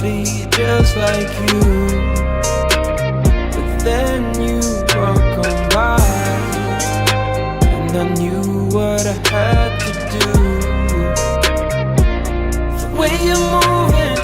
be just like you. But then you walk on by, and I knew what I had to do. The way you're moving,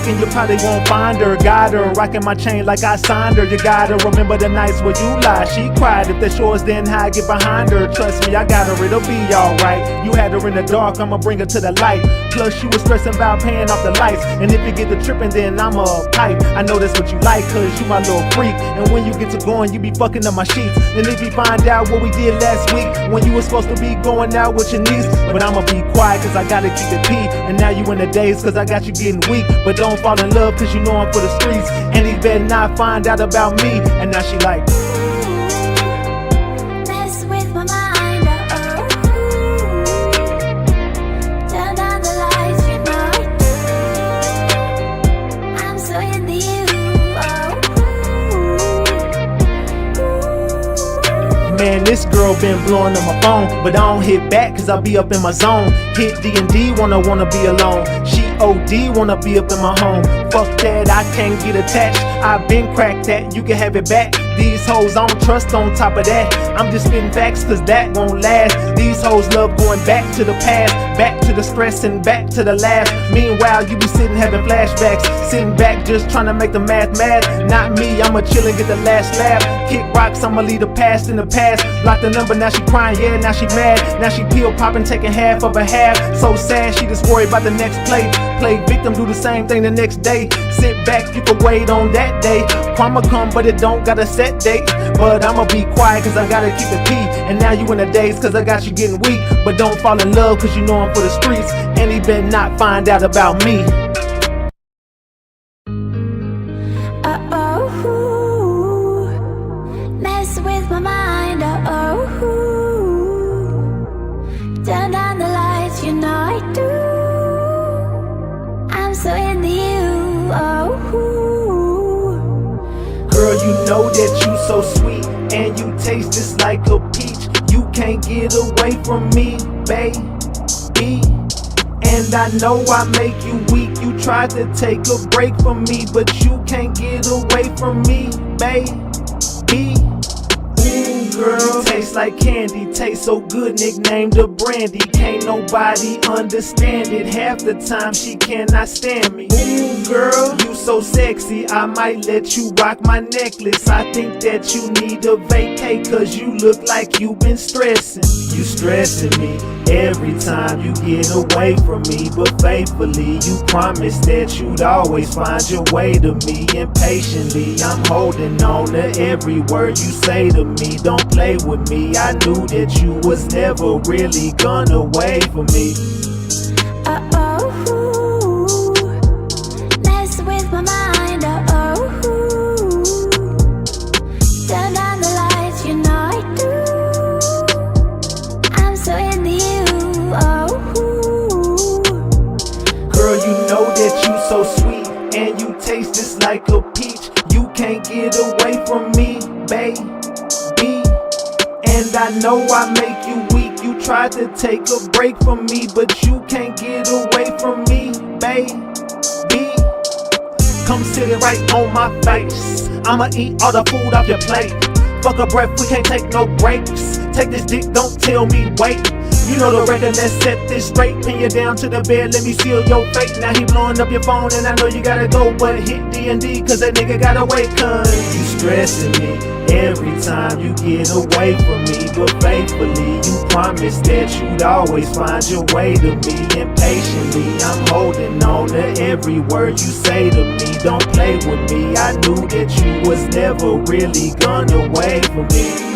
and you probably won't find her. Got her rocking my chain like I signed her. You gotta remember the nights where you lied. She cried. If that's yours, then how I get behind her? Trust me, I got her, it'll be alright. You had her in the dark, I'ma bring her to the light. Plus you was stressing about paying off the lights, and if you get to tripping, then I'm a pipe. I know that's what you like, cause you my little freak. And when you get to going, you be fucking up my sheets. And if you find out what we did last week, when you was supposed to be going out with your niece, but I'ma be quiet cause I gotta keep it pee. And now you in the days cause I got you getting weak. But don't fall in love cause you know I'm for the streets, and he better not find out about me. And now she like, mess with my mind, turn down the lights, you know I do. I'm so into you, man, this girl been blowing up my phone, but I don't hit back cause I be up in my zone. Hit D&D, wanna be alone. She OD, wanna be up in my home. Fuck that, I can't get attached. I've been cracked that, you can have it back. These hoes I don't trust on top of that. I'm just spitting facts cause that won't last. These hoes love going back to the past, back to the stress and back to the laugh. Meanwhile, you be sitting having flashbacks, sitting back just trying to make the math mad. Not me, I'ma chill and get the last laugh. Kick rocks, I'ma leave the past in the past. Block the number, now she crying, yeah, now she mad. Now she pill popping, taking half of a half. So sad, she just worried about the next play. Play victim, do the same thing the next day. Sit back, you can wait on that day. Karma come, but it don't got a set date. But I'ma be quiet cause I gotta keep it pee. And now you in the days cause I got you getting weak. But don't fall in love cause you know I'm for the streets, and he better not find out about me. mess with my mind, turn down the lights, you know I do. I'm so into you, Girl, you know that you so sweet, and you taste just like a peach. You can't get away from me, baby. And I know I make you weak. You tried to take a break from me, but you can't get away from me, baby. Ooh, girl, taste like candy, taste so good, nicknamed the brandy. Can't nobody understand it. Half the time she cannot stand me. Ooh, girl, you so sexy, I might let you rock my necklace. I think that you need a vacay cause you look like you been stressing. You stressing me every time you get away from me, but faithfully you promised that you'd always find your way to me. Impatiently I'm holding on to every word you say to me. Don't play with me, I knew that you was never really gonna wait for me. mess with my mind, turn down the lights, you know I do. I'm so into you, Girl, you know that you so sweet, and you taste just like a peach. You can't get away from me, baby. And I know I make you weak. You tried to take a break from me, but you can't get away from me, baby. Come sit it right on my face. I'ma eat all the food off your plate. Fuck a breath, we can't take no breaks. Take this dick, don't tell me wait. You know the record, let's set this straight. Pin you down to the bed, let me seal your fate. Now he blowing up your phone and I know you gotta go, but hit D&D cause that nigga gotta wait. Cause you stressing me every time you get away from me, but faithfully you promised that you'd always find your way to me. Impatiently I'm holding on to every word you say to me. Don't play with me, I knew that you was never really gonna wait for me.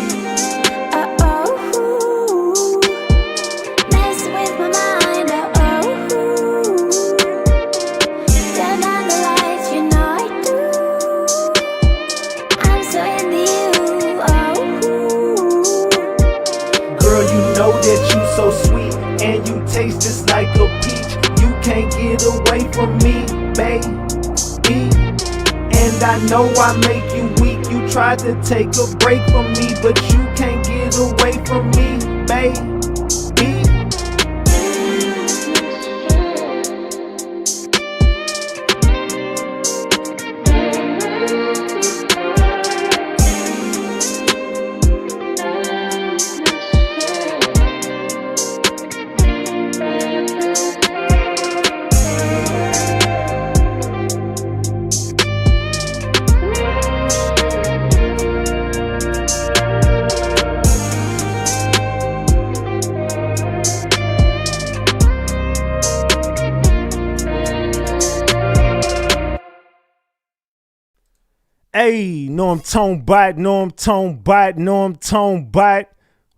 So sweet, and you taste just like a peach. You can't get away from me, baby. And I know I make you weak. You tried to take a break from me, but you can't get away from me, baby. Hey, Norm Tone Bot, Norm Tone Bot, Norm Tone Bot.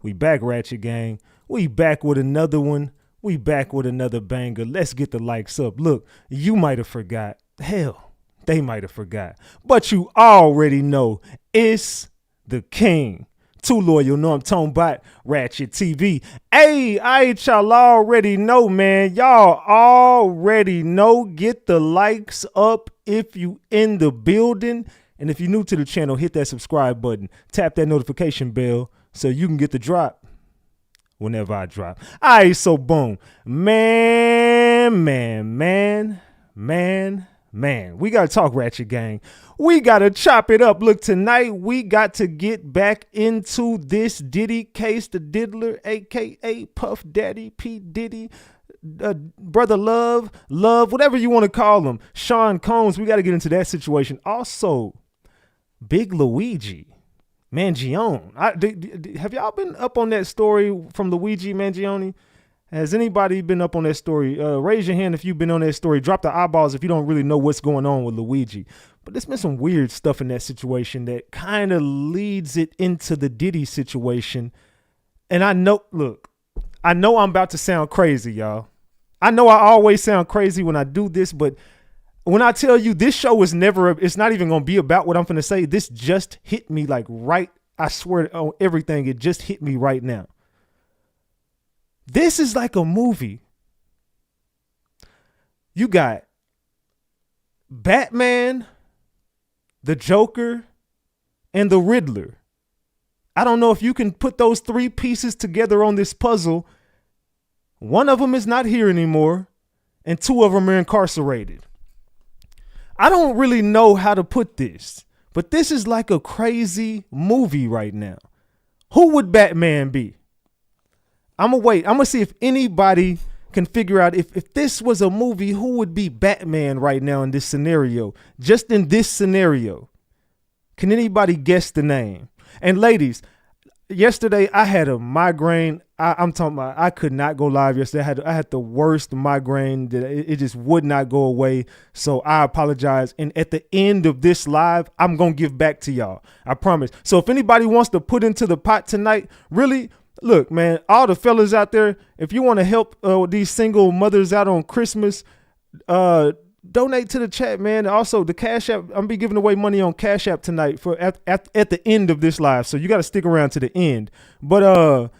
We back, Ratchet Gang. We back with another one. We back with another banger. Let's get the likes up. Look, you might have forgot. Hell, they might have forgot. But you already know it's the king. Too loyal, Norm Tone Bot, RatchetTV. Hey, y'all already know, man. Y'all already know. Get the likes up if you in the building. And if you're new to the channel, hit that subscribe button. Tap that notification bell so you can get the drop whenever I drop. All right, so boom. Man. We got to talk, Ratchet Gang. We got to chop it up. Look, tonight we got to get back into this Diddy case, the Diddler, a.k.a. Puff Daddy, P. Diddy, Brother Love, whatever you want to call him. Sean Combs, we got to get into that situation. Also, Big Luigi Mangione. Have y'all been up on that story from Luigi Mangione? Has anybody been up on that story? Raise your hand if you've been on that story. Drop the eyeballs if you don't really know what's going on with Luigi. But there's been some weird stuff in that situation that kind of leads it into the Diddy situation. And I know I'm about to sound crazy, y'all. I know I always sound crazy when I do this, but when I tell you this show is it's not even going to be about what I'm going to say. This just hit me like right. I swear on everything. It just hit me right now. This is like a movie. You got Batman, the Joker, and the Riddler. I don't know if you can put those three pieces together on this puzzle. One of them is not here anymore, and two of them are incarcerated. I don't really know how to put this, but this is like a crazy movie right now. Who would Batman be? I'm going to wait. I'm going to see if anybody can figure out if this was a movie, who would be Batman right now in this scenario? Just in this scenario. Can anybody guess the name? And ladies, yesterday I had a migraine. I'm talking about I could not go live yesterday. I had the worst migraine that it just would not go away. So I apologize. And at the end of this live, I'm going to give back to y'all. I promise. So if anybody wants to put into the pot tonight, really, look, man, all the fellas out there, if you want to help these single mothers out on Christmas, donate to the chat, man. Also, the Cash App, I'm going to be giving away money on Cash App tonight for at the end of this live. So you got to stick around to the end. But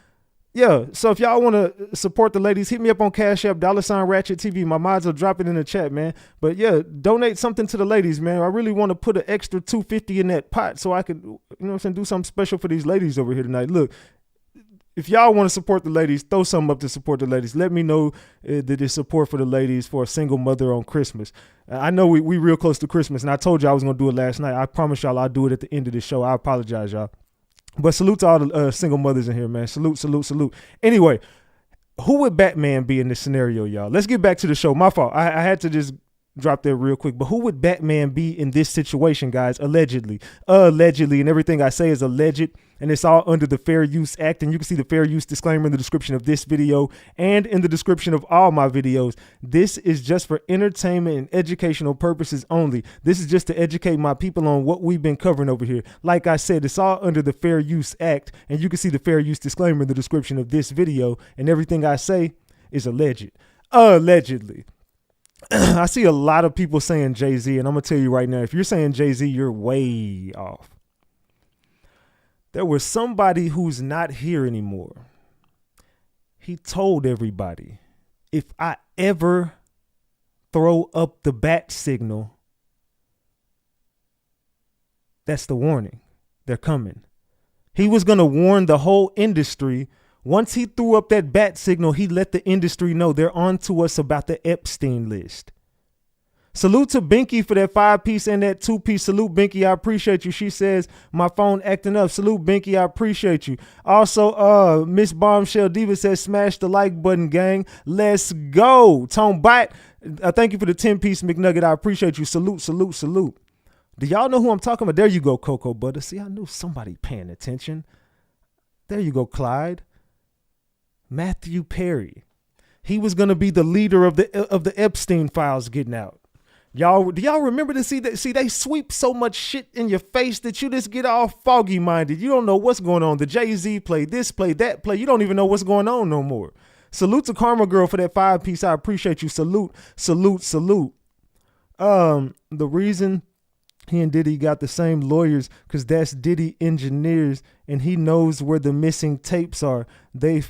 yeah, so if y'all want to support the ladies, hit me up on Cash App, $RatchetTV. My mods will drop it in the chat, man. But yeah, donate something to the ladies, man. I really want to put an extra $250 in that pot so I could, you know what I'm saying, do something special for these ladies over here tonight. Look, if y'all want to support the ladies, throw something up to support the ladies. Let me know that it's support for the ladies for a single mother on Christmas. I know we real close to Christmas, and I told you I was going to do it last night. I promise y'all I'll do it at the end of the show. I apologize, y'all. But salute to all the single mothers in here, man. Salute. Anyway, who would Batman be in this scenario, y'all? Let's get back to the show. My fault. I had to just drop that real quick. But who would Batman be in this situation, guys? Allegedly, and everything I say is alleged, and it's all under the Fair Use Act. And you can see the Fair Use disclaimer in the description of this video and in the description of all my videos. This is just for entertainment and educational purposes only. This is just to educate my people on what we've been covering over here. Like I said, it's all under the Fair Use Act, and you can see the Fair Use disclaimer in the description of this video, and everything I say is alleged. Allegedly. I see a lot of people saying Jay-Z, and I'm going to tell you right now, if you're saying Jay-Z, you're way off. There was somebody who's not here anymore. He told everybody, if I ever throw up the bat signal, that's the warning. They're coming. He was going to warn the whole industry. Once he threw up that bat signal, he let the industry know they're on to us about the Epstein list. Salute to Binky for that 5-piece and that 2-piece. Salute, Binky. I appreciate you. She says, my phone acting up. Salute, Binky. I appreciate you. Also, Miss Bombshell Diva says, smash the like button, gang. Let's go. Tone Bot, thank you for the 10-piece McNugget. I appreciate you. Salute. Do y'all know who I'm talking about? There you go, Cocoa Butter. See, I knew somebody paying attention. There you go, Clyde. Matthew Perry. He was going to be the leader of the Epstein files getting out. Y'all, do y'all remember to see that? See, they sweep so much shit in your face that you just get all foggy minded. You don't know what's going on. The Jay-Z play, this play, that play. You don't even know what's going on no more. Salute to Karma Girl for that 5-piece. I appreciate you. Salute, salute, salute. The reason he and Diddy got the same lawyers because that's Diddy engineers and he knows where the missing tapes are. He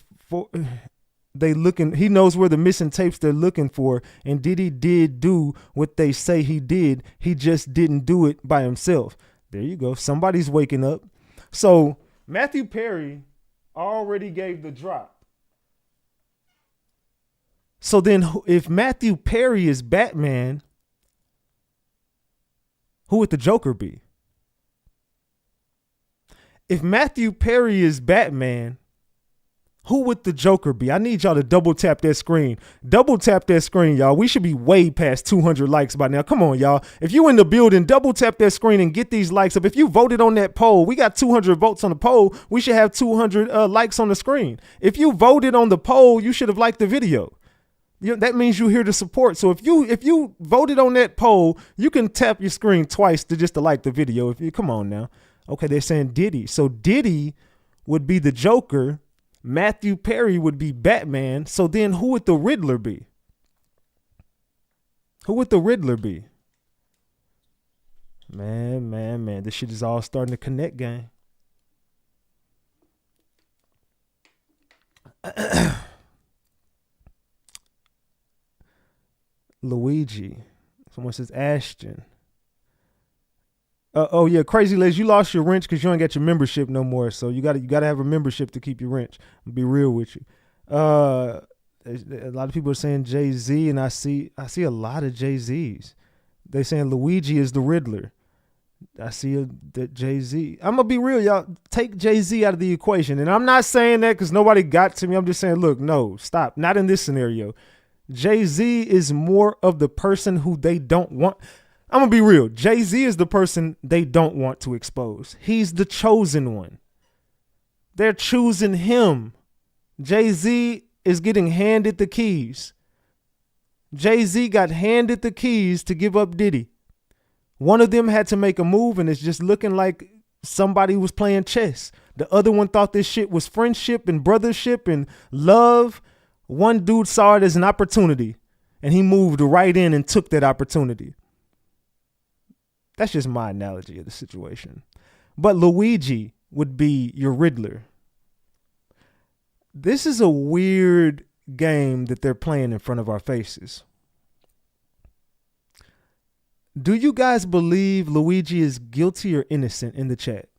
knows where the missing tapes they're looking for, and Diddy did do what they say he did. He just didn't do it by himself. There you go. Somebody's waking up. So Matthew Perry already gave the drop. So then if Matthew Perry is Batman, who would the Joker be? If Matthew Perry is Batman, who would the Joker be? I need y'all to double tap that screen. Double tap that screen, y'all. We should be way past 200 likes by now. Come on, y'all. If you in the building, double tap that screen and get these likes up. If you voted on that poll, we got 200 votes on the poll. We should have 200 likes on the screen. If you voted on the poll, you should have liked the video. That means you're here to support. So if you voted on that poll, you can tap your screen twice to like the video. Come on now. Okay, they're saying Diddy. So Diddy would be the Joker. Matthew Perry would be Batman. So then who would the Riddler be? Who would the Riddler be? Man. This shit is all starting to connect, gang. Luigi. Someone says Ashton. Oh yeah, Crazy Liz, you lost your wrench because you ain't got your membership no more. So you gotta have a membership to keep your wrench. I'll be real with you. A lot of people are saying Jay-Z, and I see a lot of Jay-Z's. They saying Luigi is the Riddler. I see that Jay-Z. I'm gonna be real, y'all. Take Jay-Z out of the equation, and I'm not saying that because nobody got to me. I'm just saying, look, no, stop. Not in this scenario. Jay-Z is more of the person who they don't want. I'm going to be real. Jay-Z is the person they don't want to expose. He's the chosen one. They're choosing him. Jay-Z is getting handed the keys. Jay-Z got handed the keys to give up Diddy. One of them had to make a move, and it's just looking like somebody was playing chess. The other one thought this shit was friendship and brothership and love. One dude saw it as an opportunity, and he moved right in and took that opportunity. That's just my analogy of the situation. But Luigi would be your Riddler. This is a weird game that they're playing in front of our faces. Do you guys believe Luigi is guilty or innocent in the chat?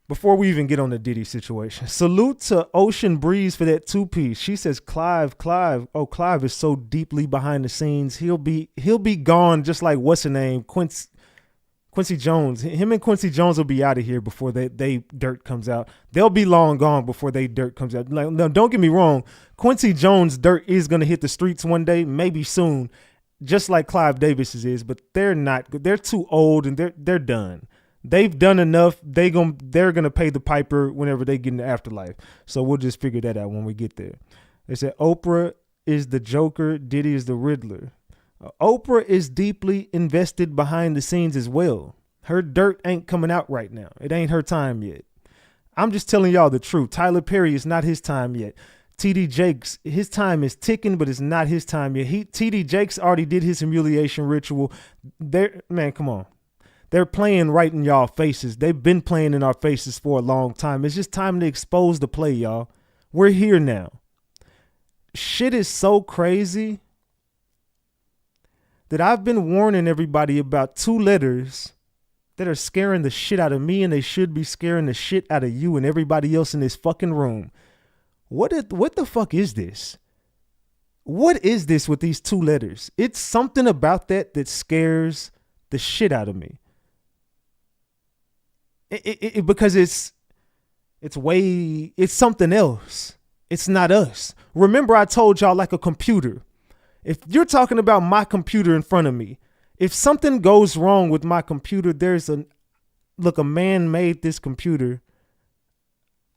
Before we even get on the Diddy situation, salute to Ocean Breeze for that 2-piece. She says, Clive. Oh, Clive is so deeply behind the scenes. He'll be gone just like what's her name, Quincy Jones. Him and Quincy Jones will be out of here before they dirt comes out. They'll be long gone before they dirt comes out. Like, no, don't get me wrong. Quincy Jones dirt is gonna hit the streets one day, maybe soon, just like Clive Davis's is. But they're not. They're too old and they're done. They've done enough. They're gonna pay the piper whenever they get in the afterlife. So we'll just figure that out when we get there. They said Oprah is the Joker, Diddy is the Riddler. Oprah is deeply invested behind the scenes as well. Her dirt ain't coming out right now. It ain't her time yet. I'm just telling y'all the truth. Tyler Perry is not his time yet. TD Jakes, his time is ticking, but it's not his time yet. TD Jakes already did his humiliation ritual. Man, come on. They're playing right in y'all faces. They've been playing in our faces for a long time. It's just time to expose the play, y'all. We're here now. Shit is so crazy that I've been warning everybody about 2 letters that are scaring the shit out of me, and they should be scaring the shit out of you and everybody else in this fucking room. What the fuck is this? What is this with these 2 letters? It's something about that scares the shit out of me. Because it's something else. It's not us. Remember, I told y'all, like a computer. If you're talking about my computer in front of me, if something goes wrong with my computer, a man made this computer.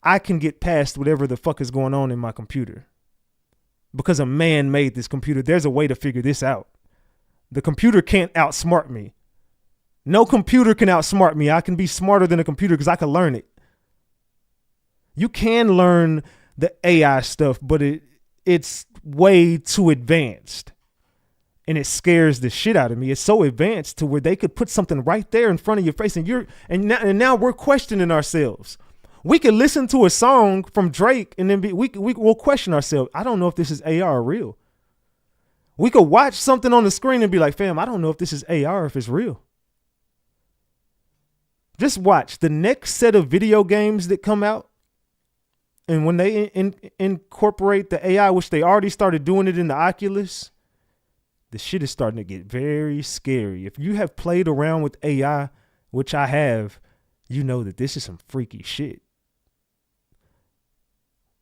I can get past whatever the fuck is going on in my computer because a man made this computer. There's a way to figure this out. The computer can't outsmart me. No computer can outsmart me. I can be smarter than a computer because I can learn it. You can learn the AI stuff, but it's way too advanced. And it scares the shit out of me. It's so advanced to where they could put something right there in front of your face, and now we're questioning ourselves. We could listen to a song from Drake and then we'll question ourselves. I don't know if this is AR or real. We could watch something on the screen and be like, fam, I don't know if this is AR or if it's real. Just watch the next set of video games that come out. And when they incorporate the AI, which they already started doing it in the Oculus, the shit is starting to get very scary. If you have played around with AI, which I have, you know that this is some freaky shit.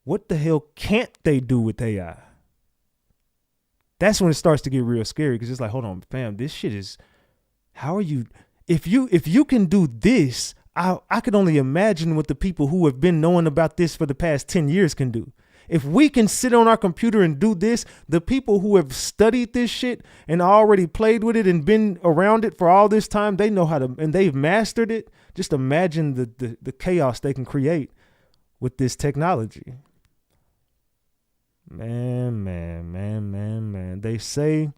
What the hell can't they do with AI? That's when it starts to get real scary, because it's like, hold on, fam, this shit is, how are you, if you can do this, I could only imagine what the people who have been knowing about this for the past 10 years can do. If we can sit on our computer and do this, the people who have studied this shit and already played with it and been around it for all this time, they know how to, and they've mastered it. Just imagine the chaos they can create with this technology. Man. They say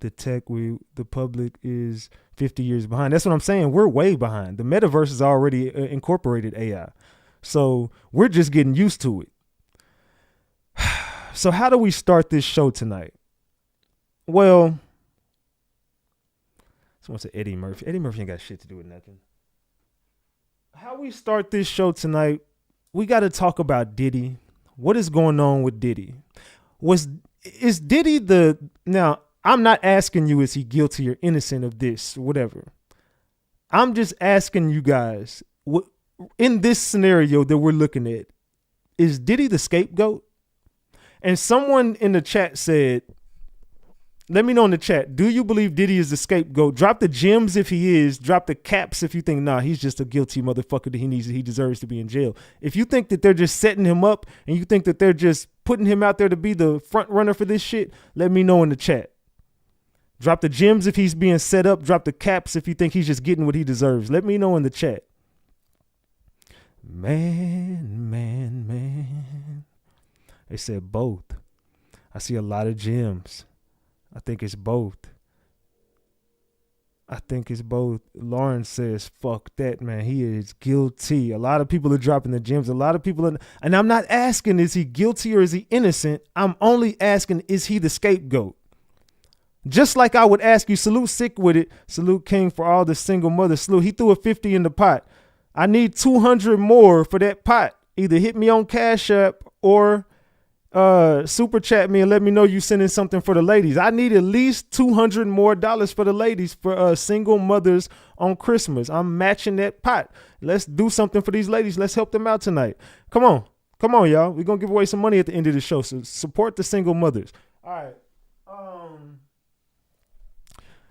the public is 50 years behind. That's what I'm saying. We're way behind. The metaverse has already incorporated AI. So we're just getting used to it. So how do we start this show tonight? Well, someone said Eddie Murphy. Eddie Murphy ain't got shit to do with nothing. How we start this show tonight, we got to talk about Diddy. What is going on with Diddy? Is Diddy now, I'm not asking you, is he guilty or innocent of this, whatever. I'm just asking you guys, in this scenario that we're looking at, is Diddy the scapegoat? And someone in the chat said, let me know in the chat, do you believe Diddy is the scapegoat? Drop the gems if he is. Drop the caps if you think, nah, he's just a guilty motherfucker that he deserves to be in jail. If you think that they're just setting him up and you think that they're just putting him out there to be the front runner for this shit, let me know in the chat. Drop the gems if he's being set up. Drop the caps if you think he's just getting what he deserves. Let me know in the chat. Man. They said both. I see a lot of gems. I think it's both. Lauren says, fuck that, man. He is guilty. A lot of people are dropping the gems. A lot of people are, and I'm not asking, is he guilty or is he innocent? I'm only asking, is he the scapegoat? Just like I would ask you, salute Sick with it. Salute King for all the single mothers. Salute. He threw a 50 in the pot. I need 200 more for that pot. Either hit me on Cash App or super chat me and let me know you sending something for the ladies. I need at least $200 more for the ladies for single mothers on Christmas. I'm matching that pot. Let's do something for these ladies. Let's help them out tonight. Come on, y'all. We're gonna give away some money at the end of the show. So support the single mothers. All right.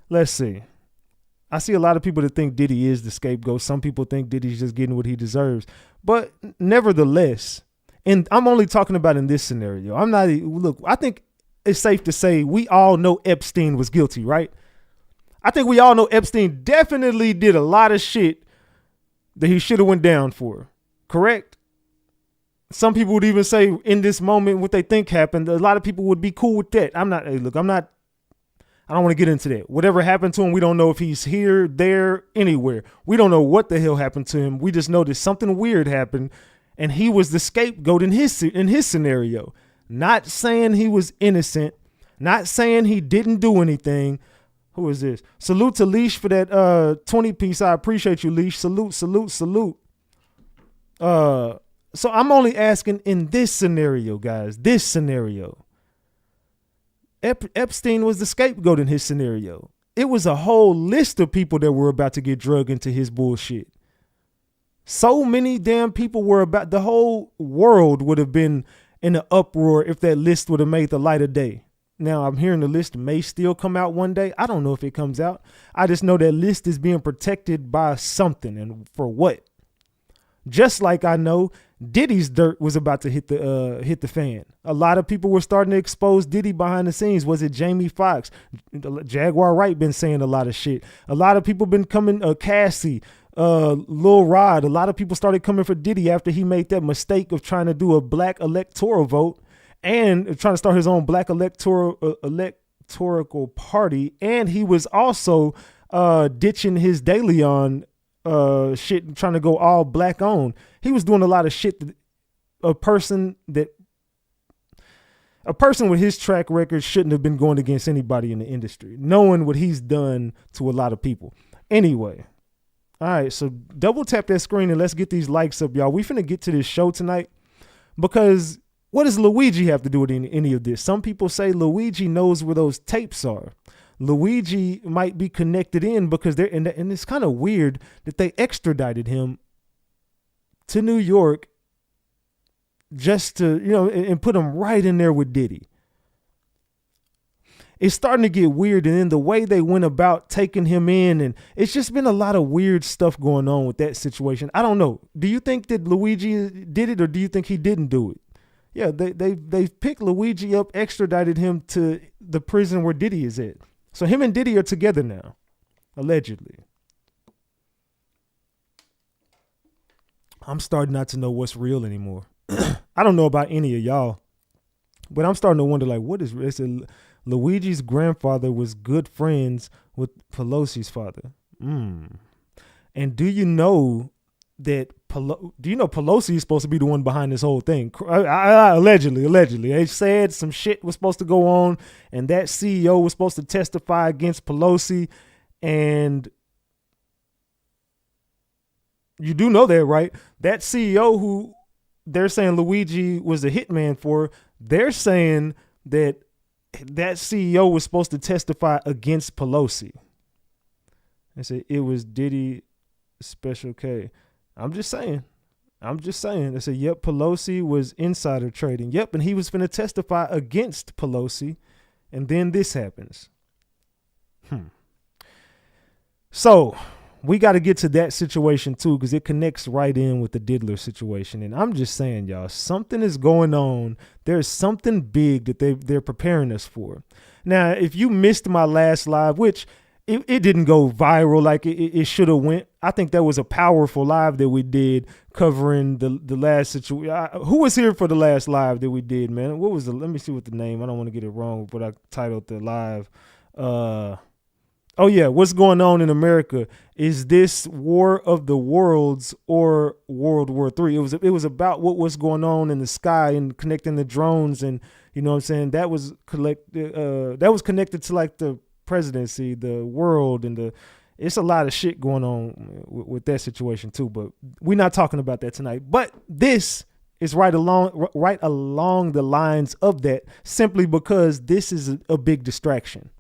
Let's see. I see a lot of people that think Diddy is the scapegoat. Some people think Diddy's just getting what he deserves. But nevertheless, and I'm only talking about in this scenario. I think it's safe to say we all know Epstein was guilty, right? I think we all know Epstein definitely did a lot of shit that he should have went down for, correct? Some people would even say in this moment what they think happened. A lot of people would be cool with that. I don't want to get into that. Whatever happened to him, we don't know if he's here, there, anywhere. We don't know what the hell happened to him. We just know that something weird happened, and he was the scapegoat in his scenario. Not saying he was innocent, not saying he didn't do anything. Who is this? Salute to Leash for that 20 piece. I appreciate you, Leash. Salute. So I'm only asking in this scenario, guys. This scenario. Epstein was the scapegoat in his scenario. It was a whole list of people that were about to get drugged into his bullshit. So many damn people were about, the whole world would have been in an uproar if that list would have made the light of day. Now, I'm hearing the list may still come out one day. I don't know if it comes out. I just know that list is being protected by something, and for what? Just like I know Diddy's dirt was about to hit the fan. A lot of people were starting to expose Diddy behind the scenes. Was it Jamie Foxx? Jaguar Wright been saying a lot of shit. A lot of people been coming, Cassie, Lil Rod. A lot of people started coming for Diddy after he made that mistake of trying to do a black electoral vote and trying to start his own black electoral party. And he was also ditching his De Leon shit and trying to go all black on. He was doing a lot of shit that a person with his track record shouldn't have been going against anybody in the industry, knowing what he's done to a lot of people. Anyway, all right, so double tap that screen and let's get these likes up, y'all. We finna get to this show tonight because what does Luigi have to do with any of this? Some people say Luigi knows where those tapes are. Luigi might be connected in because they're and it's kind of weird that they extradited him to New York just to, and put him right in there with Diddy. It's starting to get weird. And then the way they went about taking him in, and it's just been a lot of weird stuff going on with that situation. I don't know. Do you think that Luigi did it or do you think he didn't do it? Yeah, they picked Luigi up, extradited him to the prison where Diddy is at. So him and Diddy are together now, allegedly. I'm starting not to know what's real anymore. I don't know about any of y'all, but I'm starting to wonder, like, what is real? Luigi's grandfather was good friends with Pelosi's father. And do you know that Pelosi is supposed to be the one behind this whole thing? Allegedly. They said some shit was supposed to go on and that CEO was supposed to testify against Pelosi. And you do know that, right? That CEO who they're saying Luigi was a hitman for, they're saying that CEO was supposed to testify against Pelosi. They said it was Diddy Special K. I'm just saying. They said, yep, Pelosi was insider trading. Yep, and he was finna testify against Pelosi. And then this happens. So we got to get to that situation too, because it connects right in with the Diddler situation. And I'm just saying, y'all, something is going on. There's something big that they're preparing us for. Now, if you missed my last live, which it didn't go viral like it should have went. I think that was a powerful live that we did covering the last situation. Who was here for the last live that we did, man? What was let me see what the name. I don't want to get it wrong, but I titled the live. Oh yeah, what's going on in America? Is this War of the Worlds or World War III? It was about what was going on in the sky and connecting the drones, and you know what I'm saying. That was connected to like the presidency, the world, and it's a lot of shit going on with that situation too. But we're not talking about that tonight. But this is right along the lines of that, simply because this is a big distraction.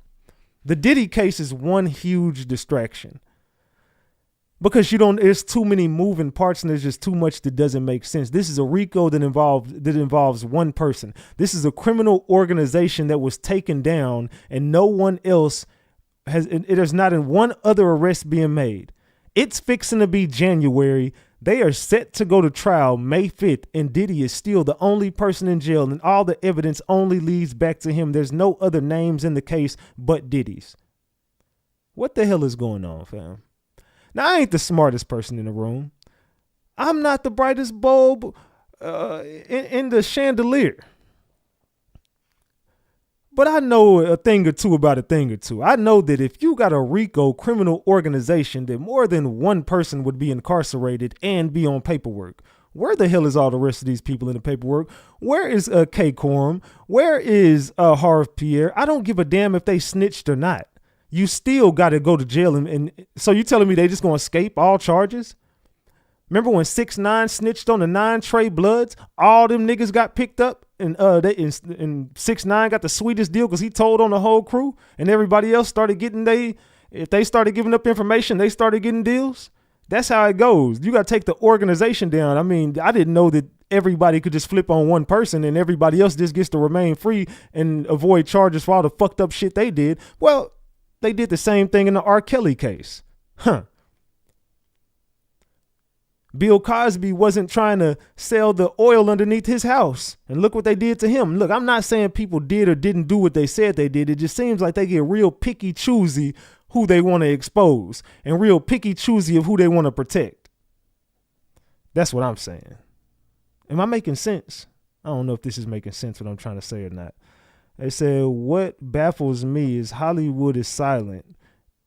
The Diddy case is one huge distraction because there's too many moving parts and there's just too much that doesn't make sense. This is a RICO that involves one person. This is a criminal organization that was taken down and no one else there's not in one other arrest being made. It's fixing to be January. They are set to go to trial May 5th, and Diddy is still the only person in jail, and all the evidence only leads back to him. There's no other names in the case but Diddy's. What the hell is going on, fam? Now, I ain't the smartest person in the room. I'm not the brightest bulb in the chandelier. But I know a thing or two about a thing or two. I know that if you got a RICO criminal organization, that more than one person would be incarcerated and be on paperwork. Where the hell is all the rest of these people in the paperwork? Where is Courtroom? Where is Harv Pierre? I don't give a damn if they snitched or not. You still got to go to jail. And so you telling me they just going to escape all charges? Remember when 6ix9ine snitched on the 9 Trey Bloods? All them niggas got picked up, and 6ix9ine got the sweetest deal because he told on the whole crew, and everybody else started getting if they started giving up information, they started getting deals. That's how it goes. You got to take the organization down. I mean, I didn't know that everybody could just flip on one person and everybody else just gets to remain free and avoid charges for all the fucked up shit they did. Well, they did the same thing in the R. Kelly case. Bill Cosby wasn't trying to sell the oil underneath his house. And look what they did to him. Look, I'm not saying people did or didn't do what they said they did. It just seems like they get real picky choosy who they want to expose and real picky choosy of who they want to protect. That's what I'm saying. Am I making sense? I don't know if this is making sense what I'm trying to say or not. They said, what baffles me is Hollywood is silent.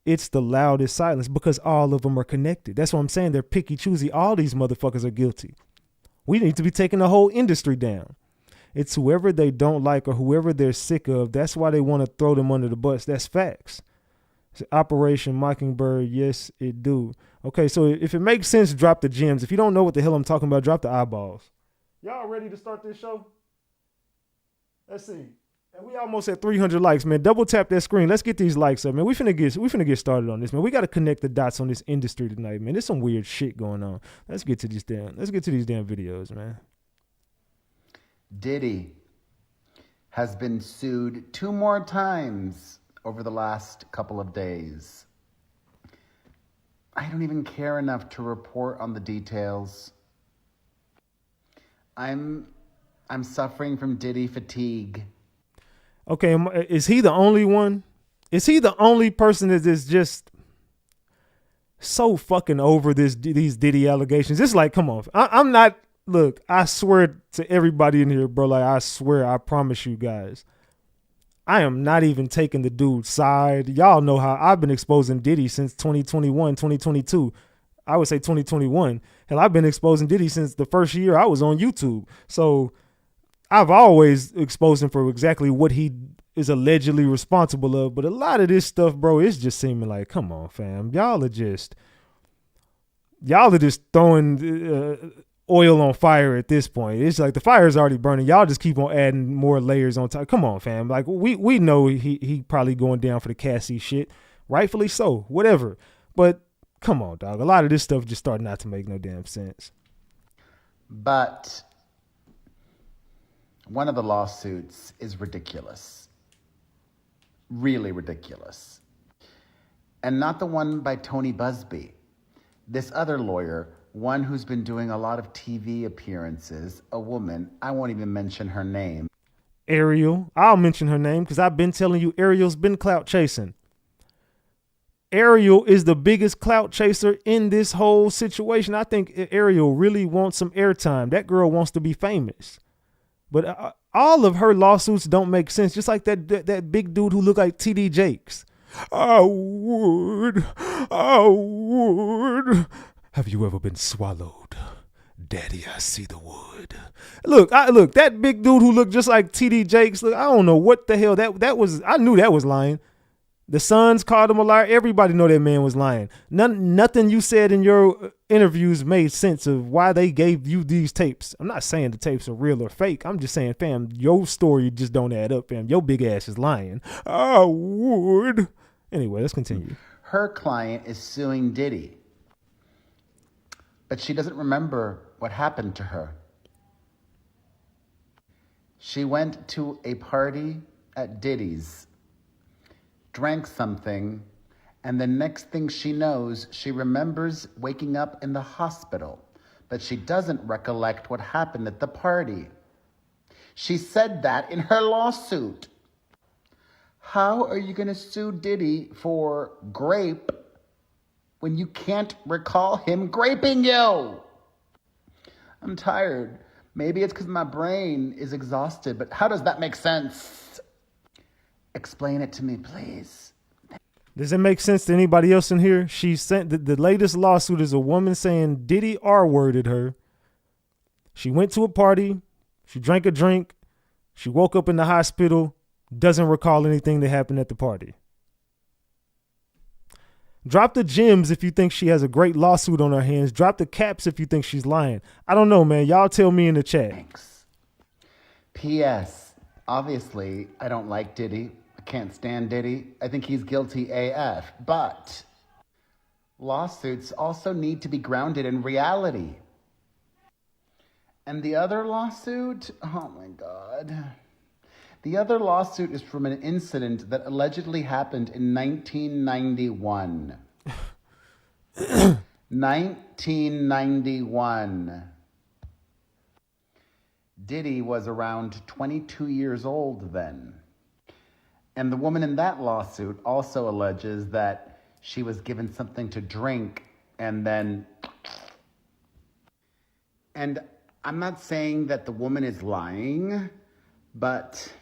It's the loudest silence because all of them are connected. That's what I'm saying. They're picky choosy. All these motherfuckers are guilty. We need to be taking the whole industry down. It's whoever they don't like or whoever they're sick of. That's why they want to throw them under the bus. That's facts. It's Operation Mockingbird. Yes, it do. Okay, so if it makes sense, drop the gems. If you don't know what the hell I'm talking about, drop the eyeballs. Y'all ready to start this show? Let's see. And we almost at 300 likes, man. Double tap that screen. Let's get these likes up, man. We finna get started on this, man. We got to connect the dots on this industry tonight, man. There's some weird shit going on. Let's get to these damn videos, man. Diddy has been sued 2 more times over the last couple of days. I don't even care enough to report on the details. I'm suffering from Diddy fatigue. Okay, is he the only one? Is he the only person that is just so fucking over these Diddy allegations? It's like, come on. I'm not, look, I swear to everybody in here, bro, like I swear, I promise you guys, I am not even taking the dude's side. Y'all know how I've been exposing Diddy since 2021, 2022. I would say 2021. Hell, I've been exposing Diddy since the first year I was on YouTube. So I've always exposed him for exactly what he is allegedly responsible of. But a lot of this stuff, bro, it's just seeming like, come on, fam. Y'all are just throwing oil on fire at this point. It's like the fire's already burning. Y'all just keep on adding more layers on top. Come on, fam. Like we know he probably going down for the Cassie shit. Rightfully so. Whatever. But come on, dog. A lot of this stuff just starting not to make no damn sense. But one of the lawsuits is ridiculous. Really ridiculous. And not the one by Tony Busby. This other lawyer, one who's been doing a lot of TV appearances, a woman, I won't even mention her name. Ariel. I'll mention her name because I've been telling you Ariel's been clout chasing. Ariel is the biggest clout chaser in this whole situation. I think Ariel really wants some airtime. That girl wants to be famous. But all of her lawsuits don't make sense. Just like that big dude who looked like TD Jakes. I would. Have you ever been swallowed? Daddy, I see the wood. Look, that big dude who looked just like TD Jakes. Look, I don't know what the hell that was. I knew that was lying. The Sons called him a liar. Everybody know that man was lying. Nothing you said in your interviews made sense of why they gave you these tapes. I'm not saying the tapes are real or fake. I'm just saying, fam, your story just don't add up, fam. Your big ass is lying. I would. Anyway, let's continue. Her client is suing Diddy, but she doesn't remember what happened to her. She went to a party at Diddy's, drank something, and the next thing she knows, she remembers waking up in the hospital, but she doesn't recollect what happened at the party. She said that in her lawsuit. How are you going to sue Diddy for grape when you can't recall him graping you? I'm tired. Maybe it's because my brain is exhausted, but how does that make sense? Explain it to me, please. Does it make sense to anybody else in here? She sent the latest lawsuit is a woman saying Diddy R-worded her. She went to a party. She drank a drink. She woke up in the hospital. Doesn't recall anything that happened at the party. Drop the gems if you think she has a great lawsuit on her hands. Drop the caps if you think she's lying. I don't know, man. Y'all tell me in the chat. Thanks. P.S. Obviously, I don't like Diddy. I can't stand Diddy. I think he's guilty AF. But lawsuits also need to be grounded in reality. And the other lawsuit, oh my God. The other lawsuit is from an incident that allegedly happened in 1991. 1991. Diddy was around 22 years old then. And the woman in that lawsuit also alleges that she was given something to drink and then... And I'm not saying that the woman is lying, but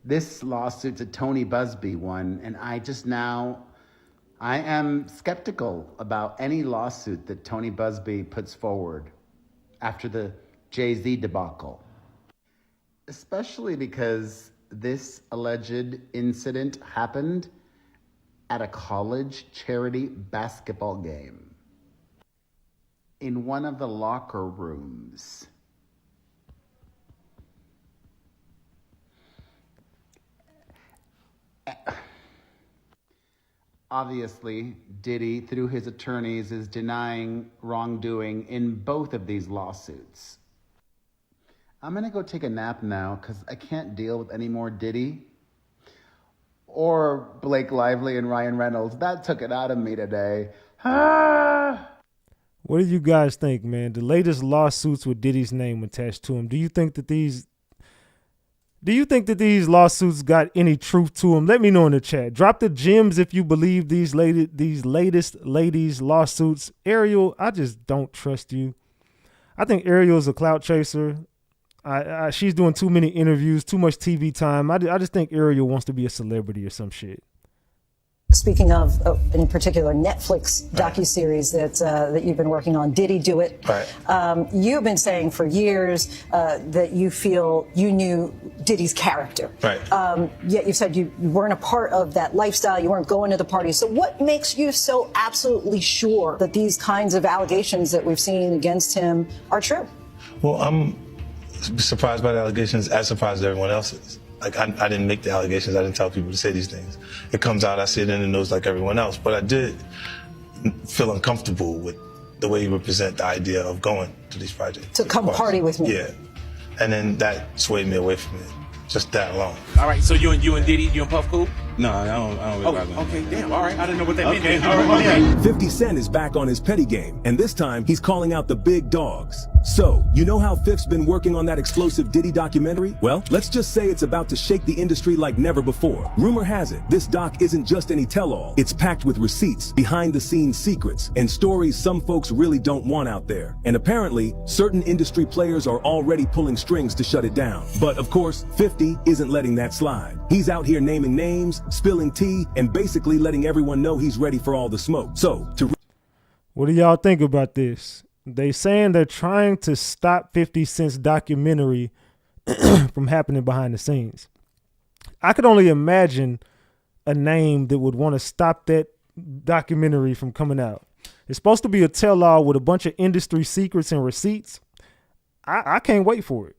this lawsuit's a Tony Busby one, and I am skeptical about any lawsuit that Tony Busby puts forward after the Jay-Z debacle. Especially because this alleged incident happened at a college charity basketball game in one of the locker rooms. Obviously, Diddy, through his attorneys, is denying wrongdoing in both of these lawsuits. I'm gonna go take a nap now because I can't deal with any more Diddy or Blake Lively and Ryan Reynolds. That took it out of me today. What do you guys think, man? The latest lawsuits with Diddy's name attached to him. Do you think that these lawsuits got any truth to them? Let me know in the chat. Drop the gems if you believe these latest ladies lawsuits. Ariel, I just don't trust you. I think Ariel's a clout chaser. She's doing too many interviews, too much TV time. I just think Ariel wants to be a celebrity or some shit. Speaking of, in particular, Netflix docuseries that you've been working on, Diddy Do It? Right. You've been saying for years that you feel you knew Diddy's character. Right. Yet you said you weren't a part of that lifestyle. You weren't going to the parties. So what makes you so absolutely sure that these kinds of allegations that we've seen against him are true? Well, I'm surprised by the allegations, as surprised as everyone else is. Like, I didn't make the allegations. I didn't tell people to say these things. It comes out, I see it in the news like everyone else. But I did feel uncomfortable with the way you would present the idea of going to these projects. To come party with me. Yeah. And then that swayed me away from it. Just that alone. All right, so you and Diddy, you and Puff cool? No, I don't really rock with him. Okay, damn, all right. I didn't know what that meant. Okay, All right, yeah. 50 Cent is back on his petty game, and this time he's calling out the big dogs. So, you know how Fifth's been working on that explosive Diddy documentary? Well, let's just say it's about to shake the industry like never before. Rumor has it, this doc isn't just any tell-all. It's packed with receipts, behind-the-scenes secrets, and stories some folks really don't want out there. And apparently, certain industry players are already pulling strings to shut it down. But of course, 50 isn't letting that slide. He's out here naming names, spilling tea, and basically letting everyone know he's ready for all the smoke. So, what do y'all think about this? They saying they're trying to stop 50 Cent's documentary from happening behind the scenes. I could only imagine a name that would want to stop that documentary from coming out. It's supposed to be a tell-all with a bunch of industry secrets and receipts. I can't wait for it.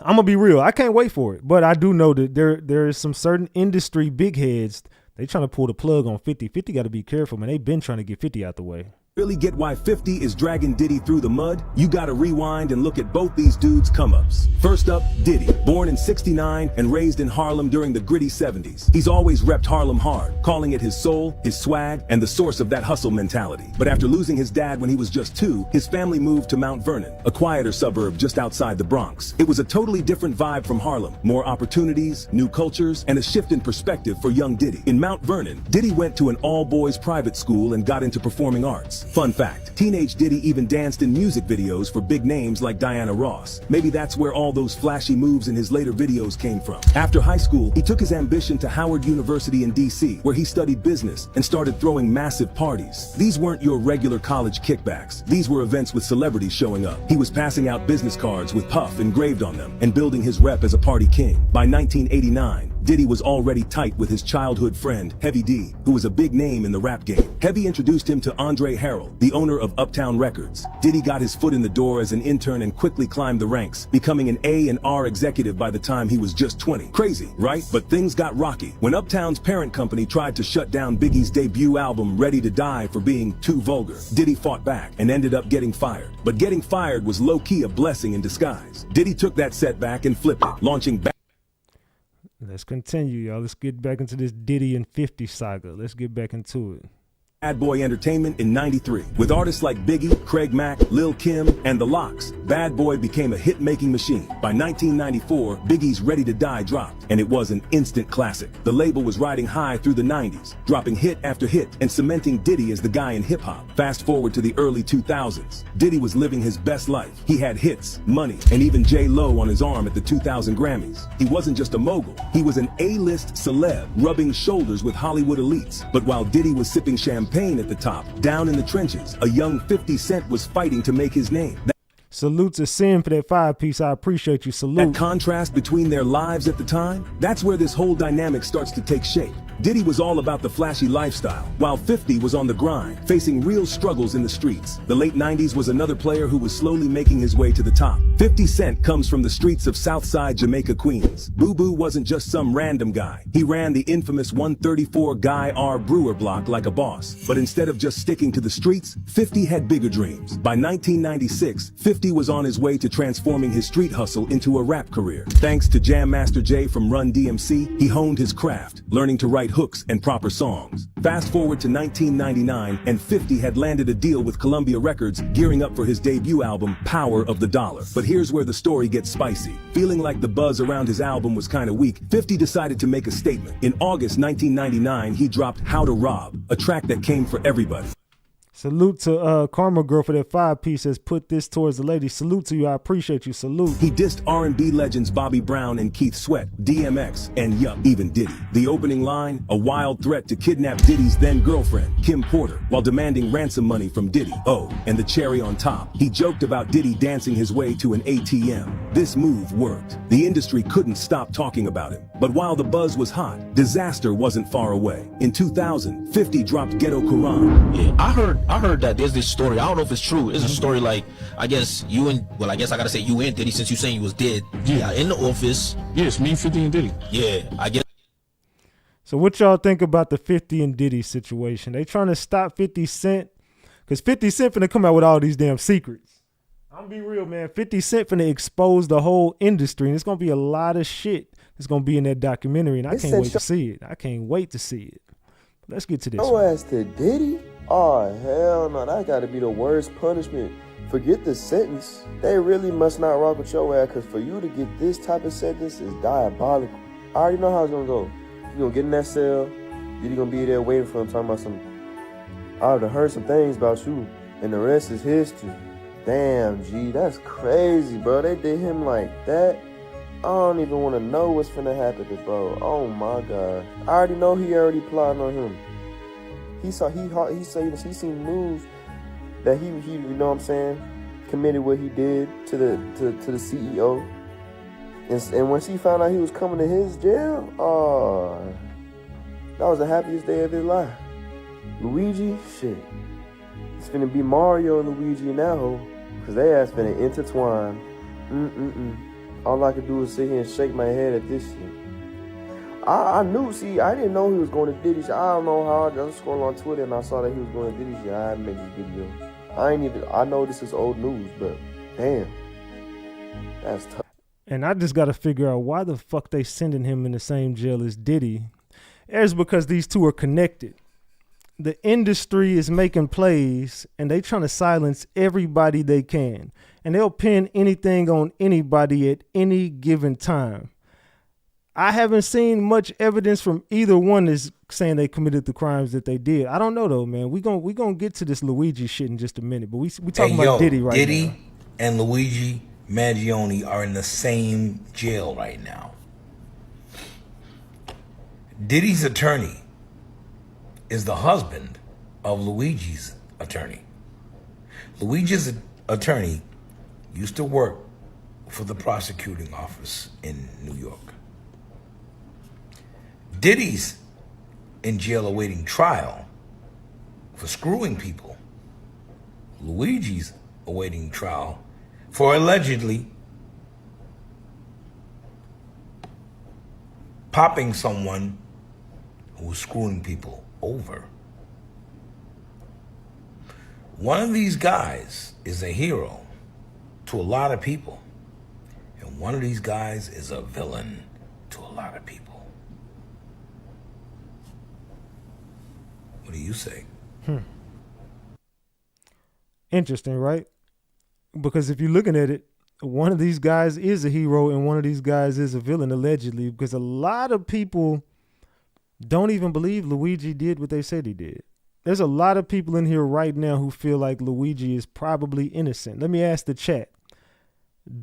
I'm gonna be real. I can't wait for it, but I do know that there is some certain industry big heads. They trying to pull the plug on 50. 50 got to be careful, man. They've been trying to get 50 out the way. Really get why 50 is dragging Diddy through the mud? You gotta rewind and look at both these dudes' come-ups. First up, Diddy, born in '69 and raised in Harlem during the gritty '70s. He's always repped Harlem hard, calling it his soul, his swag, and the source of that hustle mentality. But after losing his dad when he was just 2, his family moved to Mount Vernon, a quieter suburb just outside the Bronx. It was a totally different vibe from Harlem. More opportunities, new cultures, and a shift in perspective for young Diddy. In Mount Vernon, Diddy went to an all-boys private school and got into performing arts. Fun fact, teenage Diddy even danced in music videos for big names like Diana Ross. Maybe that's where all those flashy moves in his later videos came from. After high school, he took his ambition to Howard University in DC, where he studied business and started throwing massive parties. These weren't your regular college kickbacks. These were events with celebrities showing up. He was passing out business cards with Puff engraved on them and building his rep as a party king. By 1989, Diddy was already tight with his childhood friend, Heavy D, who was a big name in the rap game. Heavy introduced him to Andre Harrell, the owner of Uptown Records. Diddy got his foot in the door as an intern and quickly climbed the ranks, becoming an A&R executive by the time he was just 20. Crazy, right? But things got rocky when Uptown's parent company tried to shut down Biggie's debut album, Ready to Die, for being too vulgar. Diddy fought back and ended up getting fired. But getting fired was low-key a blessing in disguise. Diddy took that setback and flipped it, launching back. Let's continue, y'all. Let's get back into this Diddy and 50 saga. Let's get back into it. Bad Boy Entertainment in '93. With artists like Biggie, Craig Mack, Lil Kim, and The Lox, Bad Boy became a hit-making machine. By 1994, Biggie's Ready to Die dropped, and it was an instant classic. The label was riding high through the '90s, dropping hit after hit and cementing Diddy as the guy in hip-hop. Fast forward to the early 2000s. Diddy was living his best life. He had hits, money, and even J-Lo on his arm at the 2000 Grammys. He wasn't just a mogul. He was an A-list celeb, rubbing shoulders with Hollywood elites. But while Diddy was sipping champagne at the top, down in the trenches, a young 50 Cent was fighting to make his name. Salute to Sin for that 5-piece. I appreciate you. Salute. That contrast between their lives at the time, that's where this whole dynamic starts to take shape. Diddy was all about the flashy lifestyle, while 50 was on the grind, facing real struggles in the streets. The late 90s was another player who was slowly making his way to the top. 50 Cent comes from the streets of Southside Jamaica, Queens. Boo Boo wasn't just some random guy. He ran the infamous 134 Guy R. Brewer block like a boss. But instead of just sticking to the streets, 50 had bigger dreams. By 1996, 50 was on his way to transforming his street hustle into a rap career. Thanks to Jam Master Jay from Run DMC, he honed his craft, learning to write hooks and proper songs. Fast forward to 1999, and 50 had landed a deal with Columbia Records, gearing up for his debut album, Power of the Dollar. But here's where the story gets spicy. Feeling like the buzz around his album was kinda weak, 50 decided to make a statement. In August 1999, he dropped How to Rob, a track that came for everybody. Salute to Karma Girl for that 5-piece. Has put this towards the lady. Salute to you. I appreciate you. Salute. He dissed R&B legends Bobby Brown and Keith Sweat, DMX, and yup, even Diddy. The opening line, a wild threat to kidnap Diddy's then girlfriend, Kim Porter, while demanding ransom money from Diddy. Oh, and the cherry on top, he joked about Diddy dancing his way to an ATM. This move worked. The industry couldn't stop talking about him. But while the buzz was hot, disaster wasn't far away. In 2000, 50 dropped Ghetto Quran. Yeah, I heard that there's this story. I don't know if it's true. It's a story like, I guess I gotta say you and Diddy, since you saying you was dead. Yeah, in the office. Yes, me, 50 and Diddy. Yeah, I guess. So what y'all think about the 50 and Diddy situation? They trying to stop 50 Cent? Because 50 Cent finna come out with all these damn secrets. I'm gonna be real, man. 50 Cent finna expose the whole industry, and it's gonna be a lot of shit that's gonna be in that documentary, and I can't wait to see it. I can't wait to see it. Let's get to this. Oh, as to Diddy? Oh, hell no, that gotta be the worst punishment. Forget the sentence. They really must not rock with your ass, because for you to get this type of sentence is diabolical. I already know how it's gonna go. You gonna get in that cell, Diddy gonna be there waiting for him, talking about some, I would've heard some things about you, and the rest is history. Damn, G, that's crazy, bro. They did him like that. I don't even want to know what's finna happen to bro. Oh my God. I already know he already plotting on him. He seen news that he you know what I'm saying, committed what he did to the CEO. And when she found out he was coming to his jail, that was the happiest day of his life. Luigi, shit. It's finna be Mario and Luigi now, because they ass finna intertwine. All I could do is sit here and shake my head at this shit. I knew, I didn't know he was going to Diddy shit. I don't know how, I just scrolled on Twitter and I saw that he was going to Diddy shit. I had to make this video. I know this is old news, but damn, that's tough. And I just got to figure out why the fuck they sending him in the same jail as Diddy. It's because these two are connected. The industry is making plays and they trying to silence everybody they can. And they'll pin anything on anybody at any given time. I haven't seen much evidence from either one is saying they committed the crimes that they did. I don't know though, man. We gonna get to this Luigi shit in just a minute, but we talking about Diddy right now. Diddy and Luigi Mangione are in the same jail right now. Diddy's attorney is the husband of Luigi's attorney. Luigi's attorney used to work for the prosecuting office in New York. Diddy's in jail awaiting trial for screwing people. Luigi's awaiting trial for allegedly popping someone who was screwing people over. One of these guys is a hero to a lot of people, and one of these guys is a villain to a lot of people. What do you say? Interesting, right? Because if you're looking at it, one of these guys is a hero and one of these guys is a villain, allegedly, because a lot of people don't even believe Luigi did what they said he did. There's a lot of people in here right now who feel like Luigi is probably innocent. Let me ask the chat.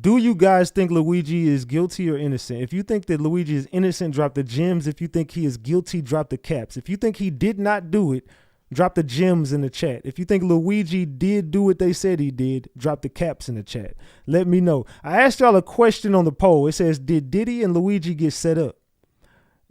Do you guys think Luigi is guilty or innocent? If you think that Luigi is innocent, drop the gems. If you think he is guilty, drop the caps. If you think he did not do it, drop the gems in the chat. If you think Luigi did do what they said he did, drop the caps in the chat. Let me know. I asked y'all a question on the poll. It says, did Diddy and Luigi get set up?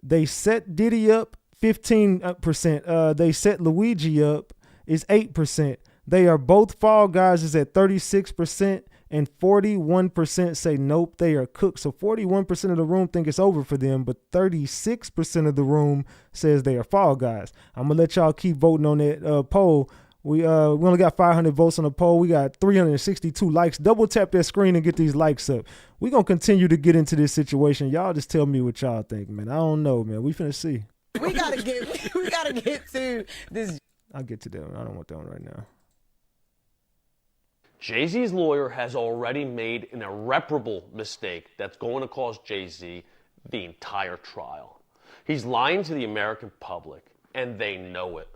They set Diddy up 15%. They set Luigi up is 8%. They are both fall guys is at 36%. And 41% say nope, they are cooked. So 41% of the room think it's over for them, but 36% of the room says they are fall guys. I'm gonna let y'all keep voting on that poll. We only got 500 votes on the poll. We got 362 likes. Double tap that screen and get these likes up. We're gonna continue to get into this situation. Y'all just tell me what y'all think, man. I don't know, man. We finna see. We gotta get to this. I'll get to that one. I don't want that one right now. Jay-Z's lawyer has already made an irreparable mistake that's going to cost Jay-Z the entire trial. He's lying to the American public, and they know it.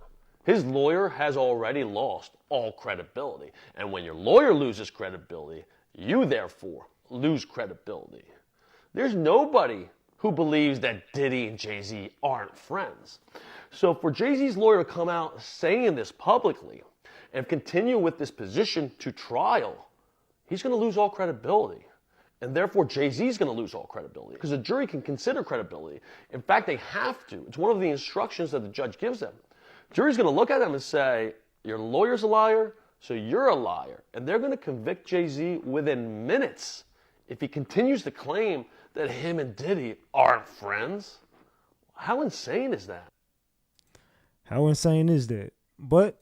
His lawyer has already lost all credibility. And when your lawyer loses credibility, you therefore lose credibility. There's nobody who believes that Diddy and Jay-Z aren't friends. So for Jay-Z's lawyer to come out saying this publicly and continue with this position to trial, he's going to lose all credibility. And therefore, Jay-Z's going to lose all credibility because the jury can consider credibility. In fact, they have to. It's one of the instructions that the judge gives them. The jury's going to look at them and say, your lawyer's a liar, so you're a liar. And they're going to convict Jay-Z within minutes if he continues to claim that him and Diddy aren't friends. How insane is that? How insane is that? But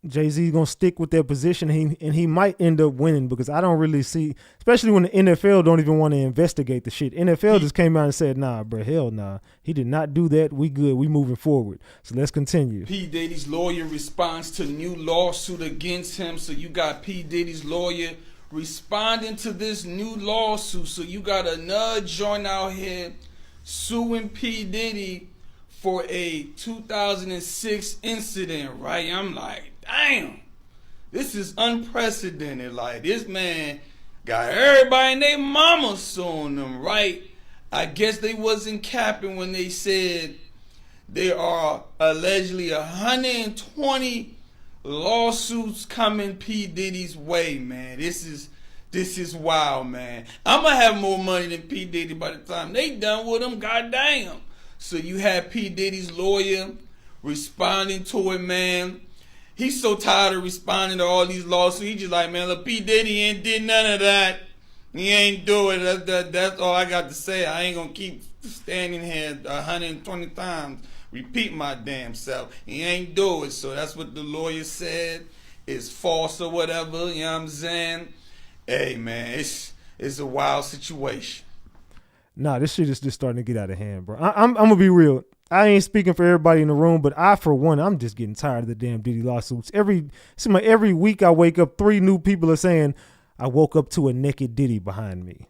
Jay-Z's going to stick with their position, and he might end up winning because I don't really see, especially when the NFL don't even want to investigate the shit. NFL just came out and said, nah, bro, hell nah. He did not do that. We good. We moving forward. So let's continue. P. Diddy's lawyer responds to new lawsuit against him. So you got P. Diddy's lawyer responding to this new lawsuit. So you got another joint out here suing P. Diddy for a 2006 incident, right? I'm like, damn, this is unprecedented. Like, this man got everybody and their mama suing them, right? I guess they wasn't capping when they said there are allegedly 120 lawsuits coming P. Diddy's way, man. This is wild, man. I'm gonna have more money than P. Diddy by the time they done with him, goddamn. So you have P. Diddy's lawyer responding to it, man. He's so tired of responding to all these lawsuits. He just like, man, look, P. Diddy ain't did none of that. He ain't do it. That's all I got to say. I ain't gonna keep standing here 120 times, repeat my damn self. He ain't do it. So that's what the lawyer said. It's false or whatever. You know what I'm saying? Hey, man, it's a wild situation. Nah, this shit is just starting to get out of hand, bro. I'm gonna be real. I ain't speaking for everybody in the room, but I, for one, I'm just getting tired of the damn Diddy lawsuits. Every week I wake up, 3 new people are saying, I woke up to a naked Diddy behind me.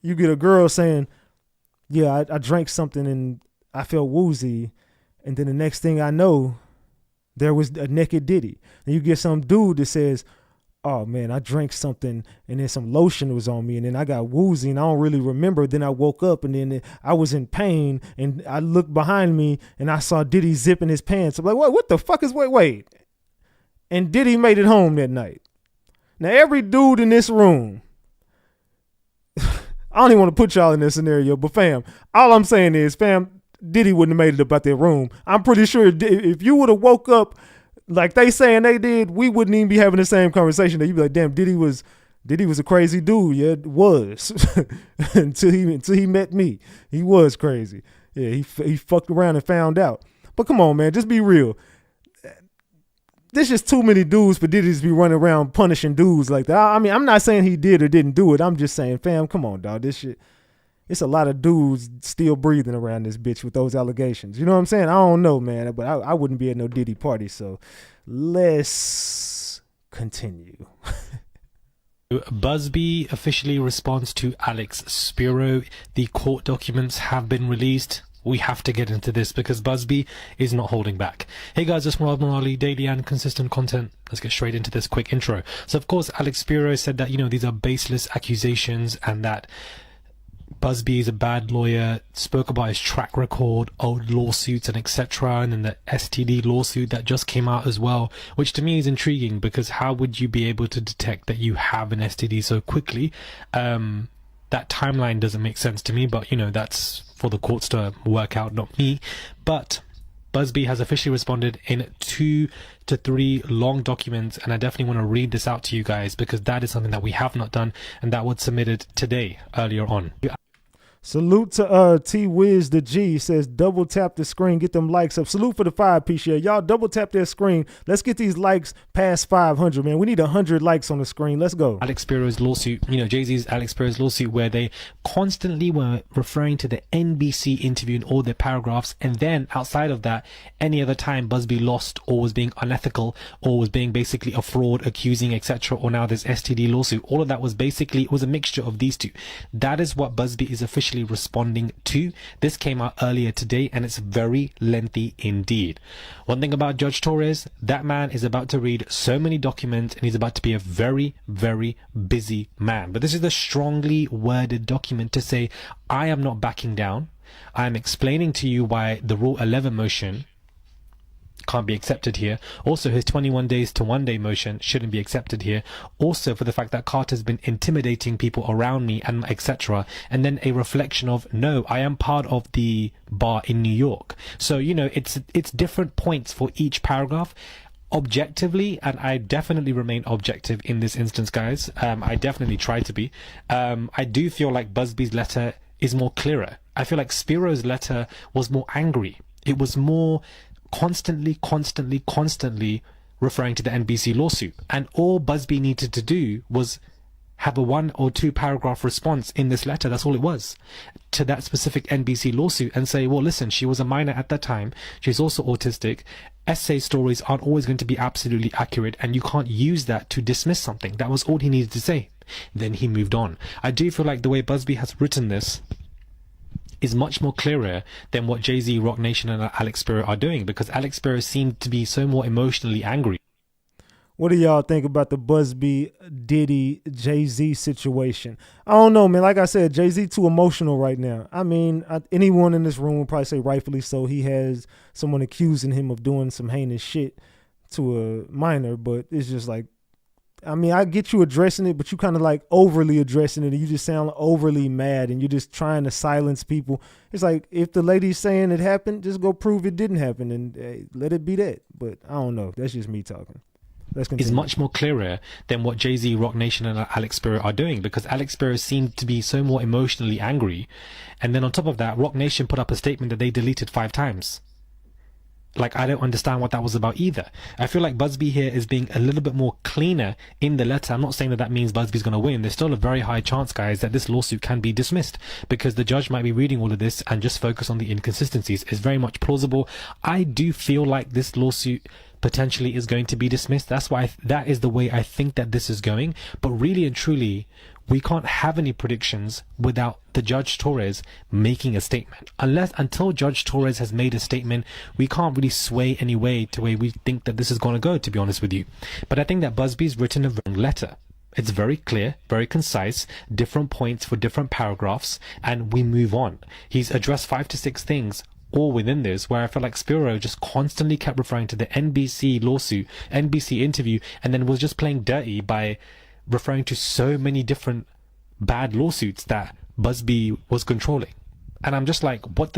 You get a girl saying, yeah, I drank something and I felt woozy. And then the next thing I know, there was a naked Diddy. And you get some dude that says, oh man, I drank something and then some lotion was on me and then I got woozy and I don't really remember. Then I woke up and then I was in pain and I looked behind me and I saw Diddy zipping his pants. I'm like, what the fuck is, wait. And Diddy made it home that night. Now every dude in this room, I don't even want to put y'all in this scenario, but fam, all I'm saying is, fam, Diddy wouldn't have made it up out that room. I'm pretty sure if you would have woke up like they saying they did, we wouldn't even be having the same conversation. You'd be like, damn, Diddy was a crazy dude. Yeah, it was. until he met me. He was crazy. Yeah, he fucked around and found out. But come on, man, just be real. There's just too many dudes for Diddy to be running around punishing dudes like that. I mean, I'm not saying he did or didn't do it. I'm just saying, fam, come on, dog. This shit, It's a lot of dudes still breathing around this bitch with those allegations. You know what I'm saying? I don't know, man, but I wouldn't be at no Diddy party. So let's continue. Busby officially responds to Alex Spiro. The court documents have been released. We have to get into this because Busby is not holding back. Hey guys, it's Rob Morali, daily and consistent content. Let's get straight into this quick intro. So of course, Alex Spiro said that, these are baseless accusations and that Busby is a bad lawyer, spoke about his track record, old lawsuits and etc. And then the STD lawsuit that just came out as well, which to me is intriguing because how would you be able to detect that you have an STD so quickly? That timeline doesn't make sense to me, but that's for the courts to work out, not me. But Busby has officially responded in 2 to 3 long documents, and I definitely want to read this out to you guys because that is something that we have not done, and that was submitted today, earlier on. Salute to T-Wiz the G. Says double tap the screen, get them likes up. Salute for the 5-piece share. Y'all double tap that screen. Let's get these likes past 500, man. We need 100 likes on the screen. Let's go. Alex Spiro's lawsuit, Jay-Z's Alex Spiro's lawsuit, where they constantly were referring to the NBC interview in all their paragraphs, and then outside of that, any other time Busby lost or was being unethical or was being basically a fraud, accusing, etc., or now this STD lawsuit, all of that was basically, it was a mixture of these two. That is what Busby is officially responding to. This came out earlier today and it's very lengthy indeed. One thing about Judge Torres, that man is about to read so many documents and he's about to be a very, very busy man. But this is a strongly worded document to say, I am not backing down. I am explaining to you why the Rule 11 motion can't be accepted here. Also, his 21 days to 1 day motion shouldn't be accepted here. Also, for the fact that Carter's been intimidating people around me and etc. And then a reflection of, no, I am part of the bar in New York. So, it's different points for each paragraph. Objectively, and I definitely remain objective in this instance, guys. I definitely try to be. I do feel like Busby's letter is more clearer. I feel like Spiro's letter was more angry. It was more constantly referring to the NBC lawsuit. And all Busby needed to do was have a 1 or 2 paragraph response in this letter. That's all it was to that specific NBC lawsuit and say, well, listen, she was a minor at that time. She's also autistic. Essay stories aren't always going to be absolutely accurate and you can't use that to dismiss something. That was all he needed to say. Then he moved on. I do feel like the way Busby has written this is much more clearer than what Jay-Z, Rock Nation and Alex Spiro are doing because Alex Spiro seemed to be so more emotionally angry. What do y'all think about the Busby, Diddy, Jay-Z situation? I don't know, man. Like I said, Jay-Z too emotional right now. I mean, anyone in this room would probably say rightfully so. He has someone accusing him of doing some heinous shit to a minor, but it's just like, I mean, I get you addressing it, but you kind of like overly addressing it and you just sound overly mad and you're just trying to silence people. It's like, if the lady's saying it happened, just go prove it didn't happen and let it be that. But I don't know. That's just me talking. Let's continue. Is much more clearer than what Jay-Z, Rock Nation and Alex Spiro are doing because Alex Spiro seemed to be so more emotionally angry. And then on top of that, Rock Nation put up a statement that they deleted 5 times. Like, I don't understand what that was about either. I feel like Busby here is being a little bit more cleaner in the letter. I'm not saying that that means Busby's going to win. There's still a very high chance, guys, that this lawsuit can be dismissed because the judge might be reading all of this and just focus on the inconsistencies. It's very much plausible. I do feel like this lawsuit potentially is going to be dismissed. That's why that is the way I think that this is going. But really and truly, we can't have any predictions without the Judge Torres making a statement. Until Judge Torres has made a statement, we can't really sway any way to where we think that this is going to go, to be honest with you. But I think that Busby's written a wrong letter. It's very clear, very concise, different points for different paragraphs, and we move on. He's addressed 5 to 6 things all within this, where I feel like Spiro just constantly kept referring to the NBC lawsuit, NBC interview, and then was just playing dirty by referring to so many different bad lawsuits that Busby was controlling. And I'm just like, what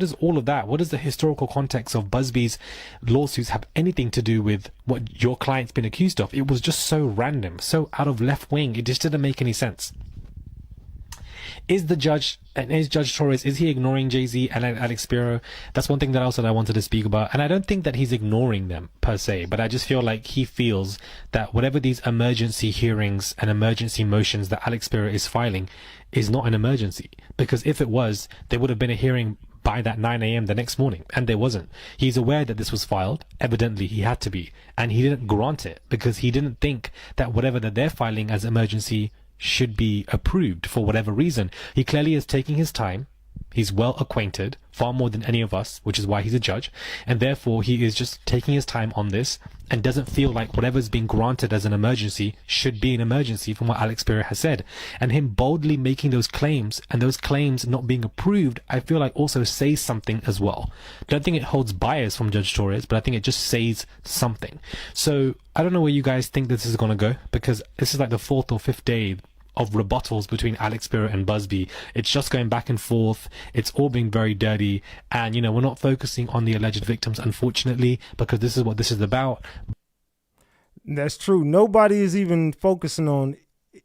is all of that? What does the historical context of Busby's lawsuits have anything to do with what your client's been accused of? It was just so random, so out of left wing. It just didn't make any sense. Is the judge, and is Judge Torres, is he ignoring Jay-Z and Alex Spiro? That's one thing that also I wanted to speak about. And I don't think that he's ignoring them per se, but I just feel like he feels that whatever these emergency hearings and emergency motions that Alex Spiro is filing is not an emergency. Because if it was, there would have been a hearing by that 9 a.m. the next morning, and there wasn't. He's aware that this was filed. Evidently, he had to be, and he didn't grant it because he didn't think that whatever that they're filing as emergency should be approved for whatever reason. He clearly is taking his time. He's well acquainted, far more than any of us, which is why he's a judge, and therefore he is just taking his time on this and doesn't feel like whatever's being granted as an emergency should be an emergency from what Alex Spiro has said. And him boldly making those claims and those claims not being approved, I feel like also says something as well. Don't think it holds bias from Judge Torres, but I think it just says something. So I don't know where you guys think this is going to go, because this is like the 4th or 5th day of rebuttals between Alex Spiro and Busby. It's just going back and forth. It's all being very dirty. And, you know, we're not focusing on the alleged victims, unfortunately, because this is what this is about. That's true. Nobody is even focusing on,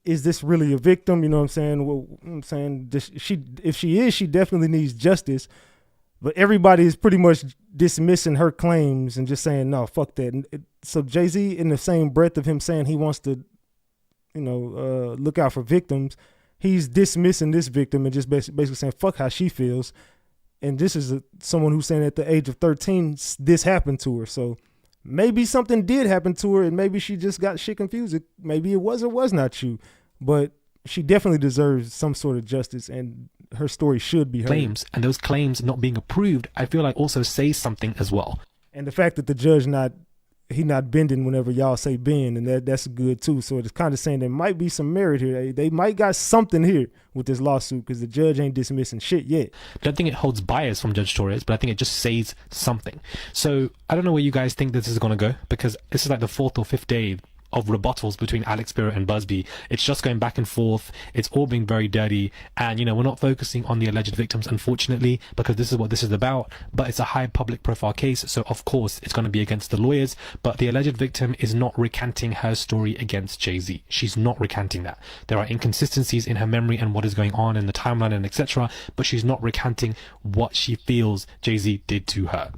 is this really a victim? You know what I'm saying? Well, I'm saying if she is, she definitely needs justice. But everybody is pretty much dismissing her claims and just saying, no, fuck that. So Jay-Z, in the same breath of him saying he wants to, look out for victims, he's dismissing this victim and just basically saying fuck how she feels. And this is someone who's saying at the age of 13 this happened to her. So maybe something did happen to her and maybe she just got shit confused. Maybe it was or was not you, but she definitely deserves some sort of justice, and her story should be heard. Claims, and those claims not being approved, I feel like also says something as well. And the fact that the judge not bending whenever y'all say bend, and that's good too. So it's kind of saying there might be some merit here. They might got something here with this lawsuit, because the judge ain't dismissing shit yet. Don't think it holds bias from Judge Torres, but I think it just says something. So I don't know where you guys think this is going to go, because this is like the 4th or 5th day of rebuttals between Alex Spiro and Busby. It's just going back and forth. It's all being very dirty. And, you know, we're not focusing on the alleged victims, unfortunately, because this is what this is about. But it's a high public profile case. So, of course, it's going to be against the lawyers. But the alleged victim is not recanting her story against Jay-Z. She's not recanting that. There are inconsistencies in her memory and what is going on in the timeline and etc. But she's not recanting what she feels Jay-Z did to her.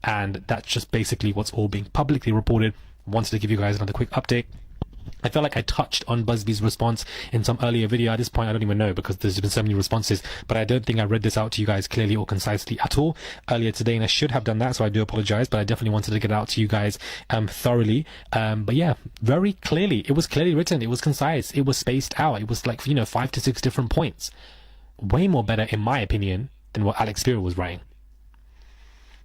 And that's just basically what's all being publicly reported. Wanted to give you guys another quick update. I felt like I touched on Busby's response in some earlier video. At this point, I don't even know, because there's been so many responses, but I don't think I read this out to you guys clearly or concisely at all earlier today, and I should have done that, so I do apologize, but I definitely wanted to get it out to you guys thoroughly. But yeah, very clearly, it was clearly written, it was concise, it was spaced out, it was like, 5 to 6 different points. Way more better, in my opinion, than what Alex Spiro was writing.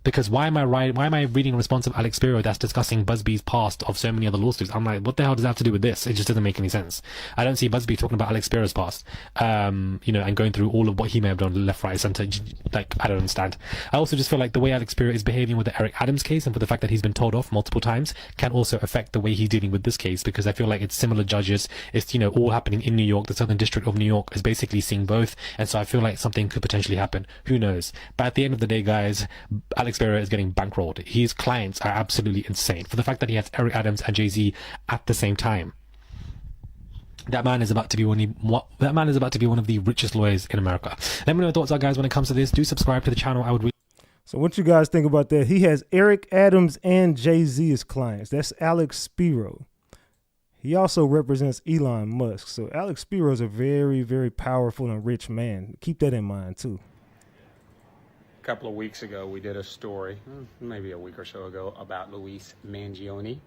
Because why am I reading a response of Alex Spiro that's discussing Busby's past of so many other lawsuits? I'm like, what the hell does that have to do with this? It just doesn't make any sense. I don't see Busby talking about Alex Spiro's past, and going through all of what he may have done left, right, center. Like, I don't understand. I also just feel like the way Alex Spiro is behaving with the Eric Adams case, and for the fact that he's been told off multiple times, can also affect the way he's dealing with this case, because I feel like it's similar judges. It's, all happening in New York. The Southern District of New York is basically seeing both, and so I feel like something could potentially happen. Who knows? But at the end of the day, guys, Alex Spiro is getting bankrolled. His clients are absolutely insane. For the fact that he has Eric Adams and Jay-Z at the same time, that man is about to be one of the richest lawyers in America. Let me know your thoughts, guys, when it comes to this. Do subscribe to the channel. I would really. So what you guys think about that? He has Eric Adams and Jay-Z as clients. That's Alex Spiro. He also represents Elon Musk. So Alex Spiro is a very, very powerful and rich man. Keep that in mind too. A couple of weeks ago, we did a story, maybe a week or so ago, about Luigi Mangione.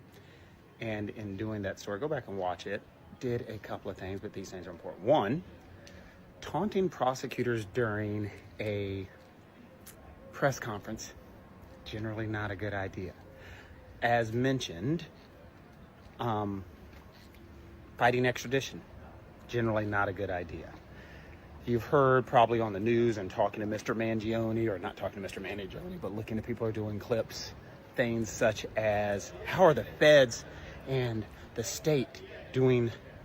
And in doing that story, go back and watch it, did a couple of things, but these things are important. One, taunting prosecutors during a press conference, generally not a good idea. As mentioned, fighting extradition, generally not a good idea. You've heard probably on the news and talking to Mr. Mangione, or not talking to Mr. Mangione, but looking at people who are doing clips, things such as, how are the feds and the state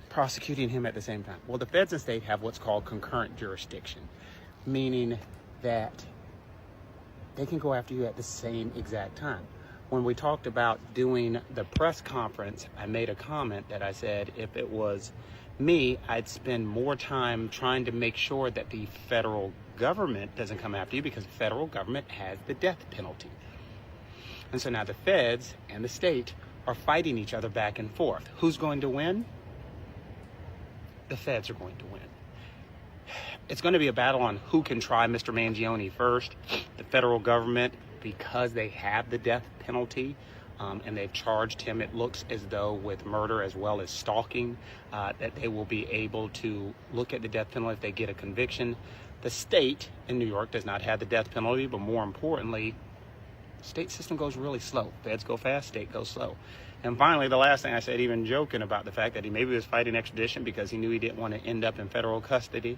prosecuting him at the same time? Well, the feds and state have what's called concurrent jurisdiction, meaning that they can go after you at the same exact time. When we talked about doing the press conference, I made a comment that I said if it was Me, I'd spend more time trying to make sure that the federal government doesn't come after you, because the federal government has the death penalty. And so now the feds and the state are fighting each other back and forth. Who's going to win? The feds are going to win. It's going to be a battle on who can try Mr. Mangione first. The federal government, because they have the death penalty, and they've charged him, it looks as though, with murder as well as stalking, that they will be able to look at the death penalty if they get a conviction. The state in New York does not have the death penalty, but more importantly, state system goes really slow. Feds go fast, state goes slow. And finally, the last thing I said, even joking about the fact that he maybe was fighting extradition because he knew he didn't want to end up in federal custody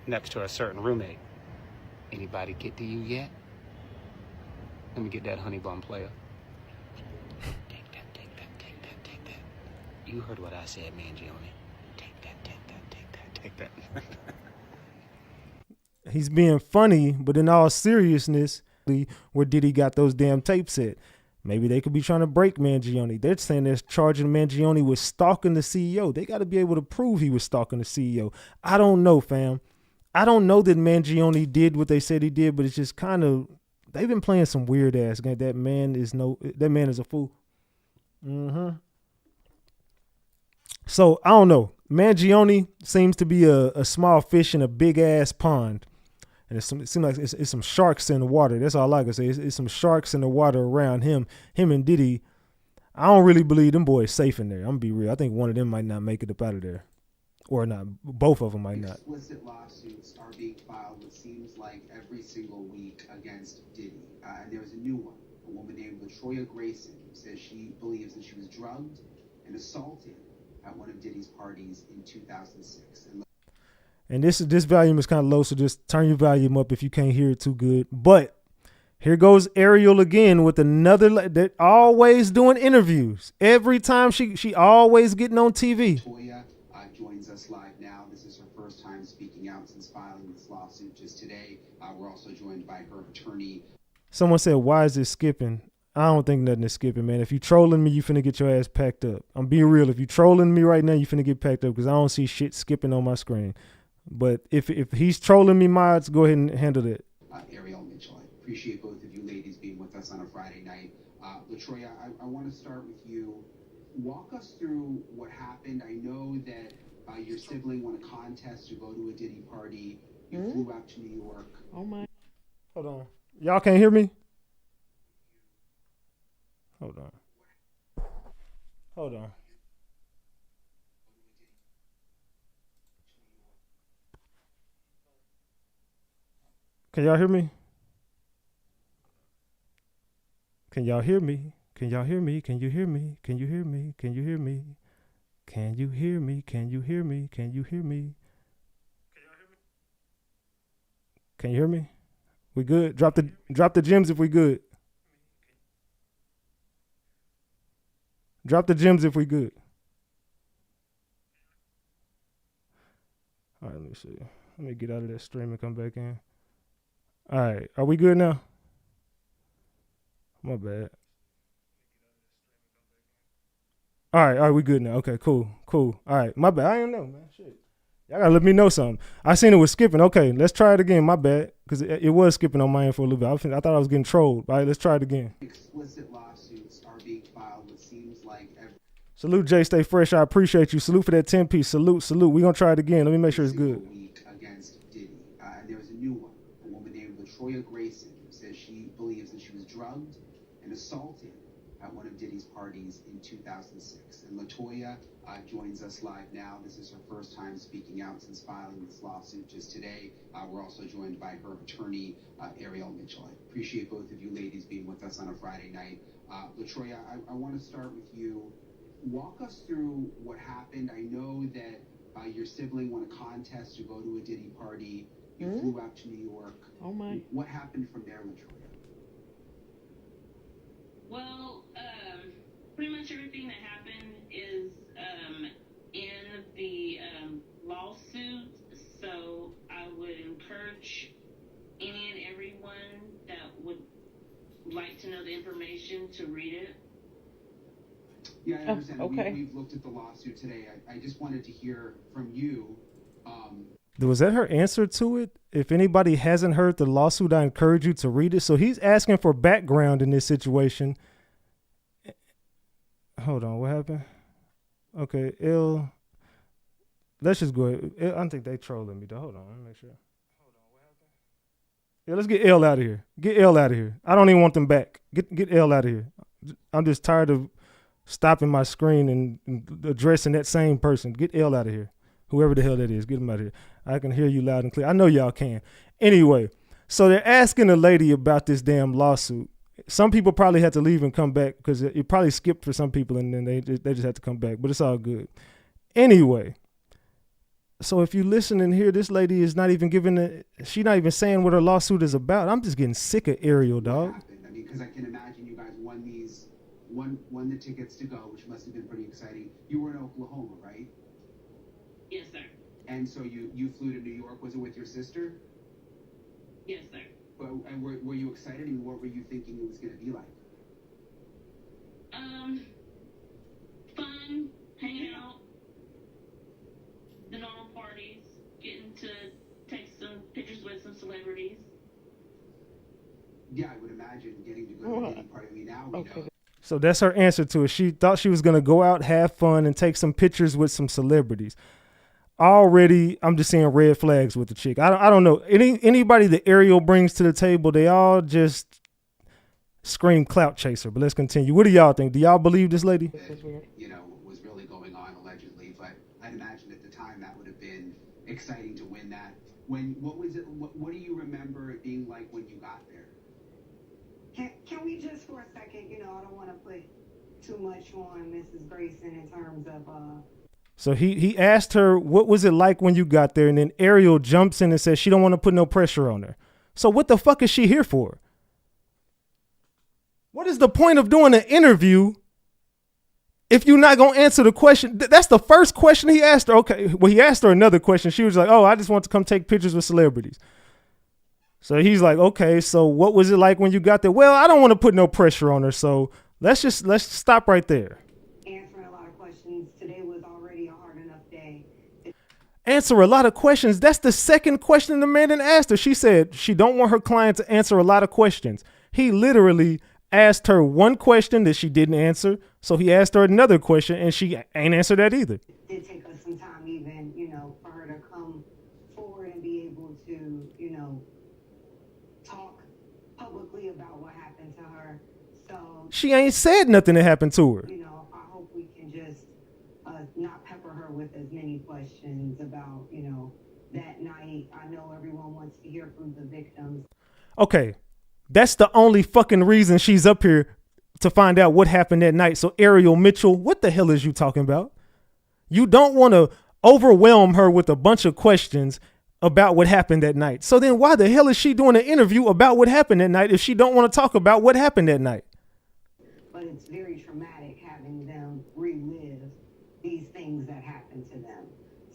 next to a certain roommate. Anybody get to you yet? Let me get that honey bun player. Take that, take that, take that, take that. You heard what I said, Mangione. Take that, take that, take that, take that. He's being funny, but in all seriousness, where Diddy got those damn tapes at? Maybe they could be trying to break Mangione. They're saying they're charging Mangione with stalking the CEO. They got to be able to prove he was stalking the CEO. I don't know, fam. I don't know that Mangione did what they said he did, but it's just kind of, they've been playing some weird ass game. That man is a fool. So I don't know. Mangione seems to be a small fish in a big ass pond. And it seems like it's some sharks in the water. That's all I can say. It's some sharks in the water around him. Him and Diddy. I don't really believe them boys safe in there. I'm gonna be real. I think one of them might not make it up out of there, or not. Both of them might not. Explicit lawsuits are being filed, it seems like, every single week against Diddy. And there's a new one. A woman named LaToya Grayson says she believes that she was drugged and assaulted at one of Diddy's parties in 2006. And this volume is kind of low, so just turn your volume up if you can't hear it too good. But here goes Ariel again with another. They're always doing interviews. Every time she always getting on TV. LaToya joins us live now. This is her first time speaking out since filing this lawsuit just today. We're also joined by her attorney. Someone said, "Why is it skipping?" I don't think nothing is skipping, man. If you trolling me, you finna get your ass packed up. I'm being real. If you trolling me right now, you finna get packed up because I don't see shit skipping on my screen. But if he's trolling me, mods, go ahead and handle it. Ariel Mitchell, I appreciate both of you ladies being with us on a Friday night. LaToya, I want to start with you. Walk us through what happened. I know that your sibling won a contest to go to a Diddy party. You flew out to New York. Oh my. Hold on. Y'all can't hear me? Hold on. Hold on. Can y'all hear me? Can y'all hear me? Can y'all hear me? Can you hear me? Can you hear me? Can you hear me? Can you hear me? Can you hear me? Can you hear me? Can you hear me? We good? Drop the gems if we good. Drop the gems if we good. All right, let me see. Let me get out of that stream and come back in. All right, are we good now? My bad. All right, we good now. Okay, cool. All right, my bad. I didn't know, man. Shit. Y'all gotta let me know something. I seen it was skipping. Okay, let's try it again. My bad, because it was skipping on my end for a little bit. I thought I was getting trolled. All right, let's try it again. Explicit lawsuits are being filed, it seems like Salute, Jay. Stay fresh. I appreciate you. Salute for that 10-piece. Salute. We're going to try it again. Let me make sure it's good. week against Diddy. And there's a new one. A woman named LaToya Grayson says she believes that she was drugged and assaulted at one of Diddy's parties in 2006. And LaToya joins us live now. This is her first time speaking out since filing this lawsuit just today. We're also joined by her attorney, Ariel Mitchell. I appreciate both of you ladies being with us on a Friday night. LaToya, I want to start with you. Walk us through what happened. I know that your sibling won a contest to go to a Diddy party. You flew out to New York. Oh my. What happened from there, LaToya? Well, pretty much everything that happened is in the lawsuit. So I would encourage any and everyone that would like to know the information to read it. Yeah, I understand. Okay. We've looked at the lawsuit today. I just wanted to hear from you. Was that her answer to it? If anybody hasn't heard the lawsuit, I encourage you to read it. So he's asking for background in this situation. Hold on, what happened? Okay, let's just go ahead. I don't think they trolling me though. Hold on, let me make sure. Hold on, what happened? Yeah, let's get L out of here. Get L out of here. I don't even want them back. Get L out of here. I'm just tired of stopping my screen and addressing that same person. Get L out of here. Whoever the hell that is, get him out of here. I can hear you loud and clear. I know y'all can. Anyway, so they're asking the lady about this damn lawsuit. Some people probably had to leave and come back because it probably skipped for some people and then they just had to come back, but it's all good. Anyway, so if you listen and hear, this lady is not even she's not even saying what her lawsuit is about. I'm just getting sick of Ariel, dog. I mean, because I can imagine you guys won the tickets to go, which must have been pretty exciting. You were in Oklahoma, right? Yes, sir. And so you flew to New York. Was it with your sister? Yes, sir. And were you excited? And what were you thinking it was going to be like? Fun, hanging out, the normal parties, getting to take some pictures with some celebrities. Yeah, I would imagine getting to go to any party. I mean, now we know. So that's her answer to it. She thought she was going to go out, have fun, and take some pictures with some celebrities. Already, I'm just seeing red flags with the chick. I don't know. Anybody that Ariel brings to the table, they all just scream clout chaser. But let's continue. What do y'all think? Do y'all believe this lady? You know, was really going on allegedly, but I'd imagine at the time that would have been exciting to win that. What was it? What do you remember it being like when you got there? Can we just for a second, I don't want to put too much on Mrs. Grayson in terms of So he asked her, what was it like when you got there? And then Ariel jumps in and says she don't want to put no pressure on her. So what the fuck is she here for? What is the point of doing an interview if you're not going to answer the question? That's the first question he asked her. Okay, well, he asked her another question. She was like, oh, I just want to come take pictures with celebrities. So he's like, okay, so what was it like when you got there? Well, I don't want to put no pressure on her. So let's stop right there. Answering a lot of questions. Today was already a hard enough day. Answer a lot of questions. That's the second question the man asked her. She said she don't want her client to answer a lot of questions. He literally asked her one question that she didn't answer. So he asked her another question and she ain't answered that either. It did take us some time even, for her to come forward and be able to, talk publicly about what happened to her. So she ain't said nothing that happened to her. I hope we can just not pepper her with as many questions about, that night. I know everyone wants to hear from the victims. Okay, that's the only fucking reason she's up here, to find out what happened that night. So Ariel Mitchell, what the hell is you talking about? You don't want to overwhelm her with a bunch of questions about what happened that night. So then why the hell is she doing an interview about what happened that night if she don't want to talk about what happened that night? But it's very traumatic having them relive these things that happened to them.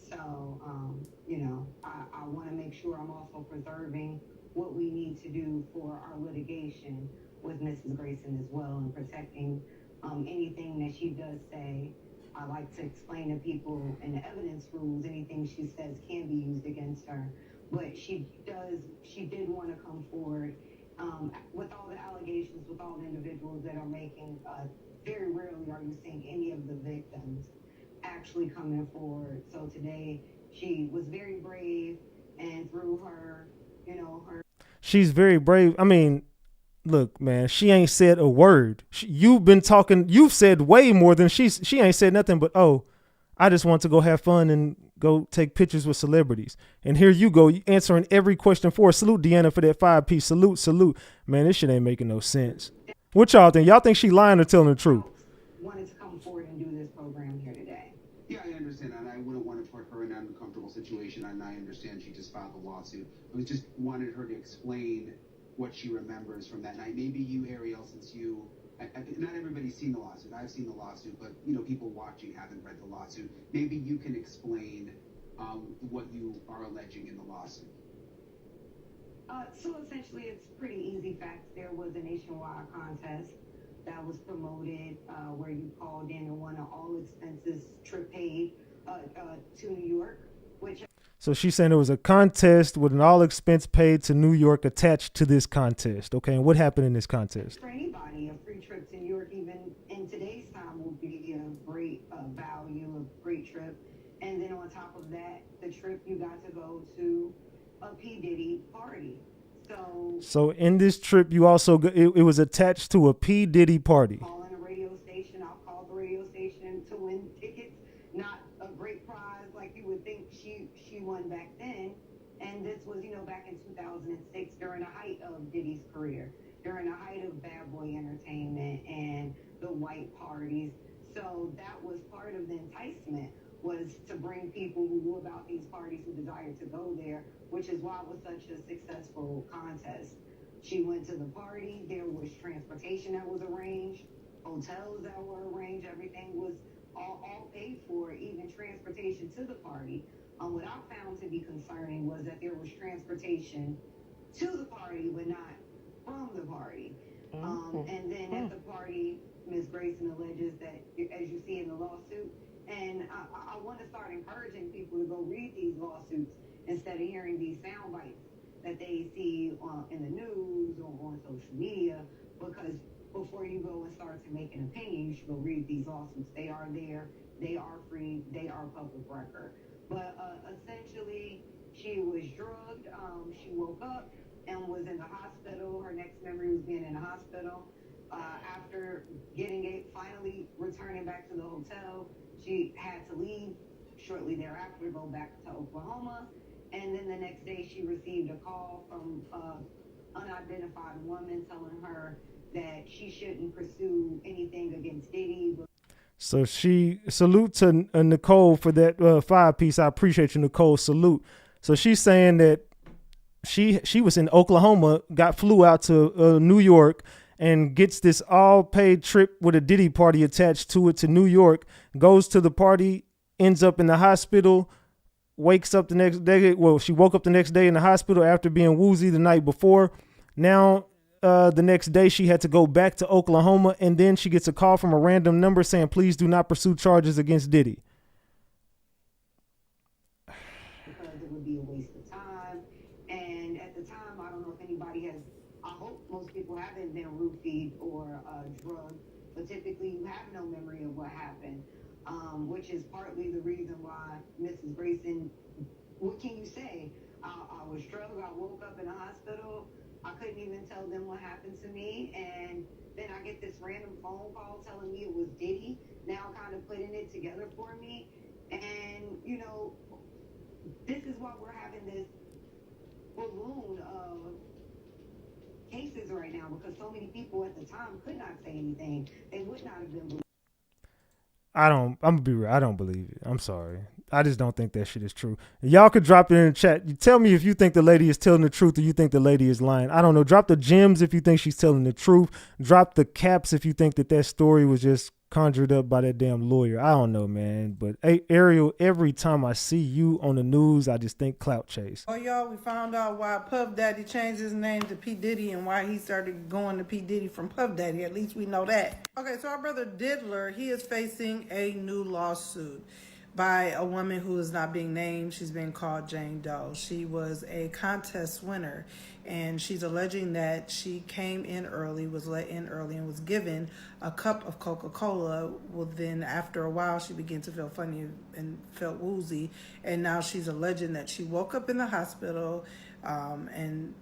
So, I want to make sure I'm also preserving what we need to do for our litigation with Mrs. Grayson as well, and protecting anything that she does say. I like to explain to people in the evidence rules, anything she says can be used against her. But she did want to come forward with all the allegations, with all the individuals that are making, very rarely are you seeing any of the victims actually coming forward. So today she was very brave, and through her, She's very brave. I mean, look, man, she ain't said a word. You've said way more than she ain't said nothing but, oh, I just want to go have fun and go take pictures with celebrities. And here you go, answering every question for her. Salute Deanna for that 5-piece. Salute. Man, this shit ain't making no sense. What y'all think? Y'all think she lying or telling the truth? wanted to come forward and do this program here today. Yeah, I understand, and I wouldn't want to put her in an uncomfortable situation, and I understand she just filed a lawsuit. I was just wanted her to explain what she remembers from that night. Maybe you, Ariel, since you, not everybody's seen the lawsuit. I've seen the lawsuit, but people watching haven't read the lawsuit. Maybe you can explain what you are alleging in the lawsuit. So essentially, it's pretty easy facts. There was a nationwide contest that was promoted, where you called in and won an all expenses trip paid to New York, which. So she's saying there was a contest with an all expense paid to New York attached to this contest. Okay, and what happened in this contest? For anybody, a free trip to New York, even in today's time, will be a great value, a great trip. And then on top of that, the trip you got to go to a P. Diddy party. So in this trip, you also it was attached to a P. Diddy party. Calling a radio station, I'll call the radio station to win tickets. Not a great prize like you would think she won back then. And this was, back in 2006 during the height of Diddy's career, during the height of Bad Boy Entertainment and the white parties. So that was part of the enticement, was to bring people who knew about these parties, who desired to go there, which is why it was such a successful contest. She went to the party, there was transportation that was arranged, hotels that were arranged, everything was all paid for, even transportation to the party. What I found to be concerning was that there was transportation to the party, but not from the party. And then at the party, Ms. Grayson alleges that, as you see in the lawsuit, and I want to start encouraging people to go read these lawsuits instead of hearing these sound bites that they see in the news or on social media, because before you go and start to make an opinion, you should go read these lawsuits. They are there, they are free, they are public record. But essentially, she was drugged, she woke up and was in the hospital. Her next memory was being in the hospital. After finally returning back to the hotel, she had to leave shortly thereafter to go back to Oklahoma. And then the next day she received a call from an unidentified woman telling her that she shouldn't pursue anything against Diddy. So she salute to Nicole for that 5-piece. I appreciate you, Nicole. Salute. So she's saying that she was in Oklahoma, flew out to New York, and gets this all paid trip with a Diddy party attached to it to New York, goes to the party, ends up in the hospital, wakes up the next day. Well, she woke up the next day in the hospital after being woozy the night before. Now, the next day she had to go back to Oklahoma, and then she gets a call from a random number saying, please do not pursue charges against Diddy. Because it would be a waste of time. And at the time, I don't know if anybody has, I hope most people haven't been roofied or drugged, but typically you have no memory of what happened, which is partly the reason why Mrs. Grayson, what can you say? I was drugged, I woke up in a hospital, I couldn't even tell them what happened to me, and then I get this random phone call telling me it was Diddy, now kind of putting it together for me. And, this is why we're having this balloon of cases right now, because so many people at the time could not say anything. They would not have been believed. I'm gonna be real. I don't believe it. I'm sorry. I just don't think that shit is true. Y'all could drop it in the chat. You tell me if you think the lady is telling the truth or you think the lady is lying. I don't know. Drop the gems if you think she's telling the truth. Drop the caps if you think that story was just conjured up by that damn lawyer. I don't know, man. But hey, Ariel, every time I see you on the news, I just think clout chase. Oh, y'all, we found out why Puff Daddy changed his name to P. Diddy and why he started going to P. Diddy from Puff Daddy. At least we know that. Okay, so our brother Diddler, he is facing a new lawsuit by a woman who is not being named. She's being called Jane Doe. She was a contest winner, and she's alleging that she came in early, was let in early, and was given a cup of Coca-Cola. Well, then after a while, she began to feel funny and felt woozy, and now she's alleging that she woke up in the hospital and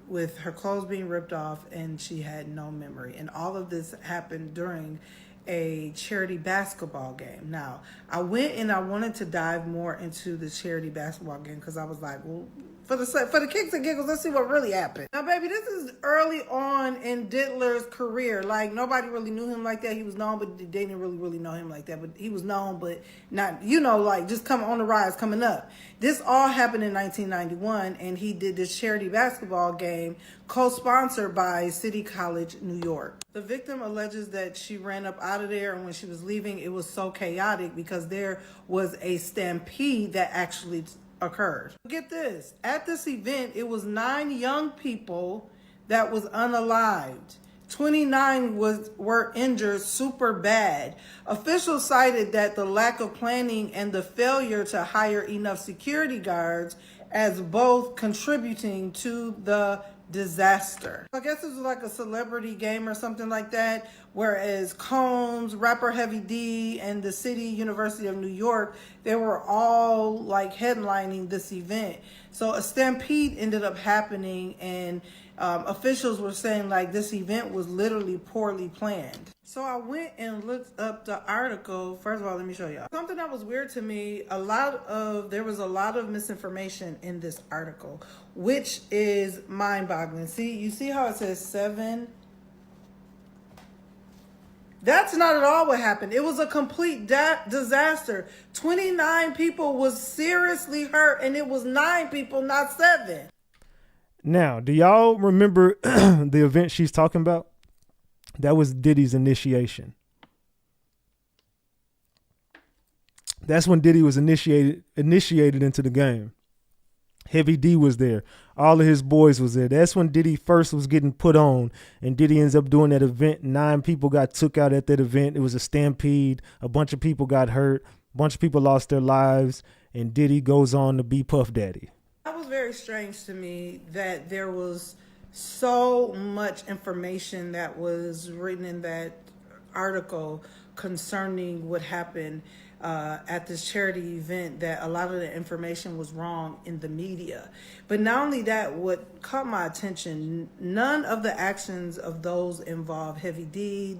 with her clothes being ripped off, and she had no memory. And all of this happened during a charity basketball game. Now, I went and I wanted to dive more into the charity basketball game because I was like, well, for the kicks and giggles, let's see what really happened. Now, baby, this is early on in Diddler's career. Like, nobody really knew him like that. He was known, but they didn't really know him like that. But he was known, but not, like just coming on the rise, coming up. This all happened in 1991, and he did this charity basketball game co-sponsored by City College, New York. The victim alleges that she ran up out of there, and when she was leaving, it was so chaotic because there was a stampede that actually occurred. Get this, at this event, it was 9 young people that was unalived. 29 were injured super bad. Officials cited that the lack of planning and the failure to hire enough security guards as both contributing to the disaster. I guess this was like a celebrity game or something like that, whereas Combs, rapper Heavy D, and the City University of New York, they were all like headlining this event. So a stampede ended up happening, and officials were saying like this event was literally poorly planned. So I went and looked up the article. First of all, let me show y'all. Something that was weird to me, there was a lot of misinformation in this article, which is mind-boggling. See, you see how it says 7? That's not at all what happened. It was a complete disaster. 29 people was seriously hurt, and it was 9 people, not 7. Now, do y'all remember the event she's talking about? That was Diddy's initiation. That's when Diddy was initiated into the game. Heavy D was there. All of his boys was there. That's when Diddy first was getting put on, and Diddy ends up doing that event. 9 people got took out at that event. It was a stampede. A bunch of people got hurt. A bunch of people lost their lives, and Diddy goes on to be Puff Daddy. That was very strange to me that there was so much information that was written in that article concerning what happened at this charity event, that a lot of the information was wrong in the media. But not only that, what caught my attention, none of the actions of those involved, Heavy D,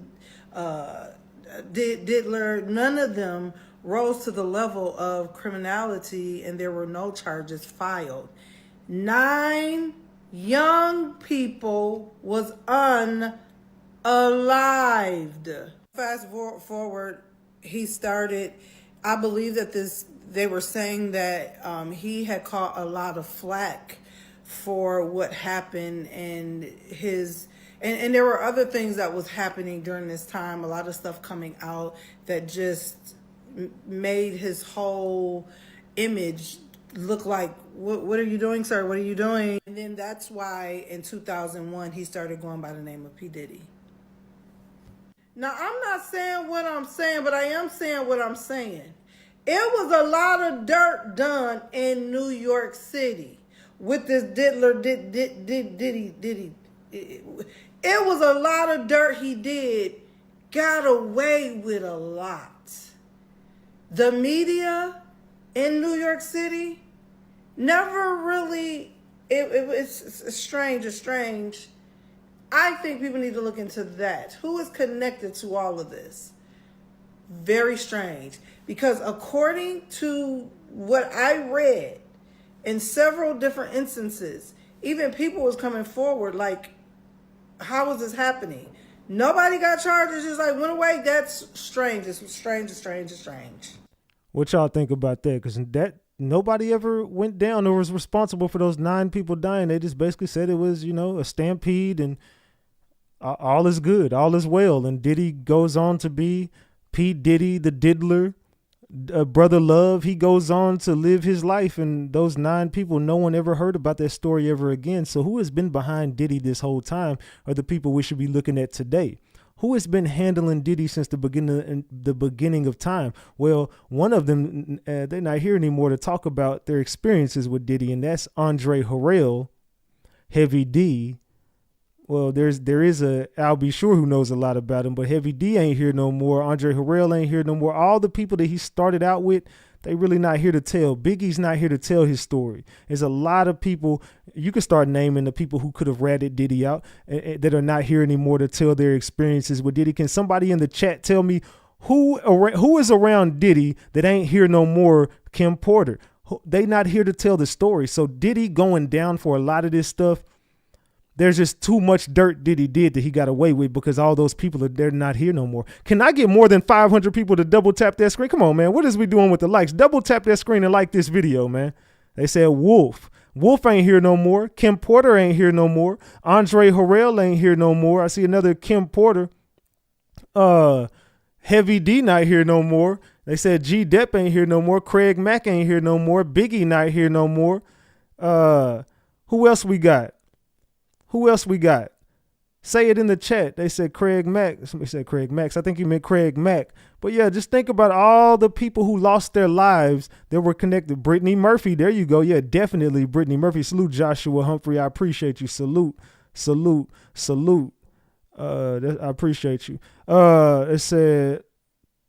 Diddler, none of them rose to the level of criminality, and there were no charges filed. 9 young people was unalived. Fast forward, he started, I believe that they were saying that he had caught a lot of flack for what happened, and and there were other things that was happening during this time, a lot of stuff coming out that just made his whole image look like, what are you doing, sir? What are you doing? And then that's why in 2001 he started going by the name of P. Diddy. Now, I'm not saying what I'm saying, but I am saying what I'm saying. It was a lot of dirt done in New York City with this Diddler, Diddy. It was a lot of dirt he did. Got away with a lot. The media in New York City never really, it's strange. I think people need to look into that. Who is connected to all of this? Very strange. Because according to what I read in several different instances, even people was coming forward like, how is this happening? Nobody got charged. It's just like went away. That's strange. It's strange. What y'all think about that? Because that nobody ever went down or was responsible for those 9 people dying. They just basically said it was, a stampede, and all is good, all is well. And Diddy goes on to be P. Diddy, the Diddler, Brother Love. He goes on to live his life, and those 9 people, no one ever heard about that story ever again. So who has been behind Diddy this whole time are the people we should be looking at today. Who has been handling Diddy since the beginning of time? Well, one of them, they're not here anymore to talk about their experiences with Diddy, and that's Andre Harrell, Heavy D. Well, there is a Al B. Sure who knows a lot about him, but Heavy D ain't here no more. Andre Harrell ain't here no more. All the people that he started out with, they really not here to tell. Biggie's not here to tell his story. There's a lot of people. You can start naming the people who could have ratted Diddy out that are not here anymore to tell their experiences with Diddy. Can somebody in the chat tell me who is around Diddy that ain't here no more? Kim Porter. They not here to tell the story. So Diddy going down for a lot of this stuff, there's just too much dirt Diddy did that he got away with, because all those people they're not here no more. Can I get more than 500 people to double tap that screen? Come on, man. What is we doing with the likes? Double tap that screen and like this video, man. They said Wolf. Wolf ain't here no more. Kim Porter ain't here no more. Andre Harrell ain't here no more. I see another Kim Porter. Heavy D not here no more. They said G Depp ain't here no more. Craig Mack ain't here no more. Biggie not here no more. Who else we got? Say it in the chat. They said Craig Mack. Somebody said Craig Max. I think he meant Craig Mack. But yeah, just think about all the people who lost their lives that were connected. Brittany Murphy. There you go. Yeah, definitely Brittany Murphy. Salute Joshua Humphrey. I appreciate you. Salute. I appreciate you. It said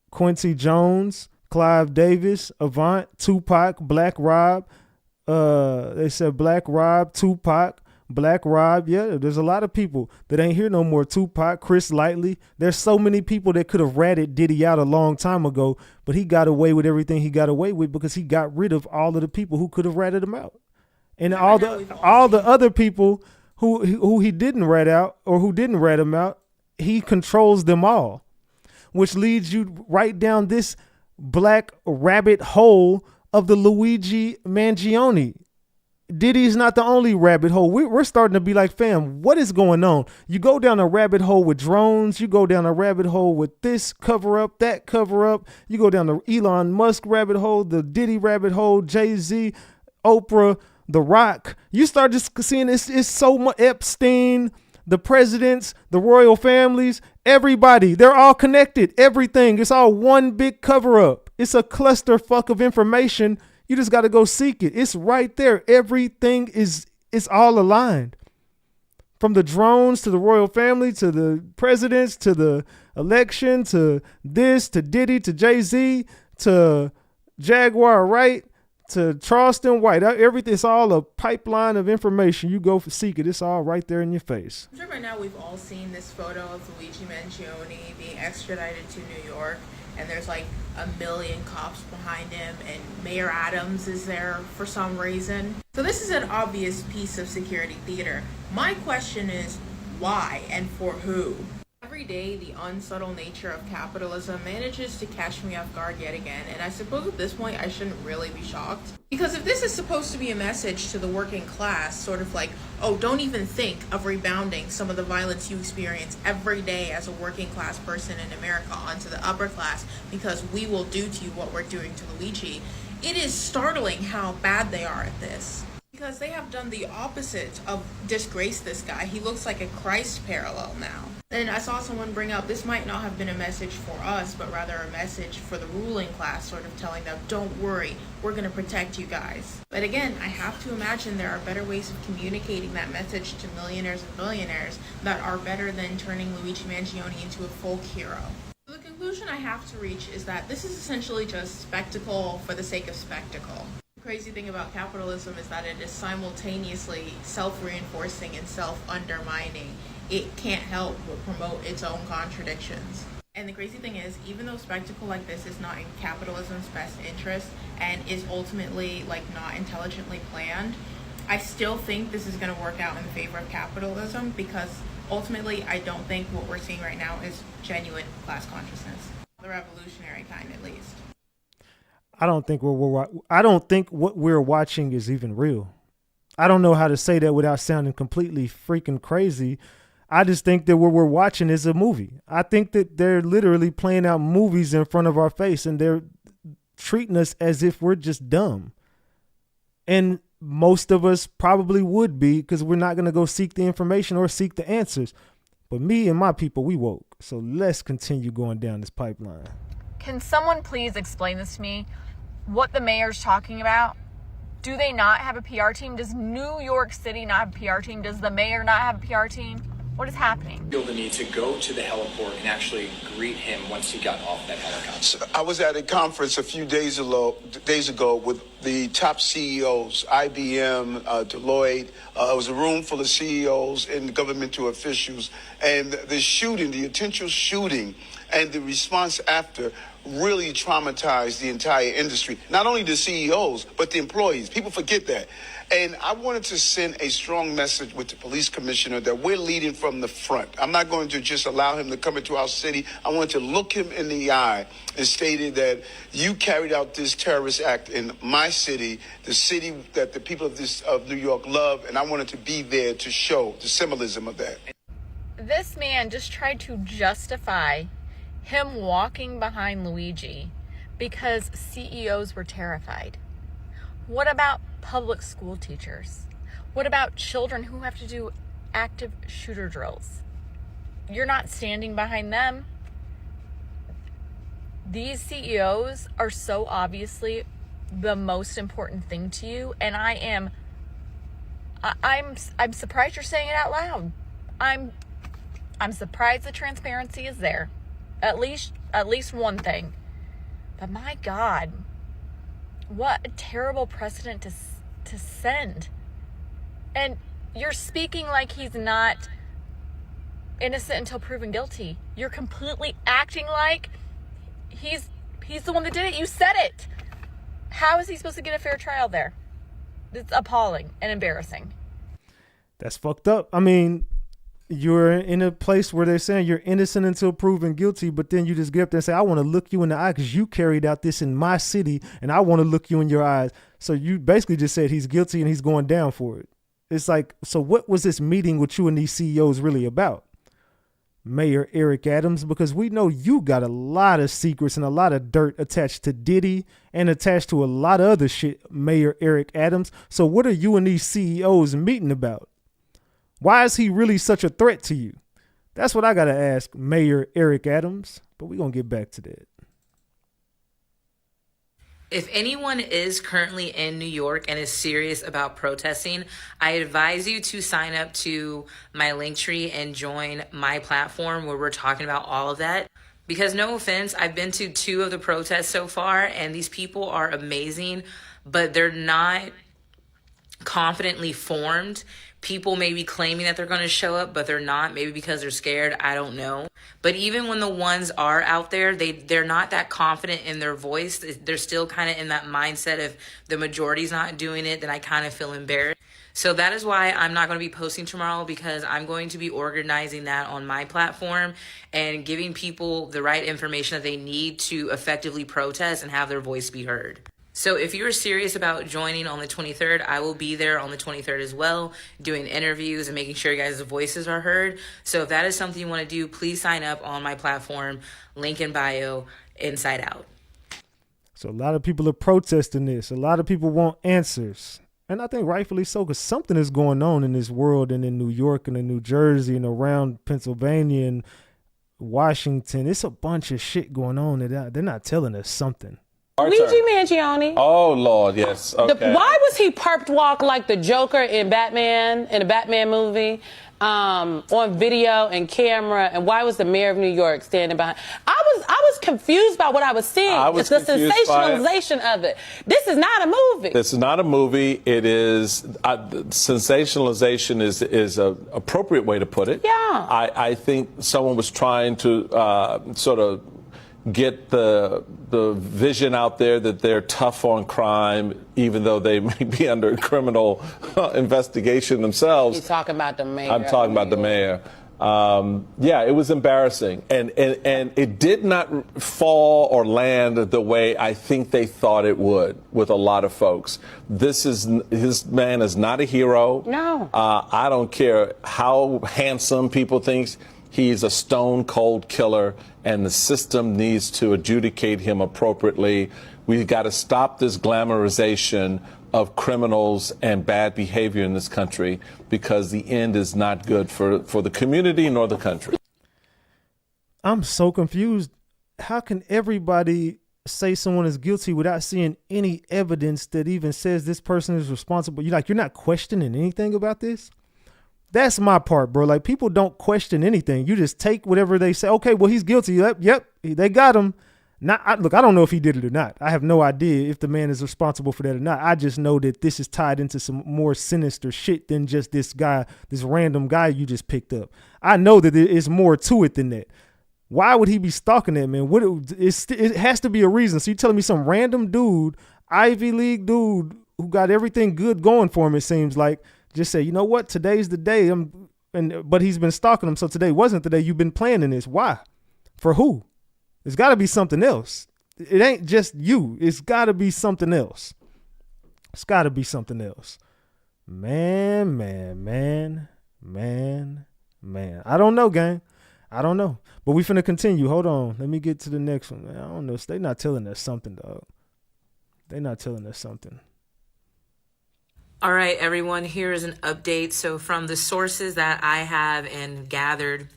Quincy Jones, Clive Davis, Avant, Tupac, Black Rob. They said Black Rob, Tupac, Black Rob. Yeah, there's a lot of people that ain't here no more. Tupac, Chris Lightly. There's so many people that could have ratted Diddy out a long time ago, but he got away with everything he got away with because he got rid of all of the people who could have ratted him out. And all the other people who he didn't rat out or who didn't rat him out, he controls them all, which leads you right down this black rabbit hole of the Luigi Mangione. Diddy's not the only rabbit hole. We're starting to be like, fam, what is going on? You go down a rabbit hole with drones. You go down a rabbit hole with this cover up, that cover up. You go down the Elon Musk rabbit hole, the Diddy rabbit hole, Jay-Z, Oprah, The Rock. You start just seeing it's so much. Epstein, the presidents, the royal families, everybody, they're all connected. Everything. It's all one big cover up. It's a clusterfuck of information. You just got to go seek it. It's right there. Everything it's all aligned. From the drones to the royal family to the presidents to the election to this to Diddy to Jay-Z to Jaguar Wright to Charleston White. Everything, it's all a pipeline of information. You go seek it. It's all right there in your face. I'm sure by now we've all seen this photo of Luigi Mangione being extradited to New York, and there's like 1 million cops behind him, and Mayor Adams is there for some reason. So this is an obvious piece of security theater. My question is, why and for who? Every day, the unsubtle nature of capitalism manages to catch me off guard yet again, and I suppose at this point I shouldn't really be shocked. Because if this is supposed to be a message to the working class, sort of like, oh, don't even think of rebounding some of the violence you experience every day as a working class person in America onto the upper class, because we will do to you what we're doing to Luigi, it is startling how bad they are at this. Because they have done the opposite of disgrace this guy. He looks like a Christ parallel now. And I saw someone bring up, this might not have been a message for us, but rather a message for the ruling class, sort of telling them, don't worry, we're going to protect you guys. But again, I have to imagine there are better ways of communicating that message to millionaires and billionaires that are better than turning Luigi Mangione into a folk hero. So the conclusion I have to reach is that this is essentially just spectacle for the sake of spectacle. The crazy thing about capitalism is that it is simultaneously self-reinforcing and self-undermining. It can't help but promote its own contradictions. And the crazy thing is, even though spectacle like this is not in capitalism's best interest and is ultimately not intelligently planned, I still think this is going to work out in favor of capitalism, because ultimately I don't think what we're seeing right now is genuine class consciousness. The revolutionary kind, at least. I don't think what we're watching is even real. I don't know how to say that without sounding completely freaking crazy. I just think that what we're watching is a movie. I think that they're literally playing out movies in front of our face, and they're treating us as if we're just dumb. And most of us probably would be, because we're not going to go seek the information or seek the answers. But me and my people, we woke. So let's continue going down this pipeline. Can someone please explain this to me? What the mayor's talking about? Do they not have a PR team? Does New York City not have a PR team? Does the mayor not have a PR team? What is happening? Feel the need to go to the heliport and actually greet him once he got off that helicopter. So I was at a conference a few days ago with the top CEOs, IBM, Deloitte. It was a room full of CEOs and governmental officials. And the shooting, the intentional shooting, and the response after really traumatized the entire industry. Not only the CEOs, but the employees. People forget that. And I wanted to send a strong message with the police commissioner that we're leading from the front. I'm not going to just allow him to come into our city. I wanted to look him in the eye and stated that you carried out this terrorist act in my city, the city that the people of New York love, and I wanted to be there to show the symbolism of that. This man just tried to justify him walking behind Luigi because CEOs were terrified. What about public school teachers? What about children who have to do active shooter drills? you're not standing behind them. These CEOs are so obviously the most important thing to you, and I'm surprised you're saying it out loud. I'm surprised the transparency is there. At least one thing. But my God, what a terrible precedent to send. And you're speaking like he's not innocent until proven guilty. You're completely acting like he's the one that did it. You said it. How is he supposed to get a fair trial there? It's appalling and embarrassing. That's fucked up. I mean, you're in a place where they're saying you're innocent until proven guilty, but then you just get up there and say, I want to look you in the eye because you carried out this in my city, and I want to look you in your eyes. So you basically just said he's guilty and he's going down for it. It's like, so what was this meeting with you and these CEOs really about? Mayor Eric Adams, because we know you got a lot of secrets and a lot of dirt attached to Diddy and attached to a lot of other shit, Mayor Eric Adams. So what are you and these CEOs meeting about? Why is he really such a threat to you? That's what I got to ask Mayor Eric Adams, but we're going to get back to that. If anyone is currently in New York and is serious about protesting, I advise you to sign up to my Linktree and join my platform where we're talking about all of that. Because no offense, I've been to 2 of the protests so far, and these people are amazing, but they're not confidently formed. People may be claiming that they're going to show up, but they're not, maybe because they're scared. I don't know. But even when the ones are out there, they're not that confident in their voice. They're still kind of in that mindset of the majority's not doing it, then I kind of feel embarrassed. So that is why I'm not going to be posting tomorrow, because I'm going to be organizing that on my platform and giving people the right information that they need to effectively protest and have their voice be heard. So if you're serious about joining on the 23rd, I will be there on the 23rd as well, doing interviews and making sure you guys' voices are heard. So if that is something you want to do, please sign up on my platform, link in bio, Inside Out. So a lot of people are protesting this. A lot of people want answers. And I think rightfully so, because something is going on in this world and in New York and in New Jersey and around Pennsylvania and Washington. It's a bunch of shit going on that they're not telling us something. Luigi Mangione. Oh, Lord, yes. Okay. Why was he perped walk like the Joker in the Batman movie, on video and camera, and why was the mayor of New York standing behind? I was confused by what I was seeing. It's the sensationalization of it. This is not a movie. This is not a movie. It is sensationalization is a appropriate way to put it. Yeah. I think someone was trying to sort of get the vision out there that they're tough on crime, even though they may be under criminal investigation themselves. You're talking about the mayor. I'm talking about the mayor. Yeah, it was embarrassing, and it did not fall or land the way I think they thought it would with a lot of folks. This man is not a hero. No. I don't care how handsome people think. He's a stone cold killer, and the system needs to adjudicate him appropriately. We've got to stop this glamorization of criminals and bad behavior in this country, because the end is not good for the community nor the country. I'm so confused. How can everybody say someone is guilty without seeing any evidence that even says this person is responsible? You're not questioning anything about this? That's my part, bro. Like, people don't question anything. You just take whatever they say. Okay, well, he's guilty. Yep, they got him. Look, I don't know if he did it or not. I have no idea if the man is responsible for that or not. I just know that this is tied into some more sinister shit than just this guy, this random guy you just picked up. I know that there is more to it than that. Why would he be stalking that man? It has to be a reason. So you're telling me some random dude, Ivy League dude, who got everything good going for him, it seems like, just say, you know what, today's the day. But he's been stalking him, so today wasn't the day. You've been planning this. Why? For who? It's got to be something else. It ain't just you. It's got to be something else. It's got to be something else. Man. I don't know, gang. I don't know. But we finna continue. Hold on. Let me get to the next one, man. I don't know. They not telling us something, dog. They not telling us something. All right, everyone, here is an update. So from the sources that I have and gathered,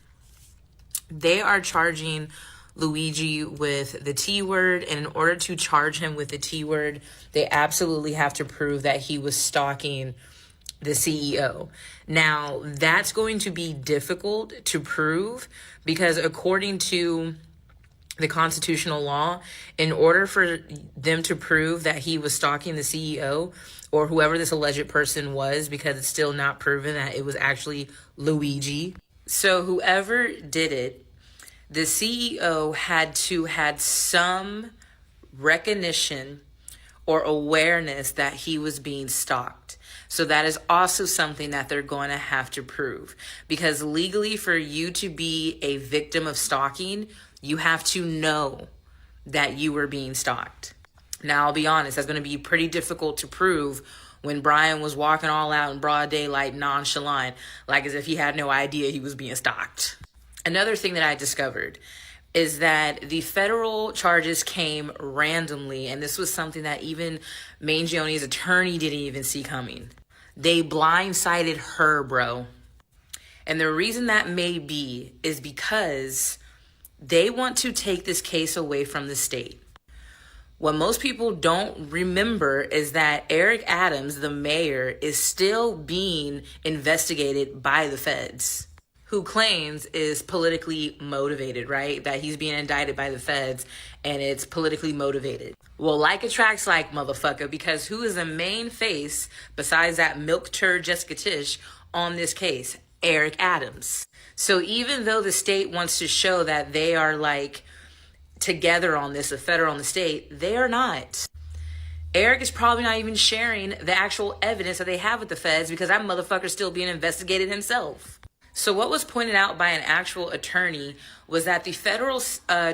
They are charging Luigi with the T word, and in order to charge him with the T word, they absolutely have to prove that he was stalking the CEO. Now, that's going to be difficult to prove because according to the constitutional law, in order for them to prove that he was stalking the CEO or whoever this alleged person was, because it's still not proven that it was actually Luigi. So whoever did it, the CEO had to had some recognition or awareness that he was being stalked. So that is also something that they're going to have to prove, because legally for you to be a victim of stalking, you have to know that you were being stalked. Now, I'll be honest, that's going to be pretty difficult to prove when Brian was walking all out in broad daylight, nonchalant, like as if he had no idea he was being stalked. Another thing that I discovered is that the federal charges came randomly, and this was something that even Mangione's attorney didn't even see coming. They blindsided her, bro. And the reason that may be is because they want to take this case away from the state. What most people don't remember is that Eric Adams, the mayor, is still being investigated by the feds, who claims is politically motivated, right? That he's being indicted by the feds and it's politically motivated. Well, like attracts like, motherfucker, because who is the main face besides that milk turd Jessica Tisch on this case? Eric Adams. So even though the state wants to show that they are like together on this, the federal and the state, they are not. Eric is probably not even sharing the actual evidence that they have with the feds because that motherfucker's still being investigated himself. So what was pointed out by an actual attorney was that the federal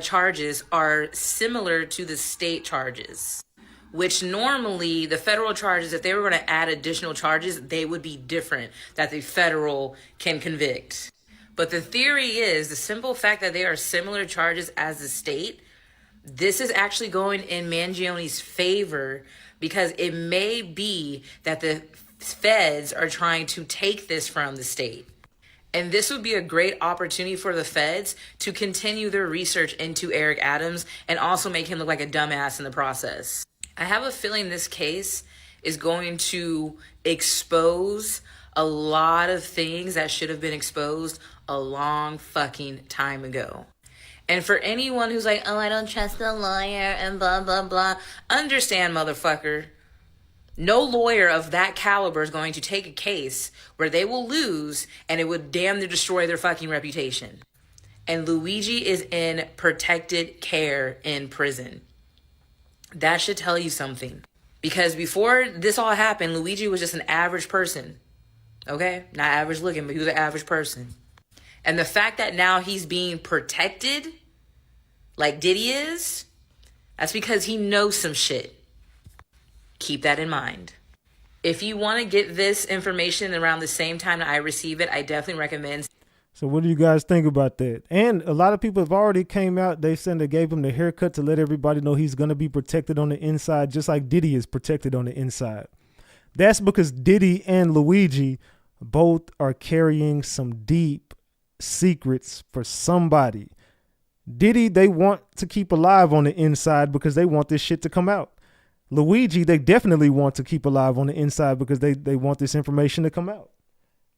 charges are similar to the state charges, which normally the federal charges, if they were going to add additional charges, they would be different, that the federal can convict. But the theory is the simple fact that they are similar charges as the state, this is actually going in Mangione's favor because it may be that the feds are trying to take this from the state. And this would be a great opportunity for the feds to continue their research into Eric Adams and also make him look like a dumbass in the process. I have a feeling this case is going to expose a lot of things that should have been exposed a long fucking time ago. And for anyone who's like, oh, I don't trust the lawyer and blah, blah, blah, understand, motherfucker. No lawyer of that caliber is going to take a case where they will lose and it would damn near destroy their fucking reputation. And Luigi is in protected care in prison. That should tell you something. Because before this all happened, Luigi was just an average person. Okay? Not average looking, but he was an average person. And the fact that now he's being protected, like Diddy is, that's because he knows some shit. Keep that in mind. If you want to get this information around the same time that I receive it, I definitely recommend. So what do you guys think about that? And a lot of people have already came out. They said they gave him the haircut to let everybody know he's going to be protected on the inside, just like Diddy is protected on the inside. That's because Diddy and Luigi both are carrying some deep secrets for somebody. Diddy, they want to keep alive on the inside because they want this shit to come out. Luigi, they definitely want to keep alive on the inside because they want this information to come out.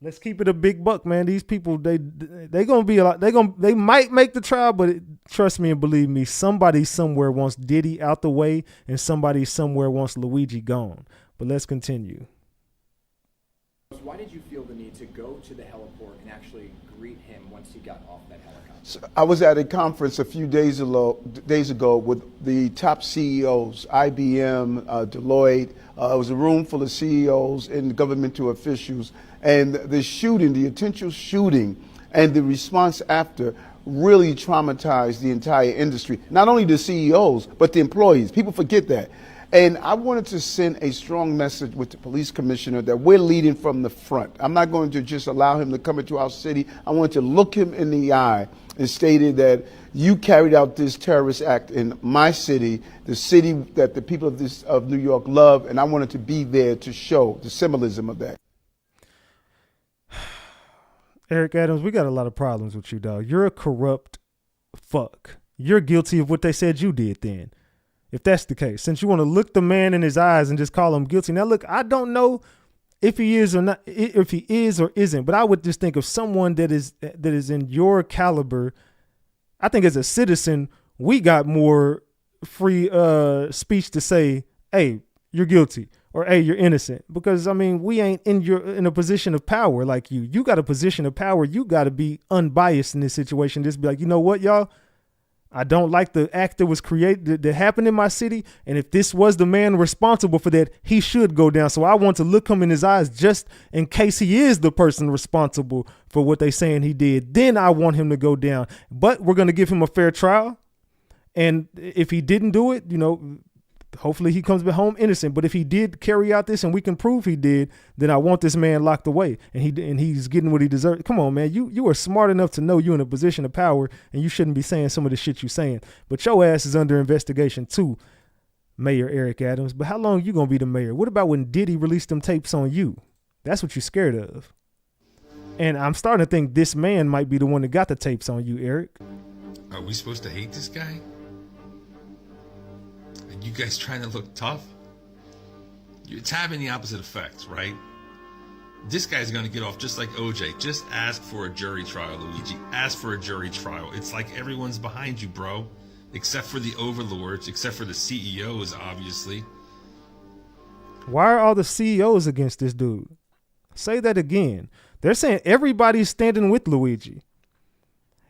Let's keep it a big buck, man. These people, they gonna be a lot. They might make the trial, but trust me and believe me, somebody somewhere wants Diddy out the way, and somebody somewhere wants Luigi gone. But let's continue. Why did you feel the need to go to the heliport and actually greet him once he got off that helicopter? So I was at a conference a few days ago with the top CEOs, IBM, Deloitte. It was a room full of CEOs and governmental officials. And the shooting, the intentional shooting, and the response after really traumatized the entire industry. Not only the CEOs, but the employees. People forget that. And I wanted to send a strong message with the police commissioner that we're leading from the front. I'm not going to just allow him to come into our city. I wanted to look him in the eye and stated that you carried out this terrorist act in my city, the city that the people of New York love, and I wanted to be there to show the symbolism of that. Eric Adams, we got a lot of problems with you, dog. You're a corrupt fuck. You're guilty of what they said you did then. If that's the case, since you want to look the man in his eyes and just call him guilty. Now, look, I don't know if he is or not, if he is or isn't, but I would just think of someone that is in your caliber. I think as a citizen, we got more free speech to say, hey, you're guilty, or hey, you're innocent. Because I mean, we ain't in a position of power like you. You got a position of power. You got to be unbiased in this situation. Just be like, you know what, y'all? I don't like the act that was created that happened in my city. And if this was the man responsible for that, he should go down. So I want to look him in his eyes just in case he is the person responsible for what they saying he did. Then I want him to go down. But we're going to give him a fair trial. And if he didn't do it, you know, hopefully he comes back home innocent. But if he did carry out this and we can prove he did, then I want this man locked away and he's getting what he deserves. Come on, man. You are smart enough to know you're in a position of power and you shouldn't be saying some of the shit you're saying. But your ass is under investigation too, Mayor Eric Adams. But how long you going to be the mayor? What about when Diddy released them tapes on you? That's what you're scared of. And I'm starting to think this man might be the one that got the tapes on you, Eric. Are we supposed to hate this guy? You guys trying to look tough? It's having the opposite effect, right? This guy's going to get off just like OJ. Just ask for a jury trial, Luigi. Ask for a jury trial. It's like everyone's behind you, bro. Except for the overlords, except for the CEOs, obviously. Why are all the CEOs against this dude? Say that again. They're saying everybody's standing with Luigi.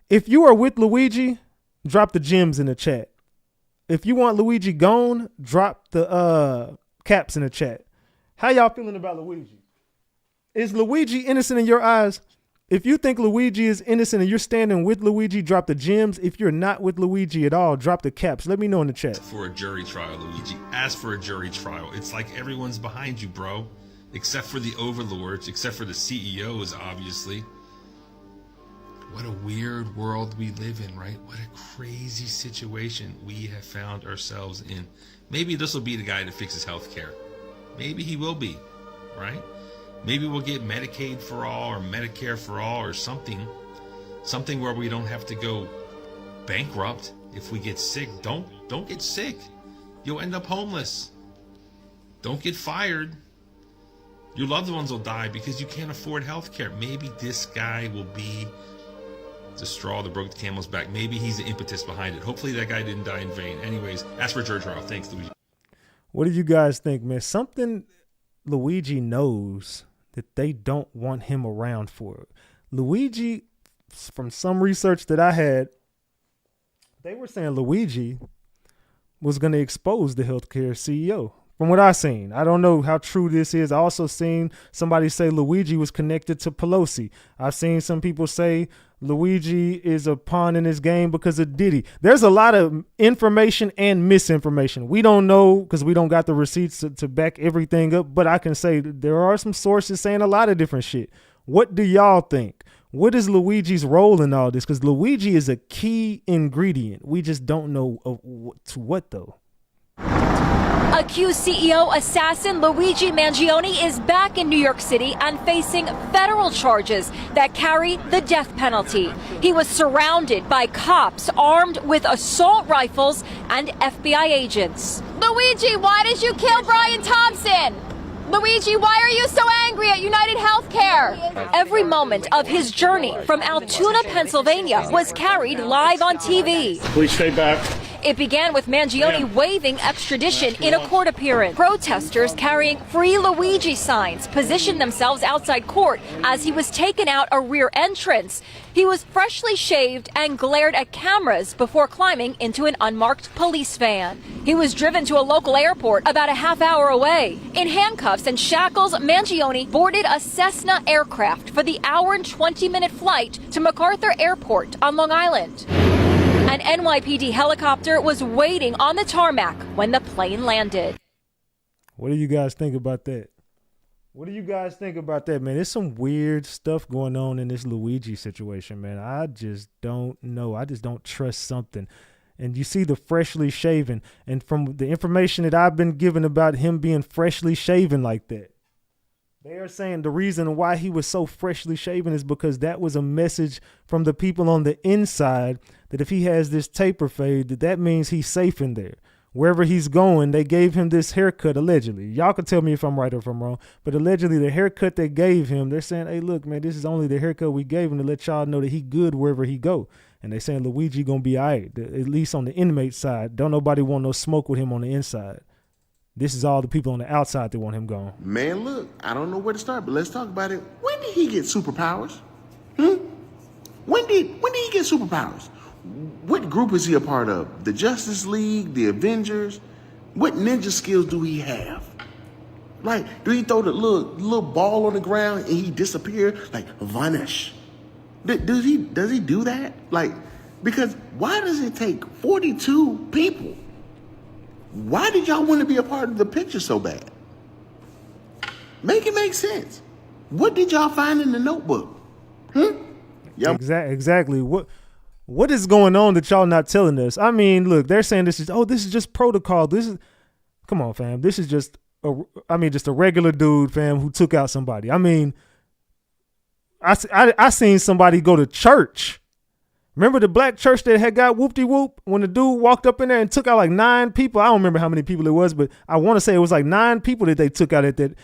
If you are with Luigi, drop the gems in the chat. If you want Luigi gone, drop the caps in the chat. How y'all feeling about Luigi? Is Luigi innocent in your eyes? If you think Luigi is innocent and you're standing with Luigi, drop the gems. If you're not with Luigi at all, drop the caps. Let me know in the chat. For a jury trial, Luigi. Ask for a jury trial. It's like everyone's behind you, bro. Except for the overlords, except for the CEOs, obviously. What a weird world we live in, right? What a crazy situation we have found ourselves in. Maybe this will be the guy that fixes healthcare. Maybe he will be, right? Maybe we'll get Medicaid for all or Medicare for all or something. Something where we don't have to go bankrupt if we get sick. Don't get sick. You'll end up homeless. Don't get fired. Your loved ones will die because you can't afford healthcare. Maybe this guy will be the straw that broke the camel's back. Maybe he's the impetus behind it. Hopefully that guy didn't die in vain. Anyways, ask for a jury trial. Thanks, Luigi. What do you guys think, man? Something Luigi knows that they don't want him around for. Luigi, from some research that I had, they were saying Luigi was going to expose the healthcare CEO. From what I've seen, I don't know how true this is. I also seen somebody say Luigi was connected to Pelosi. I've seen some people say Luigi is a pawn in this game because of Diddy. There's a lot of information and misinformation. We don't know because we don't got the receipts to back everything up, but I can say there are some sources saying a lot of different shit. What do y'all think? What is Luigi's role in all this? Because Luigi is a key ingredient. We just don't know to what though. Accused CEO assassin Luigi Mangione is back in New York City and facing federal charges that carry the death penalty. He was surrounded by cops armed with assault rifles and FBI agents. Luigi, why did you kill Brian Thompson? Luigi, why are you so angry at United Healthcare? Every moment of his journey from Altoona, Pennsylvania was carried live on TV. Please stay back. It began with Mangione waiving extradition in a court appearance. Protesters carrying Free Luigi signs positioned themselves outside court as he was taken out a rear entrance. He was freshly shaved and glared at cameras before climbing into an unmarked police van. He was driven to a local airport about a half hour away. In handcuffs and shackles, Mangione boarded a Cessna aircraft for the hour and 20-minute flight to MacArthur Airport on Long Island. An NYPD helicopter was waiting on the tarmac when the plane landed. What do you guys think about that? What do you guys think about that, man? There's some weird stuff going on in this Luigi situation, man. I just don't know. I just don't trust something. And you see the freshly shaven. And from the information that I've been given about him being freshly shaven like that, They are saying the reason why he was so freshly shaven is because that was a message from the people on the inside that if he has this taper fade, that means he's safe in there. Wherever he's going, they gave him this haircut, allegedly. Y'all can tell me if I'm right or if I'm wrong, but allegedly the haircut they gave him, they're saying, hey, look, man, this is only the haircut we gave him to let y'all know that he good wherever he go. And they saying Luigi gonna be all right, at least on the inmate side. Don't nobody want no smoke with him on the inside. This is all the people on the outside that want him gone. Man, look, I don't know where to start, but let's talk about it. When did he get superpowers? When did he get superpowers? What group is he a part of? The Justice League, the Avengers? What ninja skills do he have? Like, do he throw the little ball on the ground and he disappear? Like, vanish. Does he do that? Like, because why does it take 42 people? Why did y'all want to be a part of the picture so bad? Make it make sense. What did y'all find in the notebook? Exactly. What is going on that y'all not telling us? I mean, look, they're saying this is just protocol. Come on, fam. This is just a regular dude, fam, who took out somebody. I mean, I seen somebody go to church. Remember the black church that had got whoop-de-whoop when the dude walked up in there and took out like 9 people? I don't remember how many people it was, but I want to say it was like 9 people that they took out at that.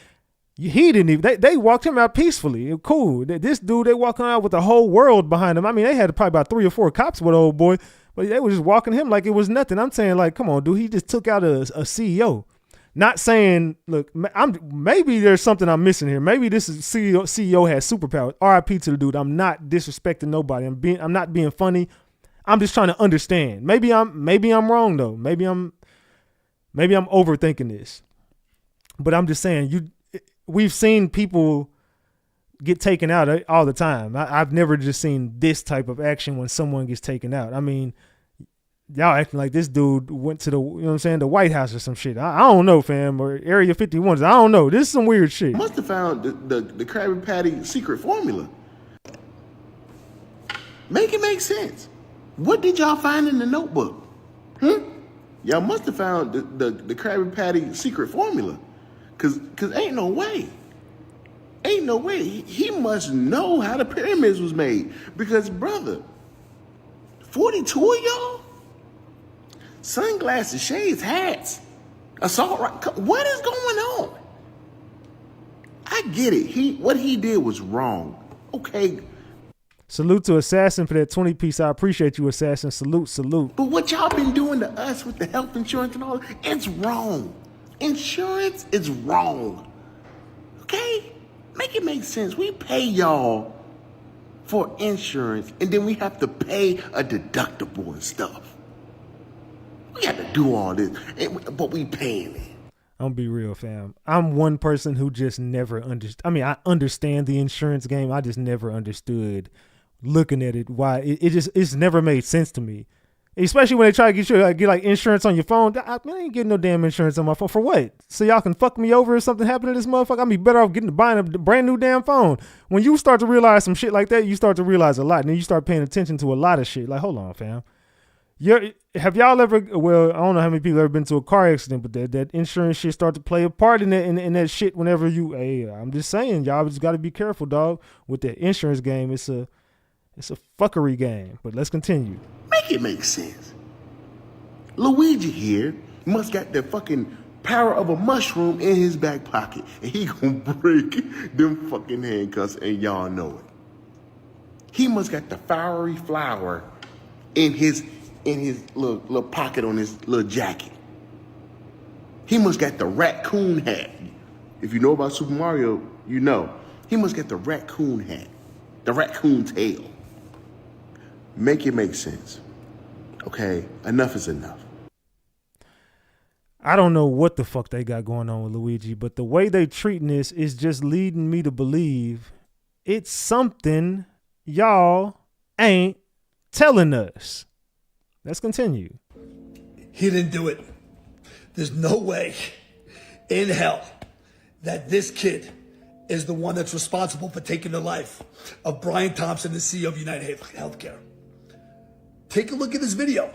He didn't even, they walked him out peacefully. Cool. This dude, they walking out with the whole world behind him. I mean, they had probably about 3 or 4 cops with old boy, but they were just walking him like it was nothing. I'm saying, like, come on, dude, he just took out a CEO. Not saying, look, maybe there's something I'm missing here. Maybe this is CEO has superpowers. RIP to the dude. I'm not disrespecting nobody. I'm not being funny. I'm just trying to understand. Maybe I'm wrong though. Maybe I'm overthinking this. But I'm just saying, we've seen people get taken out all the time. I've never just seen this type of action when someone gets taken out. I mean, y'all acting like this dude went to the, you know what I'm saying, the White House or some shit. I don't know, fam, or Area 51. I don't know. This is some weird shit. Must have found the Krabby Patty secret formula. Make it make sense. What did y'all find in the notebook? Y'all must have found the Krabby Patty secret formula. Cause ain't no way. He must know how the pyramids was made. Because, brother, 42 of y'all? Sunglasses, shades, hats, assault. What is going on? I get it. What he did was wrong. Okay. Salute to Assassin for that 20-piece. I appreciate you, Assassin. Salute. But what y'all been doing to us with the health insurance and all, it's wrong. Insurance is wrong. Okay? Make it make sense. We pay y'all for insurance, and then we have to pay a deductible and stuff. We got to do all this, but we paying it. I'm gonna be real, fam. I'm one person who just never understood. I mean, I understand the insurance game. I just never understood looking at it. Why it's never made sense to me. Especially when they try to get like insurance on your phone. I ain't getting no damn insurance on my phone. For what? So y'all can fuck me over if something happened to this motherfucker? I'd be better off buying a brand new damn phone. When you start to realize some shit like that, you start to realize a lot. And then you start paying attention to a lot of shit. Like, hold on, fam. Have y'all ever, well, I don't know how many people have ever been to a car accident, but that insurance shit start to play a part in that, in that shit whenever I'm just saying, y'all just got to be careful, dog, with that insurance game. It's a fuckery game, but let's continue. Make it make sense. Luigi here must got the fucking power of a mushroom in his back pocket, and he gonna break them fucking handcuffs, and y'all know it. He must got the fiery flower in his little pocket on his little jacket. He must got the raccoon hat. If you know about Super Mario, you know. He must get the raccoon hat, the raccoon tail. Make it make sense. Okay, enough is enough. I don't know what the fuck they got going on with Luigi, but the way they treating this is just leading me to believe it's something y'all ain't telling us. Let's continue. He didn't do it. There's no way in hell that this kid is the one that's responsible for taking the life of Brian Thompson, the CEO of United Healthcare. Take a look at this video.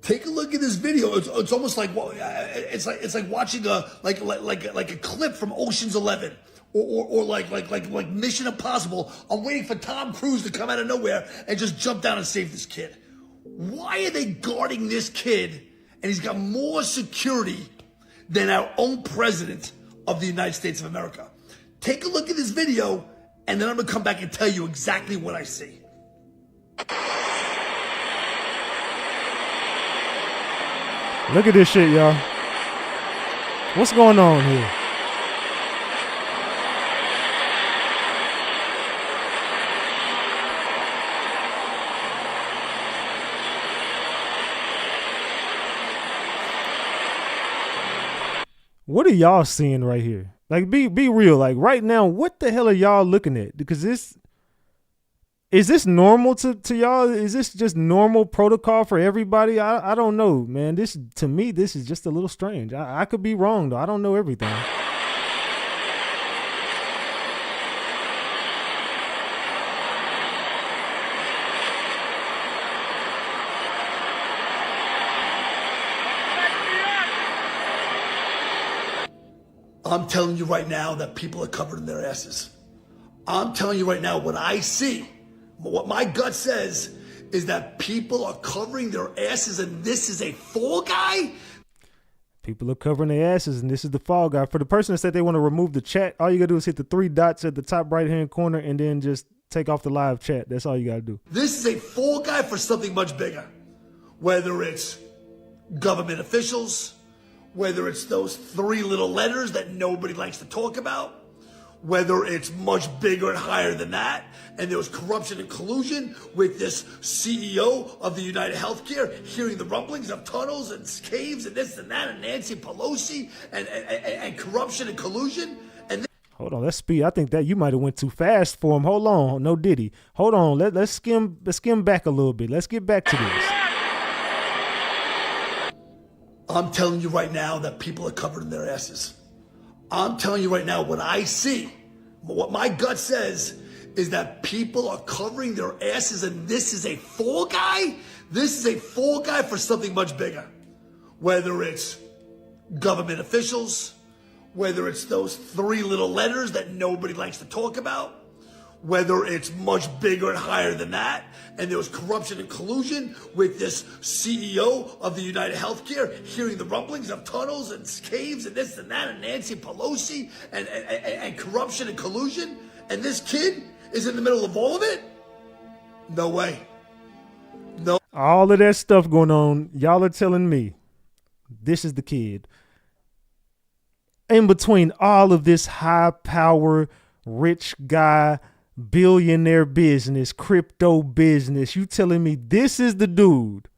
Take a look at this video. It's almost like it's like watching a clip from Ocean's 11 or like Mission Impossible. I'm waiting for Tom Cruise to come out of nowhere and just jump down and save this kid. Why are they guarding this kid? And he's got more security than our own president of the United States of America. Take a look at this video, and then I'm gonna come back and tell you exactly what I see. Look at this shit, y'all. What's going on here? What are y'all seeing right here? Like, be real. Like, right now, what the hell are y'all looking at? Because is this normal to y'all? Is this just normal protocol for everybody? I don't know, man. To me, this is just a little strange. I could be wrong, though. I don't know everything. I'm telling you right now that people are covered in their asses. I'm telling you right now what I see. What my gut says is that people are covering their asses, and this is a fall guy. People are covering their asses, and this is the fall guy. For the person that said they want to remove the chat, all you got to do is hit the 3 dots at the top right-hand corner and then just take off the live chat. That's all you got to do. This is a fall guy for something much bigger. Whether it's government officials, whether it's those 3 little letters that nobody likes to talk about, whether it's much bigger and higher than that, and there was corruption and collusion with this CEO of the United Healthcare, hearing the rumblings of tunnels and caves and this and that, and Nancy Pelosi, and corruption and collusion. And hold on, let's speed. I think that you might have went too fast for him. Hold on, no Diddy. Hold on, let's skim back a little bit. Let's get back to this. I'm telling you right now that people are covered in their asses. I'm telling you right now what I see. What my gut says is that people are covering their asses, and this is a fall guy. This is a fall guy for something much bigger. Whether it's government officials, whether it's those 3 little letters that nobody likes to talk about, whether it's much bigger and higher than that, and there was corruption and collusion with this CEO of the United Healthcare, hearing the rumblings of tunnels and caves and this and that, and Nancy Pelosi, and corruption and collusion, and this kid is in the middle of all of it? No way. No. All of that stuff going on, y'all are telling me this is the kid. In between all of this high power, rich guy, billionaire business, crypto business, you telling me this is the dude?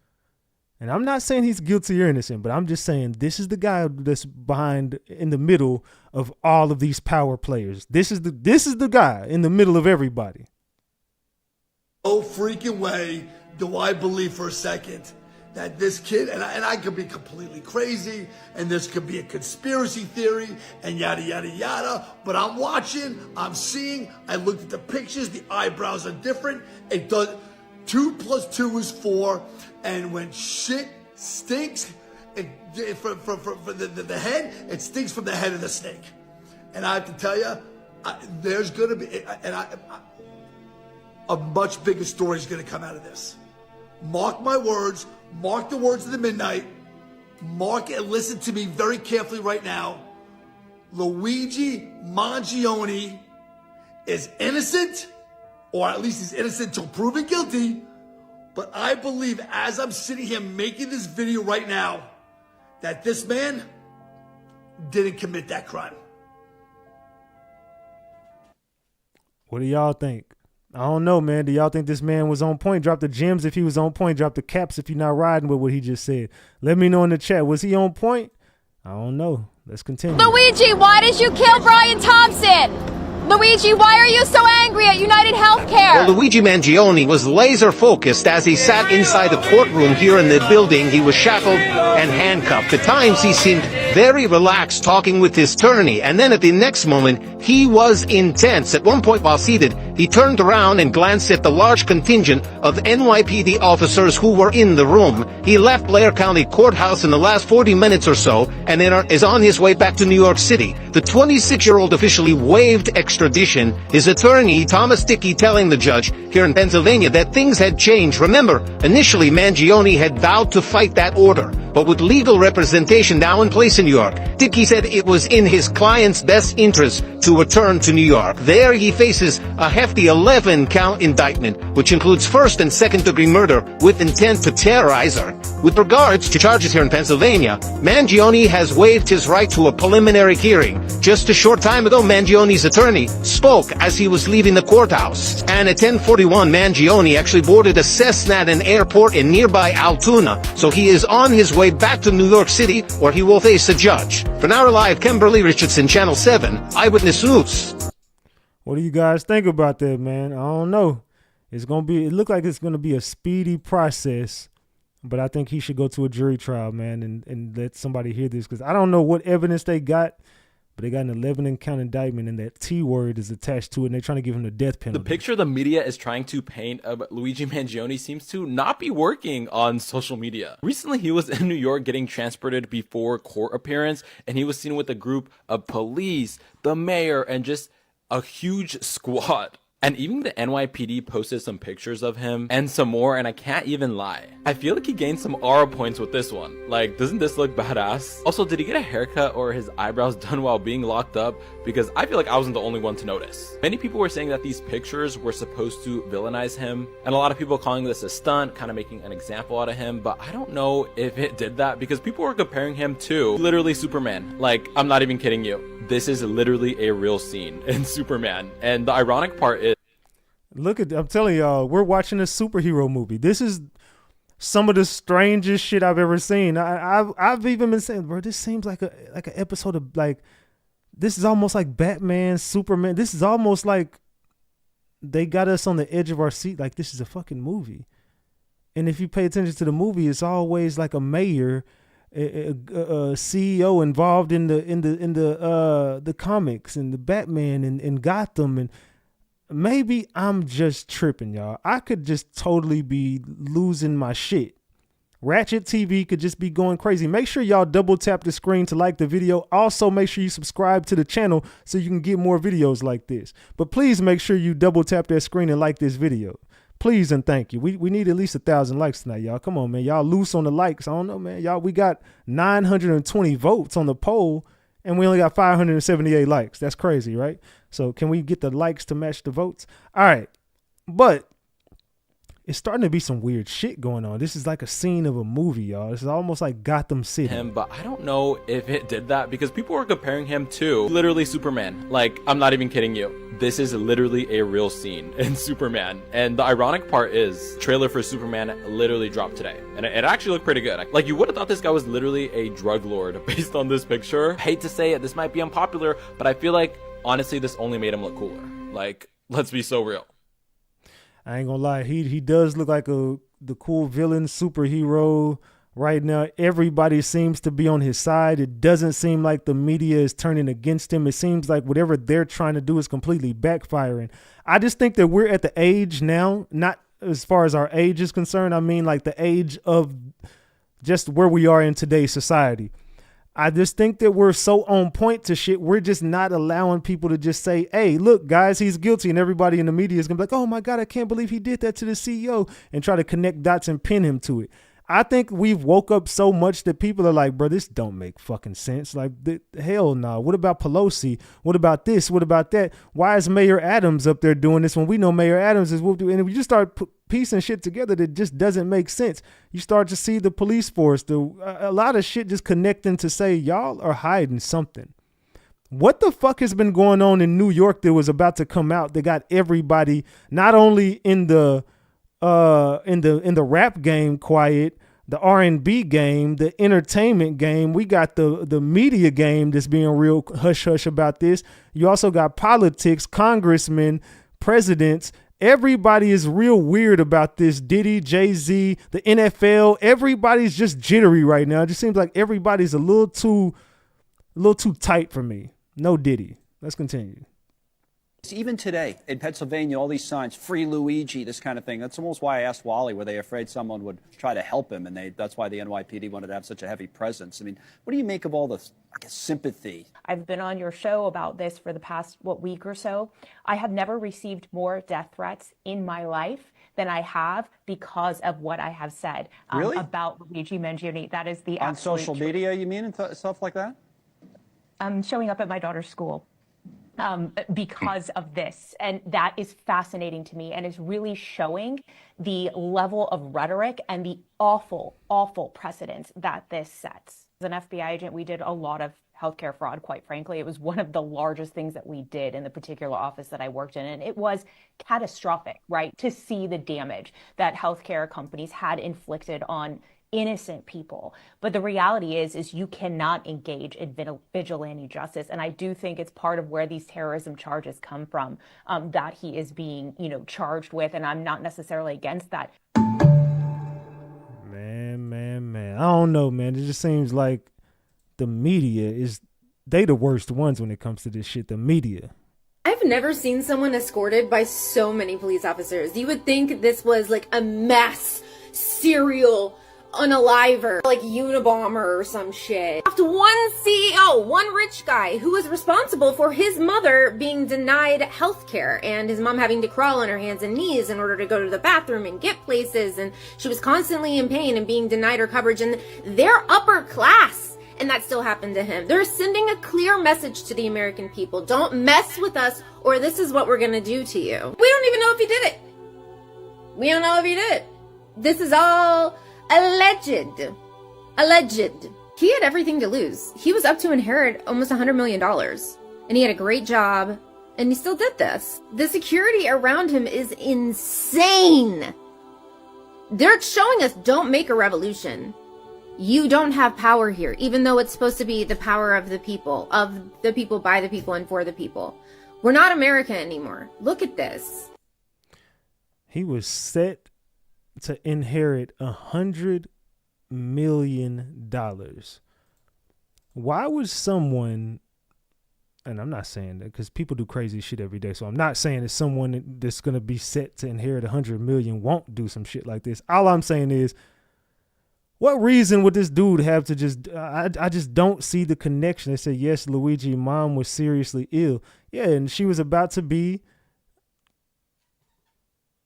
And I'm not saying he's guilty or innocent, but I'm just saying this is the guy that's behind, in the middle of all of these power players. This is the guy in the middle of everybody. No freaking way do I believe for a second that this kid, and I could be completely crazy, and this could be a conspiracy theory, and yada, yada, yada, but I'm watching, I'm seeing, I looked at the pictures, the eyebrows are different, it does, 2 + 2 is 4, and when shit stinks, from the head, it stinks from the head of the snake. And I have to tell you, there's going to be, a much bigger story is going to come out of this. Mark my words, mark the words of the midnight, mark it and listen to me very carefully right now. Luigi Mangione is innocent, or at least he's innocent till proven guilty. But I believe, as I'm sitting here making this video right now, that this man didn't commit that crime. What do y'all think? I don't know, man. Do y'all think this man was on point? Drop the gems if he was on point. Drop the caps if you're not riding with what he just said. Let me know in the chat. Was he on point? I don't know. Let's continue. Luigi, why did you kill Brian Thompson? Luigi, why are you so angry? angry at United Healthcare. Well, Luigi Mangione was laser focused as he sat inside the courtroom here in the building. He was shackled and handcuffed. At times, he seemed very relaxed talking with his attorney, and then at the next moment, he was intense. At one point while seated, he turned around and glanced at the large contingent of NYPD officers who were in the room. He left Blair County Courthouse in the last 40 minutes or so, and then is on his way back to New York City. The 26-year-old officially waived extradition. His attorney, Thomas Dickey, telling the judge here in Pennsylvania that things had changed. Remember, initially Mangione had vowed to fight that order, but with legal representation now in place in New York, Dickey said it was in his client's best interest to return to New York. There he faces a hefty 11-count indictment, which includes first and second-degree murder with intent to terrorize her. With regards to charges here in Pennsylvania, Mangione has waived his right to a preliminary hearing. Just a short time ago, Mangione's attorney spoke as he was leaving the courthouse. And at 10:41, Mangione actually boarded a Cessna at an airport in nearby Altoona. So he is on his way back to New York City, where he will face a judge. For Now Live, Kimberly Richardson, Channel 7, Eyewitness News. What do you guys think about that, man? I don't know. It look like it's gonna be a speedy process, but I think he should go to a jury trial, man, and let somebody hear this, because I don't know what evidence they got, but they got an 11-count indictment, and that T word is attached to it, and they're trying to give him the death penalty. The picture the media is trying to paint of Luigi Mangione seems to not be working on social media. Recently, he was in New York getting transported before court appearance, and he was seen with a group of police, the mayor, and just a huge squad. And even the NYPD posted some pictures of him and some more, and I can't even lie. I feel like he gained some aura points with this one. Like, doesn't this look badass? Also, did he get a haircut or his eyebrows done while being locked up? Because I feel like I wasn't the only one to notice. Many people were saying that these pictures were supposed to villainize him, and a lot of people calling this a stunt, kind of making an example out of him, but I don't know if it did that, because people were comparing him to literally Superman. Like, I'm not even kidding you. This is literally a real scene in Superman. And the ironic part is, I'm telling y'all, we're watching a superhero movie. This is some of the strangest shit I've ever seen. I've even been saying, bro, this seems like an episode of, like, this is almost like Batman, Superman. This is almost like they got us on the edge of our seat. Like, this is a fucking movie. And if you pay attention to the movie, it's always like a mayor, a CEO involved in the comics and the Batman and Gotham. And maybe I'm just tripping, y'all. I could just totally be losing my shit. RatchetTV could just be going crazy. Make sure y'all double tap the screen to like the video. Also, make sure you subscribe to the channel so you can get more videos like this. But please make sure you double tap that screen and like this video. Please and thank you. We need at least 1,000 likes tonight, y'all. Come on, man. Y'all loose on the likes. I don't know, man. Y'all, we got 920 votes on the poll, and we only got 578 likes. That's crazy, right? So can we get the likes to match the votes? All right. But it's starting to be some weird shit going on. This is like a scene of a movie, y'all. This is almost like Gotham City. But I don't know if it did that, because people were comparing him to literally Superman. Like, I'm not even kidding you. This is literally a real scene in Superman. And the ironic part is, trailer for Superman literally dropped today, and it actually looked pretty good. Like, you would have thought this guy was literally a drug lord based on this picture. Hate to say it, this might be unpopular, but I feel like, honestly, this only made him look cooler. Like, let's be so real. I ain't gonna lie, he does look like the cool villain superhero right now. Everybody seems to be on his side. It doesn't seem like the media is turning against him. It seems like whatever they're trying to do is completely backfiring. I just think that we're at the age now, not as far as our age is concerned, I mean like the age of just where we are in today's society. I just think that we're so on point to shit. We're just not allowing people to just say, hey, look, guys, he's guilty. And everybody in the media is going to be like, oh, my God, I can't believe he did that to the CEO, and try to connect dots and pin him to it. I think we've woke up so much that people are like, bro, this don't make fucking sense. Like, hell no. What about Pelosi? What about this? What about that? Why is Mayor Adams up there doing this when we know Mayor Adams is whoop-de-whoop? And if you just start piecing shit together that just doesn't make sense, you start to see the police force, a lot of shit just connecting to say y'all are hiding something. What the fuck has been going on in New York that was about to come out that got everybody not only in the rap game quiet, the R&B game, the entertainment game, we got the media game that's being real hush hush about this. You also got politics, congressmen, presidents. Everybody is real weird about this. Diddy, Jay-Z, the NFL, everybody's just jittery right now. It just seems like everybody's a little too tight for me. No Diddy. Let's continue. Even today in Pennsylvania, all these signs, free Luigi, this kind of thing. That's almost why I asked Wally, were they afraid someone would try to help him? And that's why the NYPD wanted to have such a heavy presence. I mean, what do you make of all this, I guess, sympathy? I've been on your show about this for the past, week or so. I have never received more death threats in my life than I have because of what I have said Really? About Luigi Mangione. That is the On absolute social truth. media, you mean, and stuff like that? Showing up at my daughter's school. Because of this. And that is fascinating to me and is really showing the level of rhetoric and the awful, awful precedents that this sets. As an FBI agent, we did a lot of healthcare fraud, quite frankly. It was one of the largest things that we did in the particular office that I worked in. And it was catastrophic, right, to see the damage that healthcare companies had inflicted on innocent people. But the reality is you cannot engage in vigilante justice. And I do think it's part of where these terrorism charges come from, that he is being, charged with. And I'm not necessarily against that. Man. I don't know, man. It just seems like the media they the worst ones when it comes to this shit. The media. I've never seen someone escorted by so many police officers. You would think this was like a mass serial unaliver, like Unabomber or some shit. After one CEO, one rich guy who was responsible for his mother being denied healthcare and his mom having to crawl on her hands and knees in order to go to the bathroom and get places, and she was constantly in pain and being denied her coverage, and they're upper class. And that still happened to him. They're sending a clear message to the American people. Don't mess with us or this is what we're gonna do to you. We don't even know if he did it. We don't know if he did it. This is all alleged. He had everything to lose. He was up to inherit almost $100 million. And he had a great job. And he still did this. The security around him is insane. They're showing us don't make a revolution. You don't have power here, even though it's supposed to be the power of the people, by the people, and for the people. We're not America anymore. Look at this. He was set to inherit $100 million. Why would someone, and I'm not saying that because people do crazy shit every day, so I'm not saying that someone that's going to be set to inherit $100 million won't do some shit like this. All I'm saying is, what reason would this dude have to just, I just don't see the connection. They said, yes, Luigi's mom was seriously ill. Yeah, and she was about to be,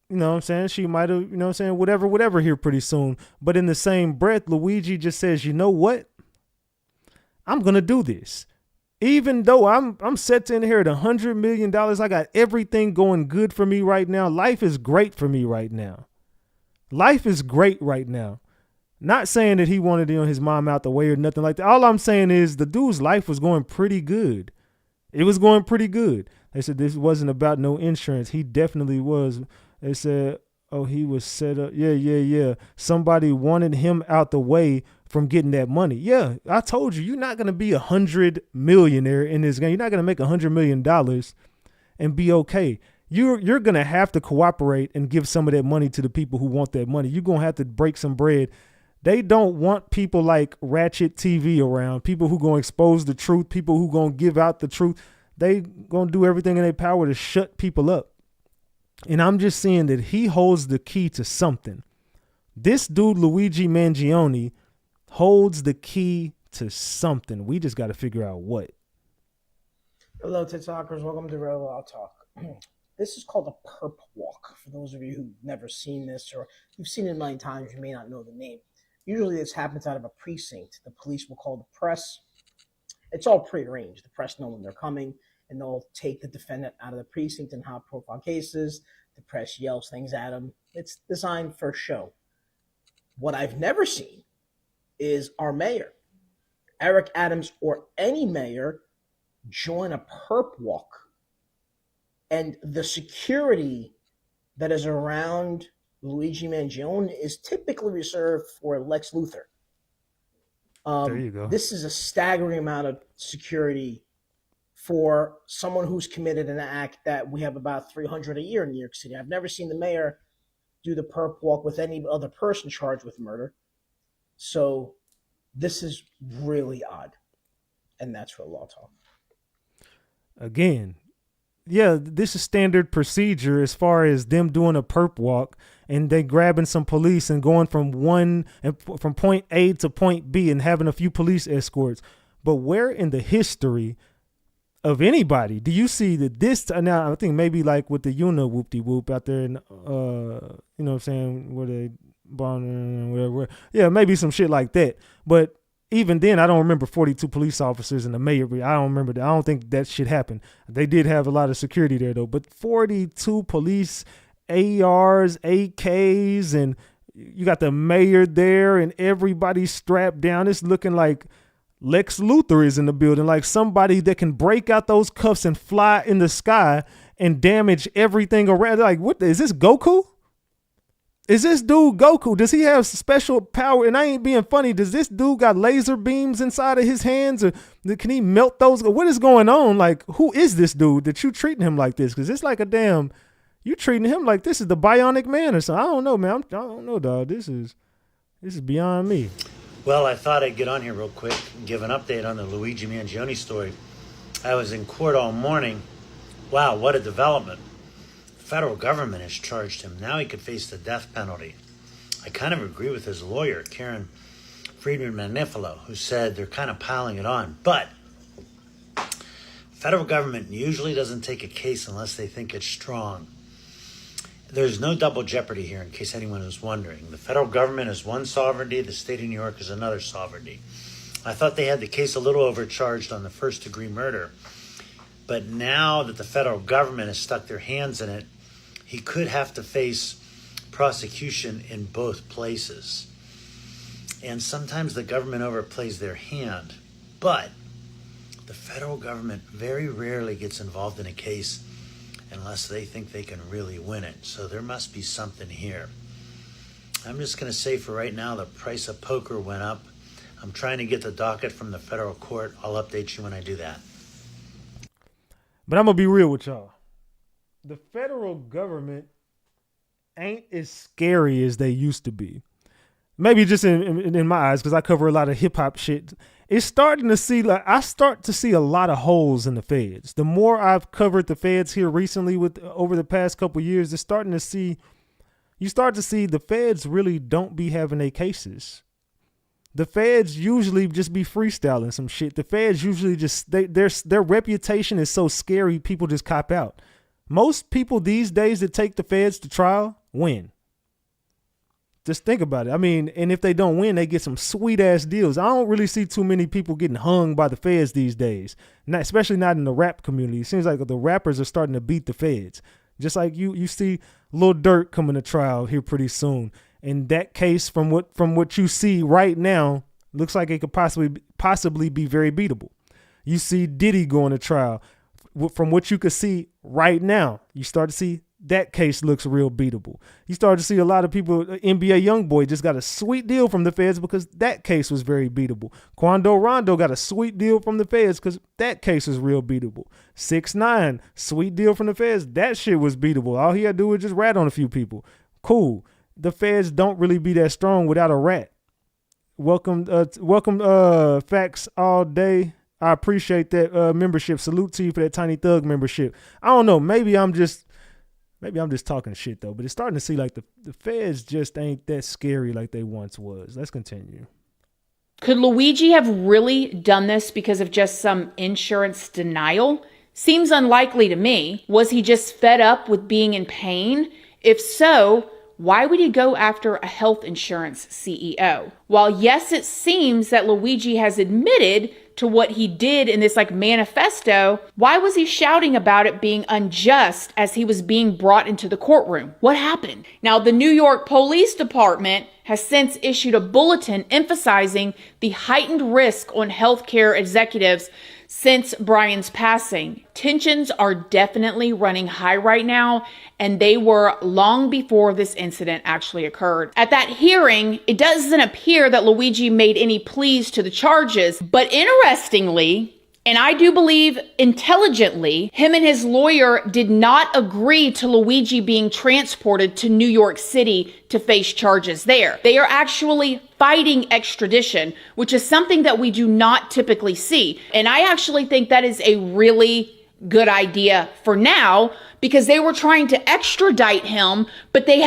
you know what I'm saying? She might have, you know what I'm saying? Whatever here pretty soon. But in the same breath, Luigi just says, you know what? I'm going to do this. Even though I'm set to inherit $100 million, I got everything going good for me right now. Life is great for me right now. Life is great right now. Not saying that he wanted his mom out the way or nothing like that. All I'm saying is the dude's life was going pretty good. It was going pretty good. They said this wasn't about no insurance. He definitely was. They said, oh, he was set up. Yeah. Somebody wanted him out the way from getting that money. Yeah, I told you, you're not going to be $100 millionaire in this game. You're not going to make $100 million and be okay. You're going to have to cooperate and give some of that money to the people who want that money. You're going to have to break some bread. They don't want people like RatchetTV around, people who going to expose the truth, people who going to give out the truth. They going to do everything in their power to shut people up. And I'm just seeing that he holds the key to something. This dude, Luigi Mangione, holds the key to something. We just got to figure out what. Hello, TikTokers. Welcome to Real Law Talk. This is called a perp walk. For those of you who've never seen this or you've seen it a million times, you may not know the name. Usually this happens out of a precinct. The police will call the press. It's all prearranged. The press know when they're coming, and they'll take the defendant out of the precinct in high-profile cases. The press yells things at them. It's designed for show. What I've never seen is our mayor, Eric Adams, or any mayor join a perp walk. And the security that is around Luigi Mangione is typically reserved for Lex Luthor. There you go. This is a staggering amount of security for someone who's committed an act that we have about 300 a year in New York City. I've never seen the mayor do the perp walk with any other person charged with murder. So this is really odd. And that's real law talk. Again, yeah, this is standard procedure as far as them doing a perp walk and they grabbing some police and going from point A to point B and having a few police escorts. But where in the history of anybody do you see that this, now I think maybe like with the whoop-de-whoop out there in, you know what I'm saying, where they, whatever. Yeah, maybe some shit like that. But even then, I don't remember 42 police officers in the mayor. I don't remember that. I don't think that shit happened. They did have a lot of security there, though. But 42 police, ARs, AKs, and you got the mayor there, and everybody strapped down. It's looking like Lex Luthor is in the building, like somebody that can break out those cuffs and fly in the sky and damage everything around. Like, what is this, Goku? Is this dude Goku? Does he have special power? And I ain't being funny. Does this dude got laser beams inside of his hands? Or can he melt those? What is going on? Like, who is this dude that you treating him like this? Because it's like a damn, you treating him like this is the Bionic Man or something. I don't know, man. I don't know, dog. This is beyond me. Well, I thought I'd get on here real quick and give an update on the Luigi Mangione story. I was in court all morning. Wow, what a development. The federal government has charged him. Now he could face the death penalty. I kind of agree with his lawyer, Karen Friedman-Manifalo, who said they're kind of piling it on. But federal government usually doesn't take a case unless they think it's strong. There's no double jeopardy here, in case anyone is wondering. The federal government is one sovereignty, the state of New York is another sovereignty. I thought they had the case a little overcharged on the first-degree murder. But now that the federal government has stuck their hands in it, he could have to face prosecution in both places. And sometimes the government overplays their hand. But the federal government very rarely gets involved in a case unless they think they can really win it. So there must be something here. I'm just going to say for right now, the price of poker went up. I'm trying to get the docket from the federal court. I'll update you when I do that. But I'm going to be real with y'all. The federal government ain't as scary as they used to be. Maybe just in my eyes, because I cover a lot of hip hop shit. It's starting to see, like, I start to see a lot of holes in the feds. The more I've covered the feds here recently over the past couple of years, you start to see the feds really don't be having their cases. The feds usually just be freestyling some shit. The feds usually just, their reputation is so scary, people just cop out. Most people these days that take the feds to trial win. Just think about it. I mean, and if they don't win, they get some sweet ass deals. I don't really see too many people getting hung by the feds these days, especially not in the rap community. It seems like the rappers are starting to beat the feds. Just like you see Lil Durk coming to trial here pretty soon. And that case, from what you see right now, looks like it could possibly be very beatable. You see Diddy going to trial. From what you could see right now, you start to see that case looks real beatable. You start to see a lot of people, NBA YoungBoy just got a sweet deal from the feds because that case was very beatable. Quando Rondo got a sweet deal from the feds because that case was real beatable. 6ix9ine, sweet deal from the feds. That shit was beatable. All he had to do was just rat on a few people. Cool. The feds don't really be that strong without a rat. Welcome, Facts All Day. I appreciate that membership. Salute to you for that Tiny Thug membership. I don't know. Maybe I'm just talking shit though, but it's starting to see like the feds just ain't that scary like they once was. Let's continue. Could Luigi have really done this because of just some insurance denial? Seems unlikely to me. Was he just fed up with being in pain? If so, why would he go after a health insurance CEO? While yes, it seems that Luigi has admitted to what he did in this manifesto, why was he shouting about it being unjust as he was being brought into the courtroom? What happened? Now, the New York Police Department has since issued a bulletin emphasizing the heightened risk on healthcare executives since Brian's passing. Tensions are definitely running high right now, and they were long before this incident actually occurred. At that hearing, it doesn't appear that Luigi made any pleas to the charges, but interestingly, And I do believe intelligently, him and his lawyer did not agree to Luigi being transported to New York City to face charges there. They are actually fighting extradition, which is something that we do not typically see. And I actually think that is a really good idea for now, because they were trying to extradite him, but they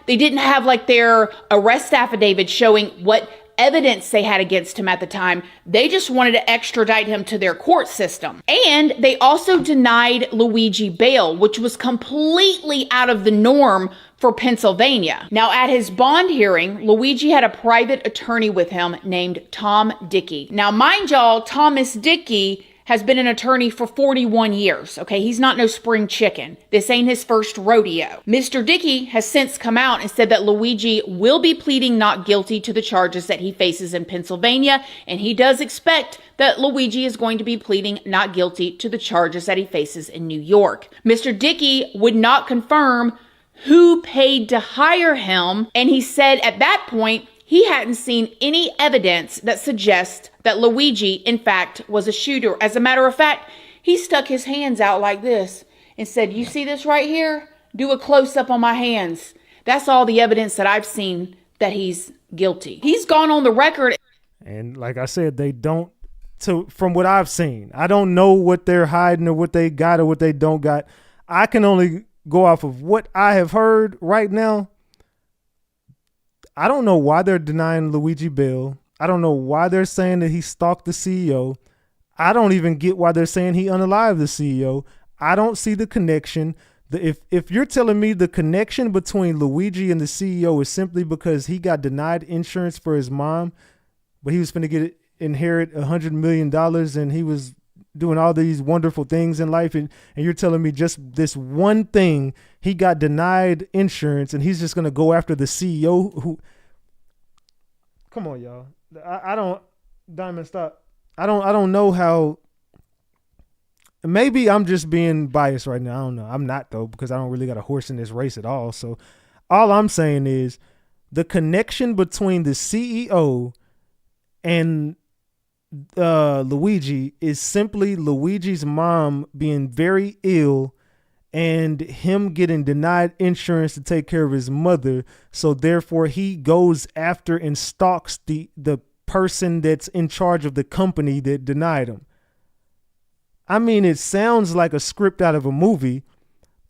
didn't have like their arrest affidavit showing what evidence they had against him at the time. They just wanted to extradite him to their court system. And they also denied Luigi bail, which was completely out of the norm for Pennsylvania. Now, at his bond hearing, Luigi had a private attorney with him named Tom Dickey. Now, mind y'all, Thomas Dickey has been an attorney for 41 years, okay? He's not no spring chicken. This ain't his first rodeo. Mr. Dickey has since come out and said that Luigi will be pleading not guilty to the charges that he faces in Pennsylvania, and he does expect that Luigi is going to be pleading not guilty to the charges that he faces in New York. Mr. Dickey would not confirm who paid to hire him, and he said at that point, he hadn't seen any evidence that suggests that Luigi, in fact, was a shooter. As a matter of fact, he stuck his hands out like this and said, "You see this right here? Do a close-up on my hands." That's all the evidence that I've seen that he's guilty. He's gone on the record. And like I said, they don't, from what I've seen, I don't know what they're hiding or what they got or what they don't got. I can only go off of what I have heard right now. I don't know why they're denying Luigi bail. I don't know why they're saying that he stalked the CEO. I don't even get why they're saying he unalived the CEO. I don't see the connection. If you're telling me the connection between Luigi and the CEO is simply because he got denied insurance for his mom, but he was going to inherit $100 million and he was doing all these wonderful things in life, and you're telling me just this one thing, he got denied insurance and he's just going to go after the CEO who, come on, y'all. I don't, Diamond, stop. I don't know how, maybe I'm just being biased right now. I don't know. I'm not, though, because I don't really got a horse in this race at all. So all I'm saying is the connection between the CEO and Luigi is simply Luigi's mom being very ill and him getting denied insurance to take care of his mother. So therefore he goes after and stalks the person that's in charge of the company that denied him. I mean, it sounds like a script out of a movie.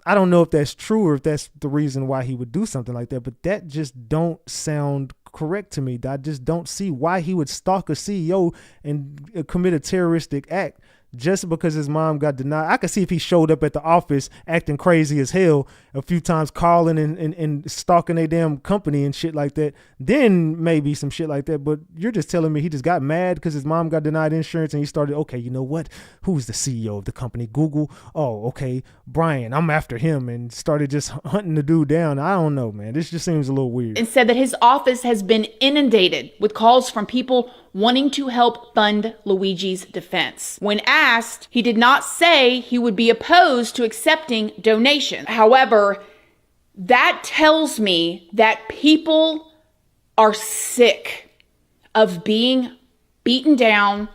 I don't know if that's true or if that's the reason why he would do something like that, but that just don't sound correct to me. I just don't see why he would stalk a CEO and commit a terroristic act just because his mom got denied. I could see if he showed up at the office acting crazy as hell a few times, calling and stalking a damn company and shit like that, then maybe some shit like that. But you're just telling me he just got mad because his mom got denied insurance and he started, okay, you know what? Who's the CEO of the company? Google. Oh, okay, Brian, I'm after him, and started just hunting the dude down. I don't know, man. This just seems a little weird. And said that his office has been inundated with calls from people wanting to help fund Luigi's defense. When asked, he did not say he would be opposed to accepting donations. However, that tells me that people are sick of being beaten down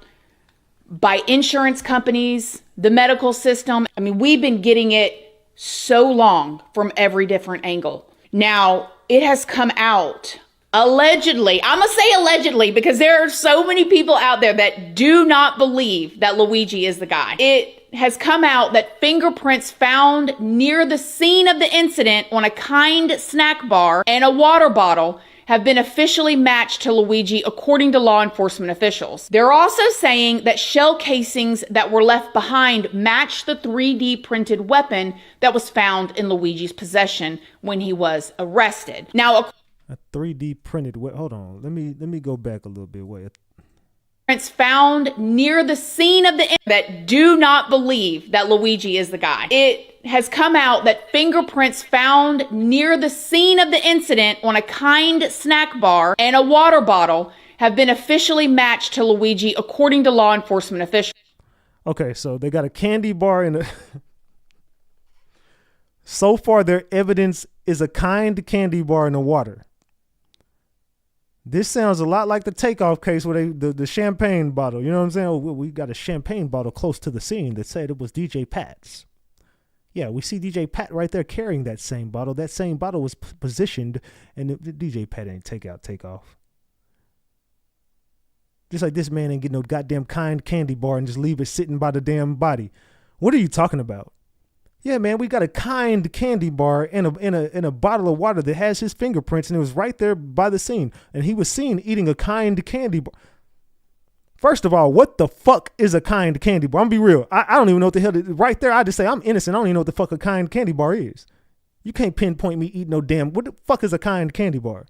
by insurance companies, the medical system. I mean, we've been getting it so long from every different angle. Now, it has come out allegedly, I'm going to say allegedly because there are so many people out there that do not believe that Luigi is the guy. It has come out that fingerprints found near the scene of the incident on a Kind snack bar and a water bottle have been officially matched to Luigi, according to law enforcement officials. They're also saying that shell casings that were left behind match the 3D printed weapon that was found in Luigi's possession when he was arrested. Now, a 3D printed. Hold on. Let me go back a little bit. Wait. Fingerprints found near the scene of the that do not believe that Luigi is the guy. It has come out that fingerprints found near the scene of the incident on a Kind snack bar and a water bottle have been officially matched to Luigi, according to law enforcement officials. Okay, so they got a candy bar and a. So far, their evidence is a Kind candy bar in the water. This sounds a lot like the Takeoff case where the champagne bottle. You know what I'm saying? Oh, we got a champagne bottle close to the scene that said it was DJ Pat's. Yeah, we see DJ Pat right there carrying that same bottle. That same bottle was positioned, and the DJ Pat ain't Takeoff. Just like this man ain't get no goddamn Kind candy bar and just leave it sitting by the damn body. What are you talking about? Yeah, man, we got a Kind candy bar in a bottle of water that has his fingerprints, and it was right there by the scene. And he was seen eating a Kind candy bar. First of all, what the fuck is a Kind candy bar? I'm gonna be real. I don't even know what the hell. Right there, I just say I'm innocent. I don't even know what the fuck a Kind candy bar is. You can't pinpoint me eating no damn. What the fuck is a Kind candy bar?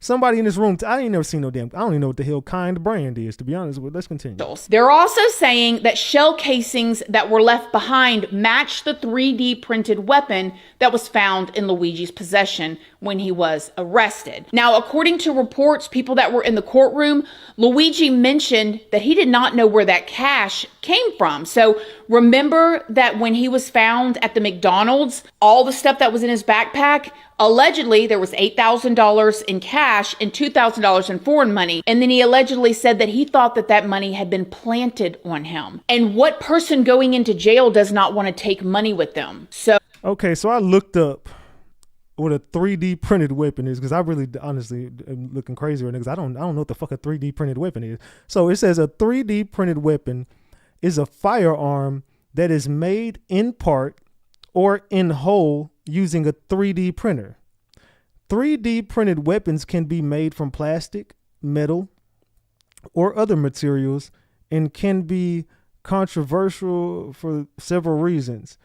Somebody in this room, I ain't never seen no damn. I don't even know what the hell Kind brand is, to be honest with. Let's continue. They're also saying that shell casings that were left behind match the 3D printed weapon that was found in Luigi's possession when he was arrested. Now, according to reports, people that were in the courtroom, Luigi mentioned that he did not know where that cash came from. So remember that when he was found at the McDonald's, all the stuff that was in his backpack, allegedly there was $8,000 in cash and $2,000 in foreign money. And then he allegedly said that he thought that that money had been planted on him. And what person going into jail does not want to take money with them? Okay, so I looked up what a 3D printed weapon is, because I really honestly am looking crazy right now, because I don't know what the fuck a 3D printed weapon is. So it says a 3D printed weapon is a firearm that is made in part or in whole using a 3D printer. 3D printed weapons can be made from plastic, metal, or other materials, and can be controversial for several reasons.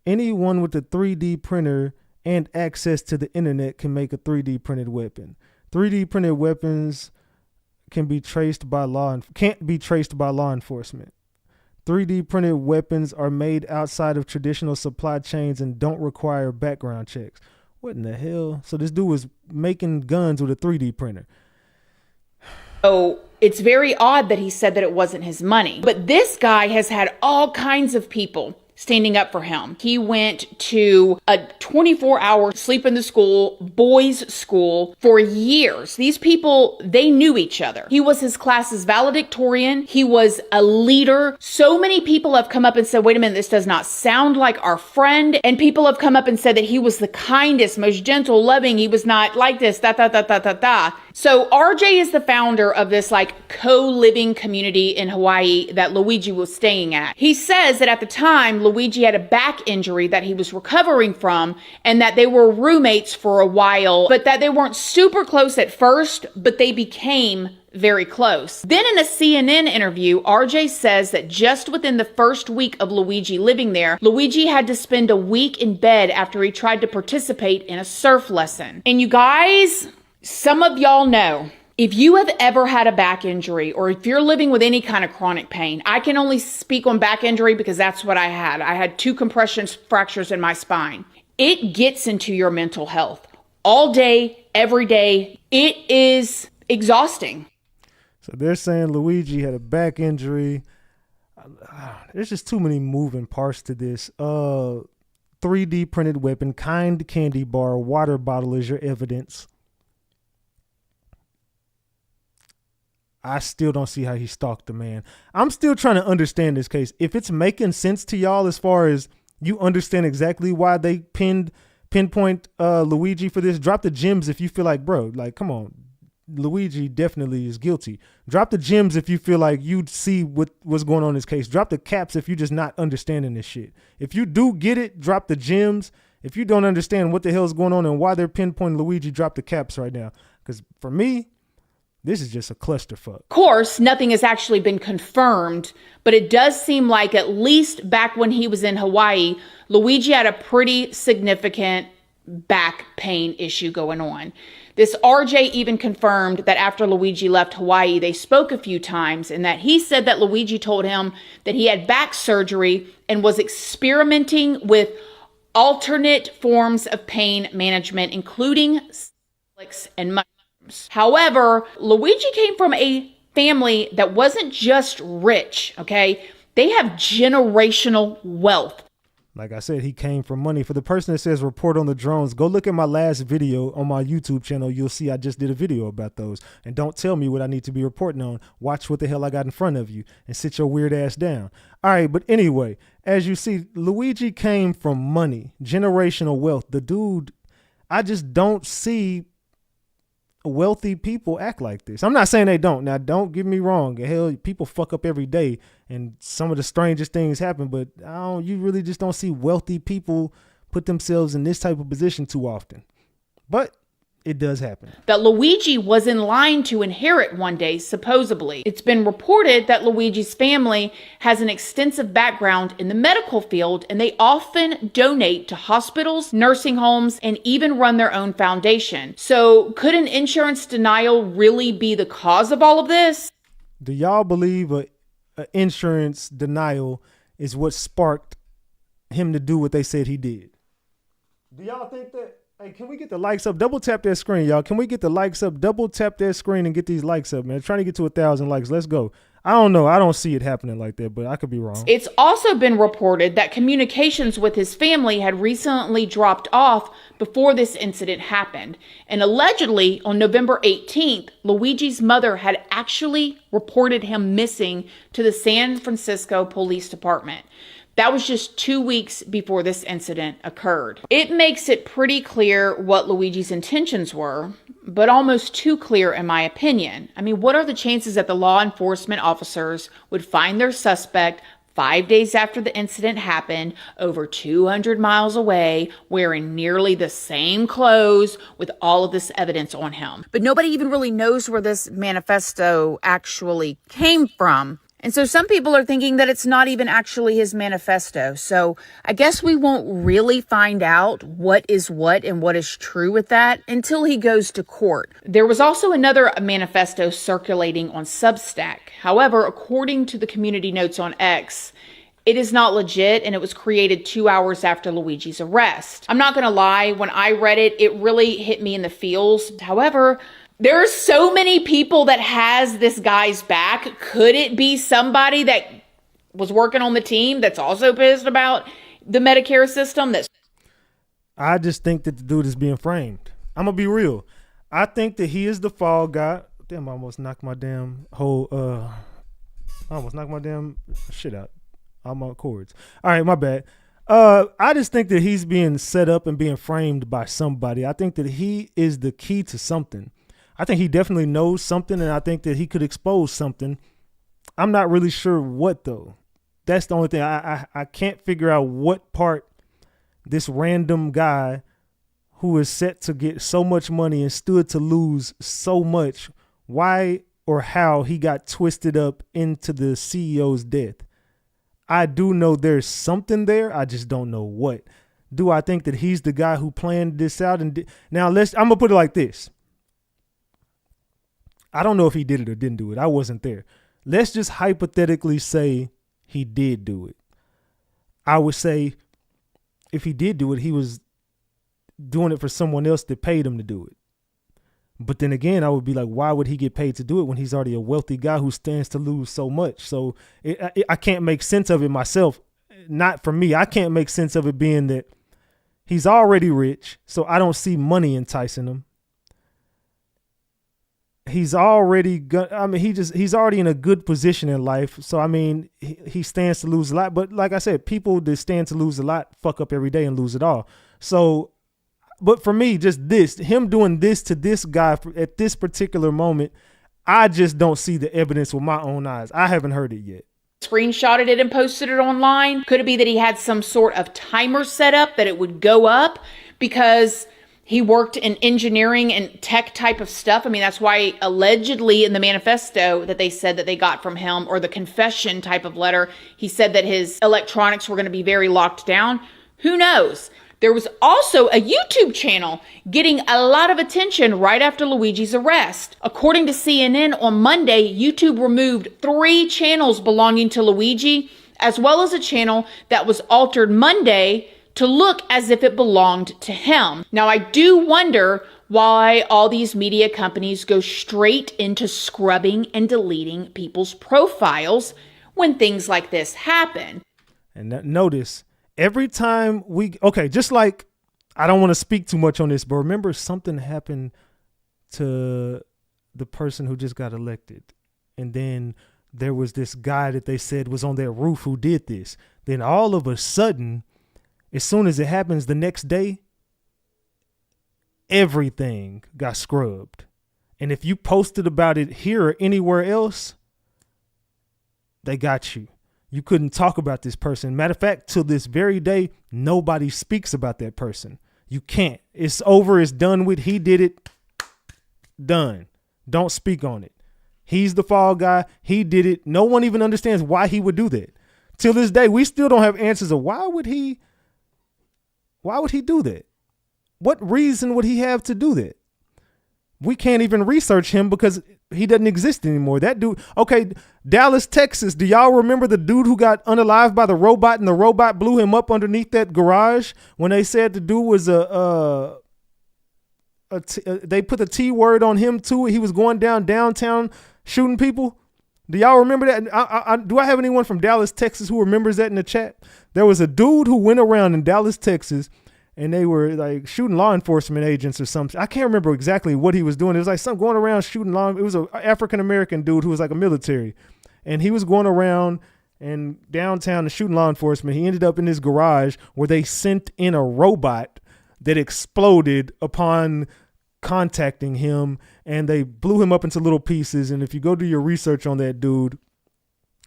Anyone with a 3D printer and access to the internet can make a 3D printed weapon. 3D printed weapons can't be traced by law enforcement. 3D printed weapons are made outside of traditional supply chains and don't require background checks. What in the hell? So this dude was making guns with a 3D printer. So it's very odd that he said that it wasn't his money. But this guy has had all kinds of people standing up for him. He went to a 24-hour sleep in the school, boys' school for years. These people, they knew each other. He was his class's valedictorian. He was a leader. So many people have come up and said, wait a minute, this does not sound like our friend. And people have come up and said that he was the kindest, most gentle, loving. He was not like this, So RJ is the founder of this like co-living community in Hawaii that Luigi was staying at. He says that at the time, Luigi had a back injury that he was recovering from, and that they were roommates for a while, but that they weren't super close at first, but they became very close. Then in a CNN interview, RJ says that just within the first week of Luigi living there, Luigi had to spend a week in bed after he tried to participate in a surf lesson. And you guys, some of y'all know, if you have ever had a back injury, or if you're living with any kind of chronic pain, I can only speak on back injury because that's what I had. I had 2 compression fractures in my spine. It gets into your mental health all day, every day. It is exhausting. So they're saying Luigi had a back injury. There's just too many moving parts to this. 3D printed weapon, Kind candy bar, water bottle is your evidence. I still don't see how he stalked the man. I'm still trying to understand this case. If it's making sense to y'all as far as you understand exactly why they pinpoint Luigi for this, drop the gems if you feel like, bro, like, come on. Luigi definitely is guilty. Drop the gems if you feel like you see what's going on in this case. Drop the caps if you're just not understanding this shit. If you do get it, drop the gems. If you don't understand what the hell is going on and why they're pinpointing Luigi, drop the caps right now. Because for me, this is just a clusterfuck. Of course, nothing has actually been confirmed, but it does seem like at least back when he was in Hawaii, Luigi had a pretty significant back pain issue going on. This RJ even confirmed that after Luigi left Hawaii, they spoke a few times, and that he said that Luigi told him that he had back surgery and was experimenting with alternate forms of pain management, including Netflix and mushrooms. However, Luigi came from a family that wasn't just rich, okay? They have generational wealth. Like I said, he came from money. For the person that says report on the drones, go look at my last video on my YouTube channel. You'll see I just did a video about those. And don't tell me what I need to be reporting on. Watch what the hell I got in front of you and sit your weird ass down. All right, but anyway, as you see, Luigi came from money, generational wealth. The dude, I just don't see wealthy people act like this. I'm not saying they don't. Now, don't get me wrong. Hell, people fuck up every day, and some of the strangest things happen. But you really just don't see wealthy people put themselves in this type of position too often. But it does happen. That Luigi was in line to inherit one day, supposedly. It's been reported that Luigi's family has an extensive background in the medical field, and they often donate to hospitals, nursing homes, and even run their own foundation. So could an insurance denial really be the cause of all of this? Do y'all believe a insurance denial is what sparked him to do what they said he did? Do y'all think that? Hey, can we get the likes up? Double tap that screen, y'all. Can we get the likes up? Double tap that screen and get these likes up, man. Trying to get to 1,000 likes. Let's go. I don't know. I don't see it happening like that, but I could be wrong. It's also been reported that communications with his family had recently dropped off before this incident happened. And allegedly, on November 18th, Luigi's mother had actually reported him missing to the San Francisco Police Department. That was just 2 weeks before this incident occurred. It makes it pretty clear what Luigi's intentions were, but almost too clear in my opinion. I mean, what are the chances that the law enforcement officers would find their suspect 5 days after the incident happened, over 200 miles away, wearing nearly the same clothes with all of this evidence on him? But nobody even really knows where this manifesto actually came from. And so some people are thinking that it's not even actually his manifesto. So I guess we won't really find out what is what and what is true with that until he goes to court. There was also another manifesto circulating on Substack. However, according to the community notes on X, it is not legit, and it was created 2 hours after Luigi's arrest. I'm not going to lie, when I read it, it really hit me in the feels. However, there are so many people that has this guy's back. Could it be somebody that was working on the team that's also pissed about the Medicare system? I just think that the dude is being framed. I'm going to be real. I think that he is the fall guy. Damn, I almost knocked my damn shit out. All my cords. All right, my bad. I just think that he's being set up and being framed by somebody. I think that he is the key to something. I think he definitely knows something, and I think that he could expose something. I'm not really sure what, though. That's the only thing. I can't figure out what part this random guy who is set to get so much money and stood to lose so much, why or how he got twisted up into the CEO's death. I do know there's something there. I just don't know what. Do I think that he's the guy who planned this out? Now, I'm going to put it like this. I don't know if he did it or didn't do it. I wasn't there. Let's just hypothetically say he did do it. I would say if he did do it, he was doing it for someone else that paid him to do it. But then again, I would be like, why would he get paid to do it when he's already a wealthy guy who stands to lose so much? So I can't make sense of it myself. Not for me. I can't make sense of it being that he's already rich, so I don't see money enticing him. He's already he's already in a good position in life. So, I mean, he stands to lose a lot. But like I said, people that stand to lose a lot fuck up every day and lose it all. So, but for me, just him doing this to this guy at this particular moment, I just don't see the evidence with my own eyes. I haven't heard it yet. Screenshotted it and posted it online. Could it be that he had some sort of timer set up that it would go up because he worked in engineering and tech type of stuff? I mean, that's why allegedly in the manifesto that they said that they got from him, or the confession type of letter, he said that his electronics were going to be very locked down. Who knows? There was also a YouTube channel getting a lot of attention right after Luigi's arrest. According to CNN on Monday, YouTube removed 3 channels belonging to Luigi, as well as a channel that was altered Monday to look as if it belonged to him. Now, I do wonder why all these media companies go straight into scrubbing and deleting people's profiles when things like this happen. And notice, every time just like, I don't want to speak too much on this, but remember something happened to the person who just got elected. And then there was this guy that they said was on their roof who did this. Then all of a sudden, as soon as it happens the next day, everything got scrubbed. And if you posted about it here or anywhere else, they got you. You couldn't talk about this person. Matter of fact, till this very day, nobody speaks about that person. You can't. It's over. It's done with. He did it. Done. Don't speak on it. He's the fall guy. He did it. No one even understands why he would do that. Till this day, we still don't have answers of why would he do that? What reason would he have to do that? We can't even research him because he doesn't exist anymore. That dude, okay, Dallas, Texas. Do y'all remember the dude who got unalived by the robot and the robot blew him up underneath that garage when they said the dude was they put the T word on him too. He was going downtown shooting people. Do y'all remember that? Do I have anyone from Dallas, Texas who remembers that in the chat? There was a dude who went around in Dallas, Texas, and they were like shooting law enforcement agents or something. I can't remember exactly what he was doing. It was like some going around shooting it was an African-American dude who was like a military, and he was going around and downtown and shooting law enforcement. He ended up in this garage where they sent in a robot that exploded upon contacting him, and they blew him up into little pieces. And if you go do your research on that dude,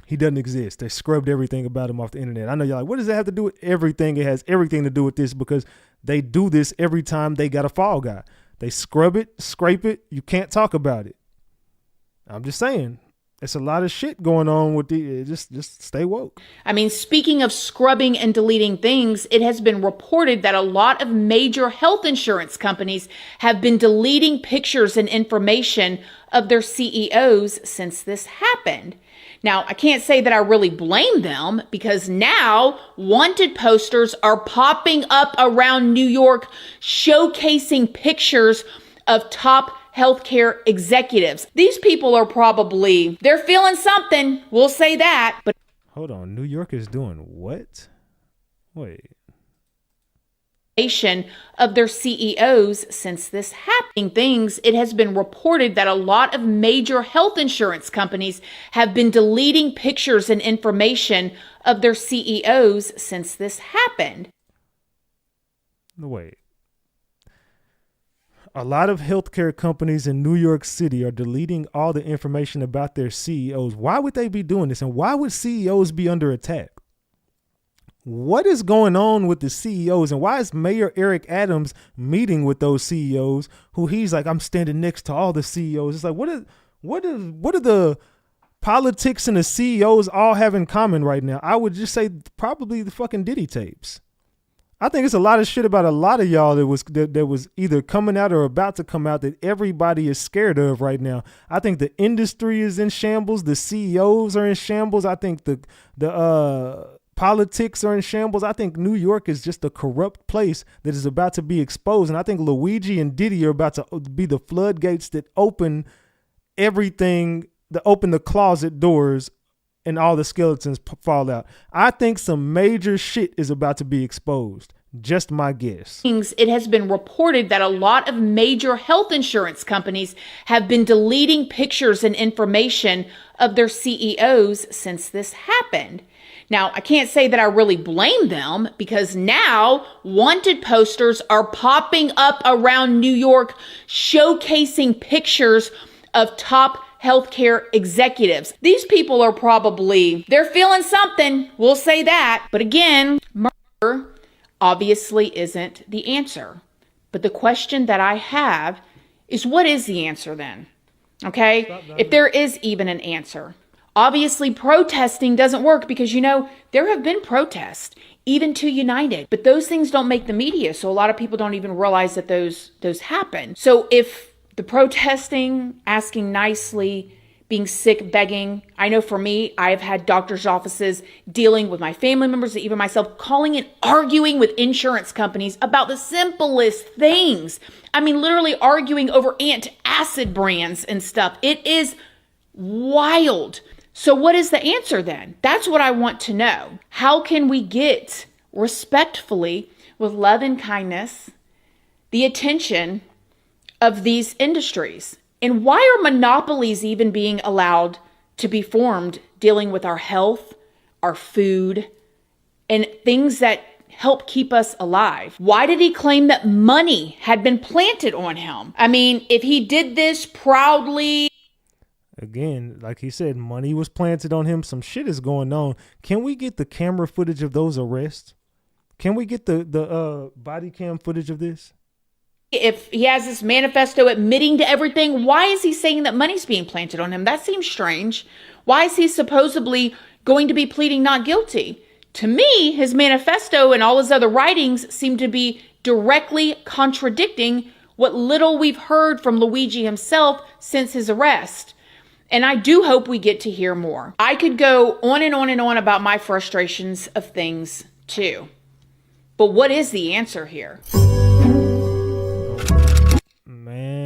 he doesn't exist. They scrubbed everything about him off the internet. I know y'all like, what does that have to do with everything? It has everything to do with this because they do this every time they got a fall guy. They scrub it, scrape it. You can't talk about it. I'm just saying. It's a lot of shit going on with just stay woke. I mean, speaking of scrubbing and deleting things, it has been reported that a lot of major health insurance companies have been deleting pictures and information of their CEOs since this happened. Now, I can't say that I really blame them because now wanted posters are popping up around New York showcasing pictures of top healthcare executives. These people are they're feeling something. We'll say that. But hold on, New York is doing what? Wait. Of their CEOs since this happening things, it has been reported that a lot of major health insurance companies have been deleting pictures and information of their CEOs since this happened. Wait. A lot of healthcare companies in New York City are deleting all the information about their CEOs. Why would they be doing this? And why would CEOs be under attack? What is going on with the CEOs? And why is Mayor Eric Adams meeting with those CEOs who he's like, I'm standing next to all the CEOs? It's like, what are the politics and the CEOs all have in common right now? I would just say probably the fucking Diddy tapes. I think it's a lot of shit about a lot of y'all that was either coming out or about to come out that everybody is scared of right now. I think the industry is in shambles. The CEOs are in shambles. I think the politics are in shambles. I think New York is just a corrupt place that is about to be exposed. And I think Luigi and Diddy are about to be the floodgates that open everything, that open the closet doors and all the skeletons fall out. I think some major shit is about to be exposed. Just my guess. It has been reported that a lot of major health insurance companies have been deleting pictures and information of their CEOs since this happened. Now, I can't say that I really blame them because now wanted posters are popping up around New York showcasing pictures of top healthcare executives. These people are they're feeling something. We'll say that. But again, murder obviously isn't the answer. But the question that I have is, what is the answer then? Okay? If there is even an answer. Obviously, protesting doesn't work because, there have been protests, even to United. But those things don't make the media, so a lot of people don't even realize that those happen. So if the protesting, asking nicely, being sick, begging. I know for me, I've had doctor's offices dealing with my family members, even myself, calling and arguing with insurance companies about the simplest things. I mean, literally arguing over antacid brands and stuff. It is wild. So what is the answer then? That's what I want to know. How can we get respectfully, with love and kindness, the attention of these industries? And why are monopolies even being allowed to be formed dealing with our health, our food, and things that help keep us alive? Why did he claim that money had been planted on him? I mean, if he did this proudly. Again, like he said, money was planted on him. Some shit is going on. Can we get the camera footage of those arrests? Can we get the body cam footage of this? If he has this manifesto admitting to everything, why is he saying that money's being planted on him? That seems strange. Why is he supposedly going to be pleading not guilty? To me, his manifesto and all his other writings seem to be directly contradicting what little we've heard from Luigi himself since his arrest. And I do hope we get to hear more. I could go on and on and on about my frustrations of things too. But what is the answer here? Man.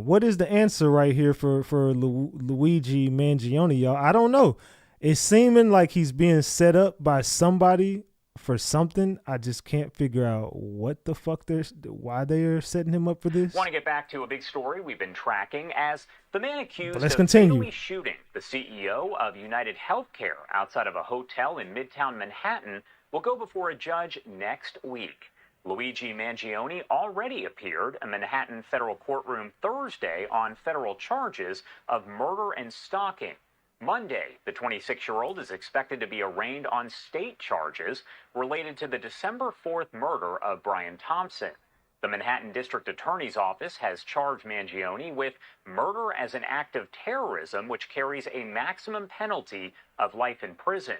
What is the answer right here for Luigi Mangione, y'all? I don't know. It's seeming like he's being set up by somebody for something. I just can't figure out what the fuck why they are setting him up for this. Want to get back to a big story we've been tracking as the man accused of continue. fatally shooting the CEO of United Healthcare outside of a hotel in Midtown Manhattan will go before a judge next week. Luigi Mangione already appeared in Manhattan federal courtroom Thursday on federal charges of murder and stalking. Monday, the 26-year-old is expected to be arraigned on state charges related to the December 4th murder of Brian Thompson. The Manhattan District Attorney's Office has charged Mangione with murder as an act of terrorism, which carries a maximum penalty of life in prison.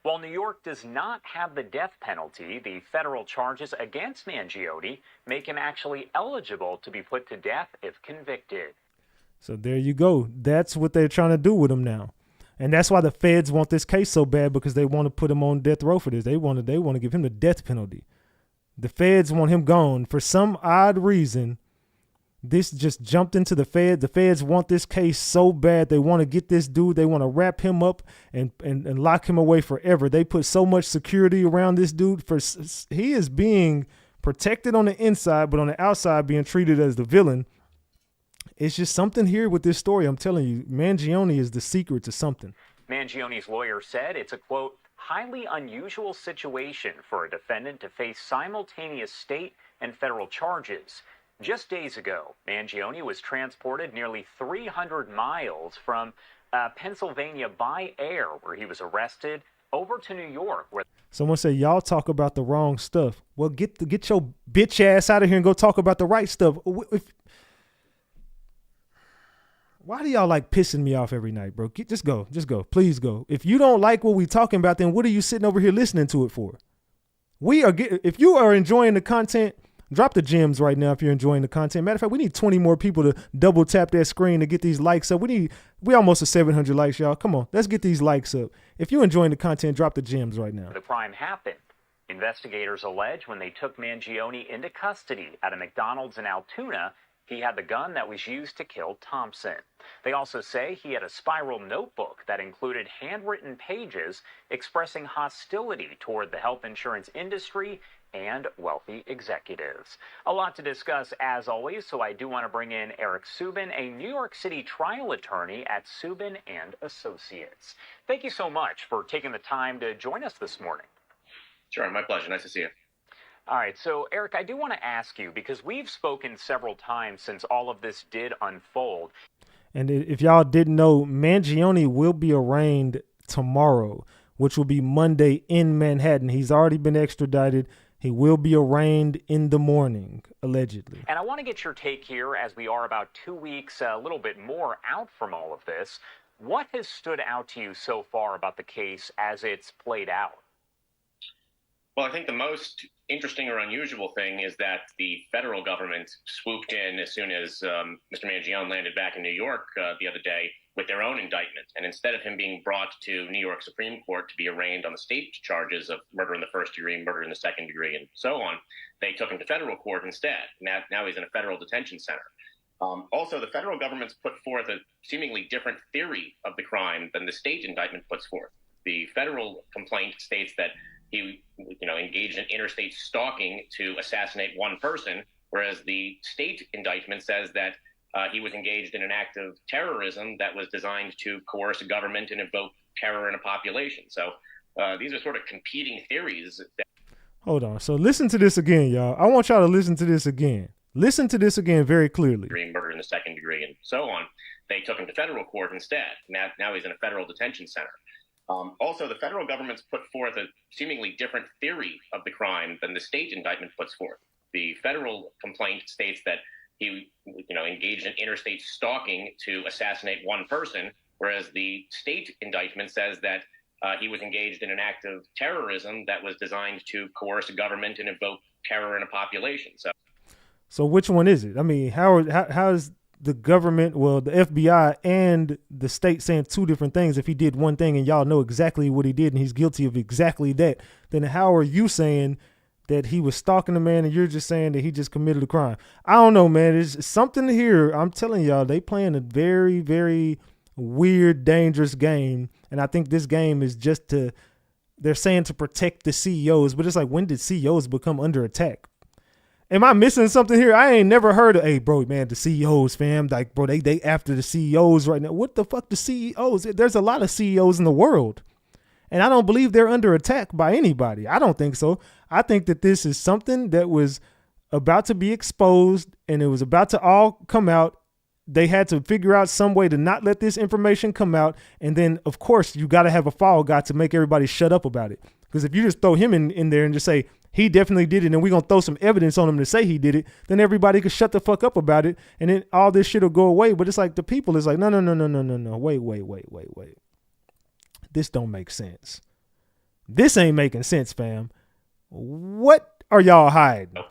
While New York does not have the death penalty, the federal charges against Mangione make him actually eligible to be put to death if convicted. So there you go. That's what they're trying to do with him now. And that's why the feds want this case so bad, because they want to put him on death row for this. They want to give him the death penalty. The feds want him gone. For some odd reason, this just jumped into the feds. The feds want this case so bad. They want to get this dude. They want to wrap him up and lock him away forever. They put so much security around this dude. He is being protected on the inside, but on the outside being treated as the villain. It's just something here with this story. I'm telling you, Mangione is the secret to something. Mangione's lawyer said it's a, quote, highly unusual situation for a defendant to face simultaneous state and federal charges. Just days ago, Mangione was transported nearly 300 miles from Pennsylvania by air, where he was arrested, over to New York. Someone said, y'all talk about the wrong stuff. Well, get your bitch ass out of here and go talk about the right stuff. Why do y'all like pissing me off every night, bro? Just go. Please go. If you don't like what we talking about, then what are you sitting over here listening to it for? If you are enjoying the content, drop the gems right now if you're enjoying the content. Matter of fact, we need 20 more people to double tap that screen to get these likes up. We almost at 700 likes, y'all. Come on, let's get these likes up. If you're enjoying the content, drop the gems right now. The crime happened. Investigators allege when they took Mangione into custody at a McDonald's in Altoona, he had the gun that was used to kill Thompson. They also say he had a spiral notebook that included handwritten pages expressing hostility toward the health insurance industry and wealthy executives. A lot to discuss, as always, so I do want to bring in Eric Subin, a New York City trial attorney at Subin and Associates. Thank you so much for taking the time to join us this morning. Sure, my pleasure. Nice to see you. All right, so Eric, I do want to ask you, because we've spoken several times since all of this did unfold. And if y'all didn't know, Mangione will be arraigned tomorrow, which will be Monday in Manhattan. He's already been extradited. He will be arraigned in the morning, allegedly. And I want to get your take here, as we are about 2 weeks, a little bit more out from all of this. What has stood out to you so far about the case as it's played out? Well, I think the most interesting or unusual thing is that the federal government swooped in as soon as Mr. Mangione landed back in New York the other day with their own indictment. And instead of him being brought to New York Supreme Court to be arraigned on the state charges of murder in the first degree, murder in the second degree, and so on, they took him to federal court instead. Now he's in a federal detention center. Also, the federal government's put forth a seemingly different theory of the crime than the state indictment puts forth. The federal complaint states that he, engaged in interstate stalking to assassinate one person, whereas the state indictment says that he was engaged in an act of terrorism that was designed to coerce a government and evoke terror in a population. So these are sort of competing theories. Hold on. So listen to this again, y'all. I want y'all to listen to this again. Listen to this again very clearly. Murder in the second degree and so on. They took him to federal court instead. Now he's in a federal detention center. Also, the federal government's put forth a seemingly different theory of the crime than the state indictment puts forth. The federal complaint states that he, engaged in interstate stalking to assassinate one person, whereas the state indictment says that he was engaged in an act of terrorism that was designed to coerce a government and evoke terror in a population. So which one is it? I mean, how is the government, well, the FBI and the state saying two different things? If he did one thing and y'all know exactly what he did and he's guilty of exactly that, then how are you saying that he was stalking a man and you're just saying that he just committed a crime? I don't know, man. It's something here. I'm telling y'all, they playing a very, very weird, dangerous game. And I think this game is just they're saying to protect the CEOs, but it's like, when did CEOs become under attack? Am I missing something here? I ain't never heard of, hey, bro, man, the CEOs, fam. Like, bro, they after the CEOs right now. What the fuck, the CEOs? There's a lot of CEOs in the world. And I don't believe they're under attack by anybody. I don't think so. I think that this is something that was about to be exposed and it was about to all come out. They had to figure out some way to not let this information come out. And then, of course, you got to have a fall guy to make everybody shut up about it. Because if you just throw him in there and just say, he definitely did it, and we're going to throw some evidence on him to say he did it, then everybody could shut the fuck up about it, and then all this shit will go away. But it's like the people is like, no. Wait. This don't make sense. This ain't making sense, fam. What are y'all hiding?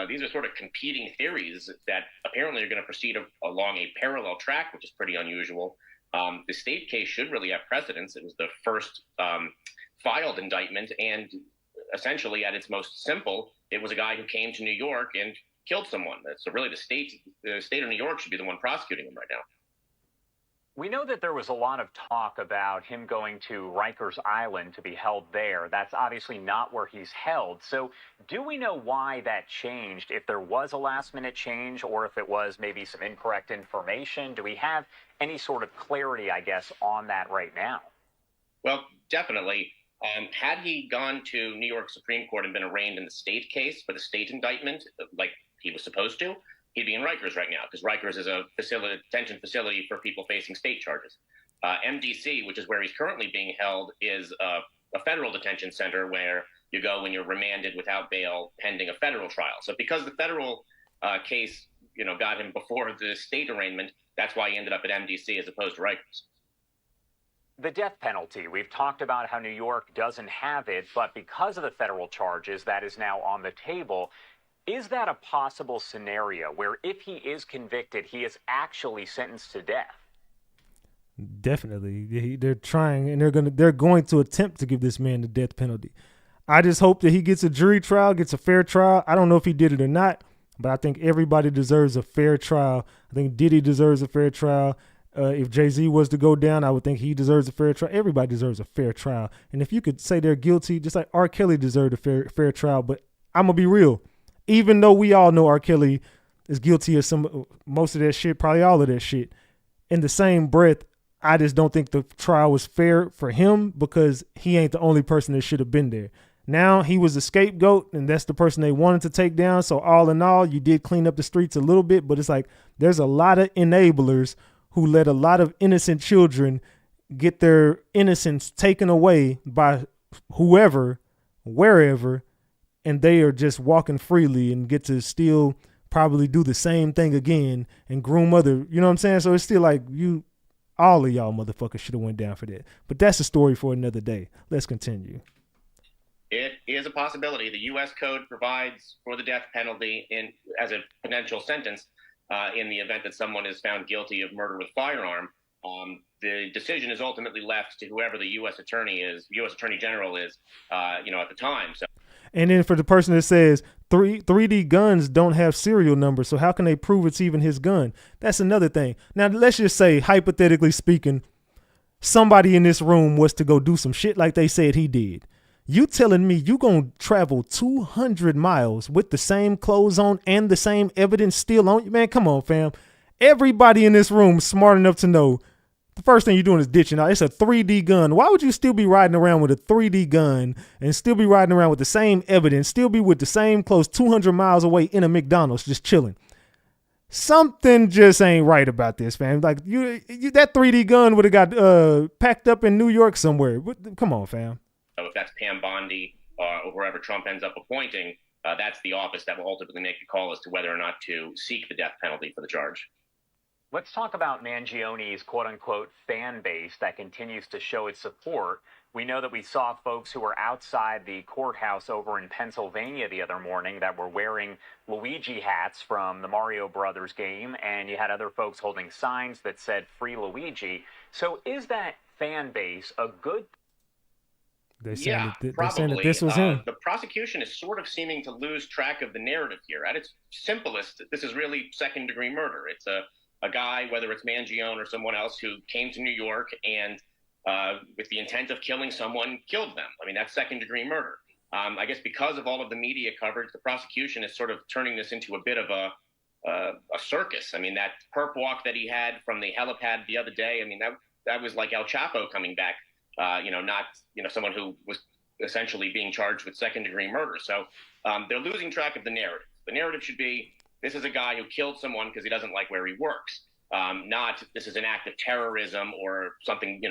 These are sort of competing theories that apparently are going to proceed along a parallel track, which is pretty unusual. The state case should really have precedence. It was the first filed indictment, and essentially, at its most simple, it was a guy who came to New York and killed someone. So really, the state of New York should be the one prosecuting him right now. We know that there was a lot of talk about him going to Rikers Island to be held there. That's obviously not where he's held. So do we know why that changed, if there was a last-minute change or if it was maybe some incorrect information? Do we have any sort of clarity, I guess, on that right now? Well, definitely. Had he gone to New York Supreme Court and been arraigned in the state case for the state indictment, like he was supposed to, he'd be in Rikers right now, because Rikers is a detention facility for people facing state charges. MDC, which is where he's currently being held, is a federal detention center where you go when you're remanded without bail pending a federal trial. So because the federal case, got him before the state arraignment, that's why he ended up at MDC as opposed to Rikers. The death penalty, we've talked about how New York doesn't have it, but because of the federal charges, that is now on the table. Is that a possible scenario where if he is convicted, he is actually sentenced to death? Definitely. They're trying, and they're going to attempt to give this man the death penalty. I just hope that he gets a jury trial, gets a fair trial. I don't know if he did it or not, but I think everybody deserves a fair trial. I think Diddy deserves a fair trial. If Jay-Z was to go down, I would think he deserves a fair trial. Everybody deserves a fair trial. And if you could say they're guilty, just like R. Kelly deserved a fair trial. But I'm going to be real. Even though we all know R. Kelly is guilty of most of that shit, probably all of that shit, in the same breath, I just don't think the trial was fair for him because he ain't the only person that should have been there. Now he was a scapegoat, and that's the person they wanted to take down. So all in all, you did clean up the streets a little bit, but it's like there's a lot of enablers who let a lot of innocent children get their innocence taken away by whoever, wherever, and they are just walking freely and get to still probably do the same thing again and groom other, you know what I'm saying? So it's still like all of y'all motherfuckers should have went down for that. But that's a story for another day. Let's continue. It is a possibility. The U.S. Code provides for the death penalty as a potential sentence. In the event that someone is found guilty of murder with firearm, the decision is ultimately left to whoever the U.S. Attorney General is, at the time. So, and then for the person that says 3D guns don't have serial numbers, so how can they prove it's even his gun? That's another thing. Now, let's just say, hypothetically speaking, somebody in this room was to go do some shit like they said he did. You telling me you gonna travel 200 miles with the same clothes on and the same evidence still on you? Man, come on, fam. Everybody in this room smart enough to know the first thing you're doing is ditching out. It's a 3D gun. Why would you still be riding around with a 3D gun and still be riding around with the same evidence, still be with the same clothes 200 miles away in a McDonald's just chilling? Something just ain't right about this, fam. Like you that 3D gun would have got packed up in New York somewhere. Come on, fam. So if that's Pam Bondi or whoever Trump ends up appointing, that's the office that will ultimately make the call as to whether or not to seek the death penalty for the charge. Let's talk about Mangione's quote-unquote fan base that continues to show its support. We know that we saw folks who were outside the courthouse over in Pennsylvania the other morning that were wearing Luigi hats from the Mario Brothers game, and you had other folks holding signs that said "Free Luigi." So is that fan base a good? They're Yeah, saying probably. that this was him. The prosecution is sort of seeming to lose track of the narrative here. At its simplest, this is really second-degree murder. It's a guy, whether it's Mangione or someone else, who came to New York and with the intent of killing someone, killed them. I mean, that's second-degree murder. I guess because of all of the media coverage, the prosecution is sort of turning this into a bit of a circus. I mean, that perp walk that he had from the helipad the other day, I mean, that was like El Chapo coming back, not someone who was essentially being charged with second-degree murder. So they're losing track of the narrative. The narrative should be, this is a guy who killed someone because he doesn't like where he works. Not this is an act of terrorism or something,